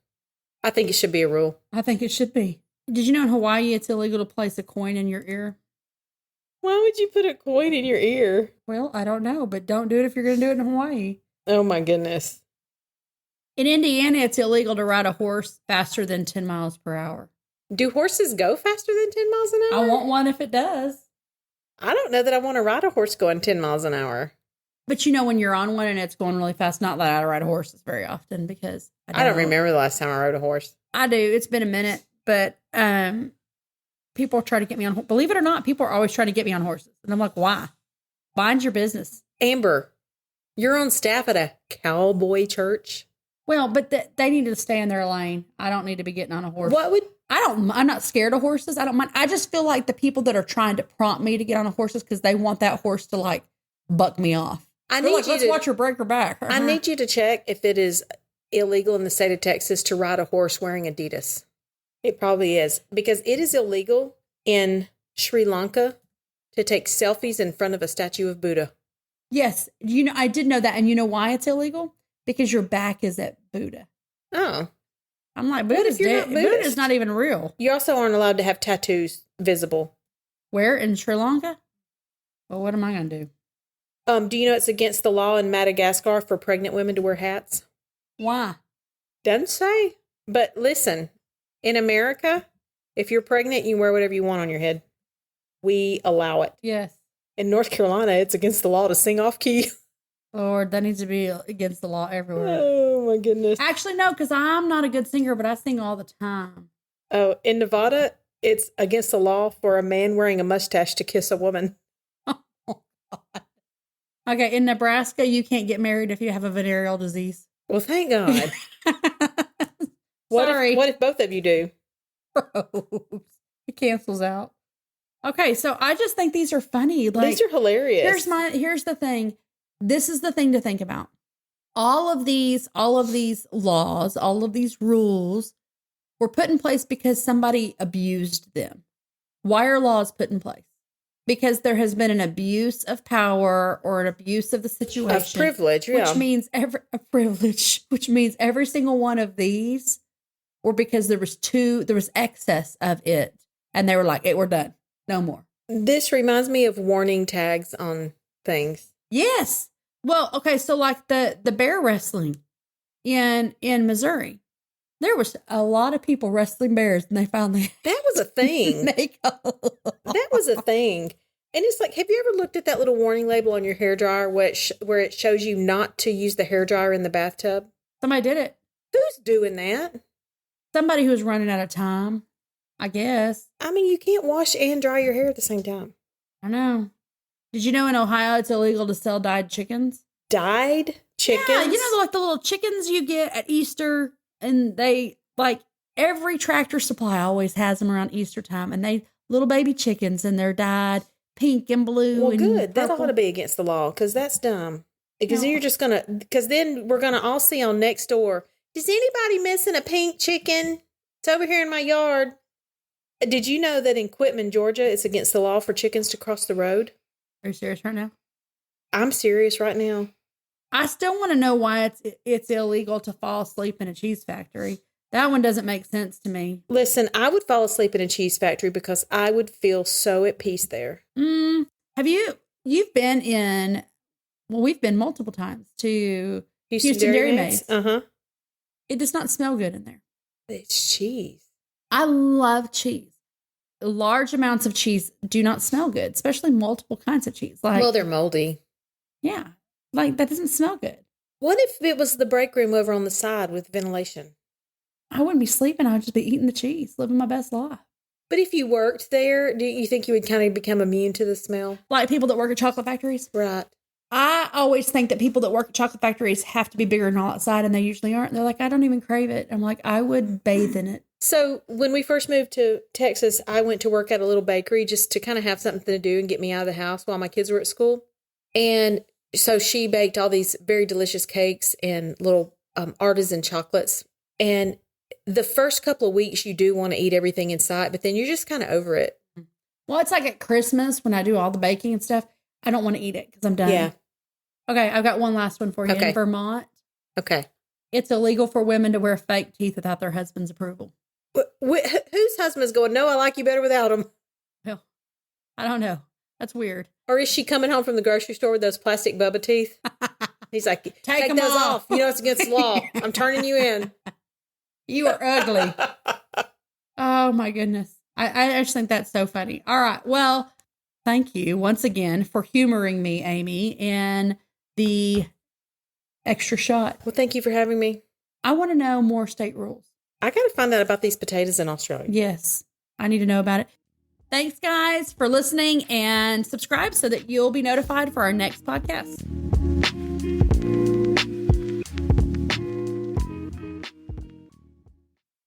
I think it should be a rule. I think it should be. Did you know in Hawaii it's illegal to place a coin in your ear? Why would you put a coin in your ear? Well, I don't know, but don't do it if you're going to do it in Hawaii. Oh, my goodness. In Indiana, it's illegal to ride a horse faster than 10 miles per hour. Do horses go faster than 10 miles an hour? I want one if it does. I don't know that I want to ride a horse going 10 miles an hour. But when you're on one and it's going really fast, not that I ride horses very often because I don't remember the last time I rode a horse. I do. It's been a minute, but people try to get me on. Believe it or not, people are always trying to get me on horses, and I'm like, why? Mind your business, Amber. You're on staff at a cowboy church. Well, but they need to stay in their lane. I don't need to be getting on a horse. I'm not scared of horses. I don't mind. I just feel like the people that are trying to prompt me to get on a horses because they want that horse to like buck me off. Let's watch her break her back. I need you to check if it is illegal in the state of Texas to ride a horse wearing Adidas. It probably is, because it is illegal in Sri Lanka to take selfies in front of a statue of Buddha. Yes. I did know that. And you know why it's illegal? Because your back is at Buddha. Oh. I'm like, Buddha's dead. Buddha's not even real. You also aren't allowed to have tattoos visible. Where? In Sri Lanka? Well, what am I going to do? Do you know it's against the law in Madagascar for pregnant women to wear hats? Why? Doesn't say. But listen, in America, if you're pregnant, you can wear whatever you want on your head. We allow it. Yes. In North Carolina, it's against the law to sing off key. Lord, that needs to be against the law everywhere. Oh, my goodness. Actually, no, because I'm not a good singer, but I sing all the time. Oh, in Nevada, it's against the law for a man wearing a mustache to kiss a woman. Oh, God. Okay, in Nebraska, you can't get married if you have a venereal disease. Well, thank God. Sorry. What if both of you do? It cancels out. Okay, so I just think these are funny. Like, these are hilarious. Here's the thing. This is the thing to think about. All of these laws, all of these rules were put in place because somebody abused them. Why are laws put in place? Because there has been an abuse of power or an abuse of the situation. Of privilege, yeah. Which means every single one of these were because there was excess of it. And they were like, we're done. No more. This reminds me of warning tags on things. Yes. Well, okay. So like the bear wrestling in Missouri, there was a lot of people wrestling bears, and they finally that was a thing. That was a thing, and it's like, have you ever looked at that little warning label on your hairdryer where it shows you not to use the hairdryer in the bathtub? Somebody did it. Who's doing that? Somebody who was running out of time, I guess. I mean, you can't wash and dry your hair at the same time. I know. Did you know in Ohio it's illegal to sell dyed chickens? Dyed chickens? Yeah, like the little chickens you get at Easter. And they, like, every Tractor Supply always has them around Easter time. And they, little baby chickens, and they're dyed pink and blue. Well, and good. That purple. ought to be against the law, because that's dumb. Because then you're just going to, because then we're going to all see on next door, is anybody missing a pink chicken? It's over here in my yard. Did you know that in Quitman, Georgia, it's against the law for chickens to cross the road? Are you serious right now? I'm serious right now. I still want to know why it's illegal to fall asleep in a cheese factory. That one doesn't make sense to me. Listen, I would fall asleep in a cheese factory because I would feel so at peace there. Have you've been in, well, we've been multiple times to Houston Dairy Maids. Uh-huh. It does not smell good in there. It's cheese. I love cheese. Large amounts of cheese do not smell good, especially multiple kinds of cheese. Well, they're moldy. Yeah. Like, that doesn't smell good. What if it was the break room over on the side with ventilation? I wouldn't be sleeping. I would just be eating the cheese, living my best life. But if you worked there, do you think you would kind of become immune to the smell? Like people that work at chocolate factories? Right. I always think that people that work at chocolate factories have to be bigger and all outside, and they usually aren't. They're like, I don't even crave it. I'm like, I would bathe in it. So when we first moved to Texas, I went to work at a little bakery just to kind of have something to do and get me out of the house while my kids were at school. And so she baked all these very delicious cakes and little artisan chocolates. And the first couple of weeks, you do want to eat everything in sight, but then you're just kind of over it. Well, it's like at Christmas when I do all the baking and stuff. I don't want to eat it because I'm done. Yeah. Okay, I've got one last one for you. Okay. In Vermont, okay, it's illegal for women to wear fake teeth without their husband's approval. Whose husband's going, no, I like you better without them? Well, I don't know. That's weird. Or is she coming home from the grocery store with those plastic Bubba teeth? He's like, take them those off. You know, it's against the law. I'm turning you in. You are ugly. Oh, my goodness. I just think that's so funny. All right. Well, thank you once again for humoring me, Aimee, in the extra shot. Well, thank you for having me. I want to know more state rules. I got to find out about these potatoes in Australia. Yes, I need to know about it. Thanks, guys, for listening, and subscribe so that you'll be notified for our next podcast.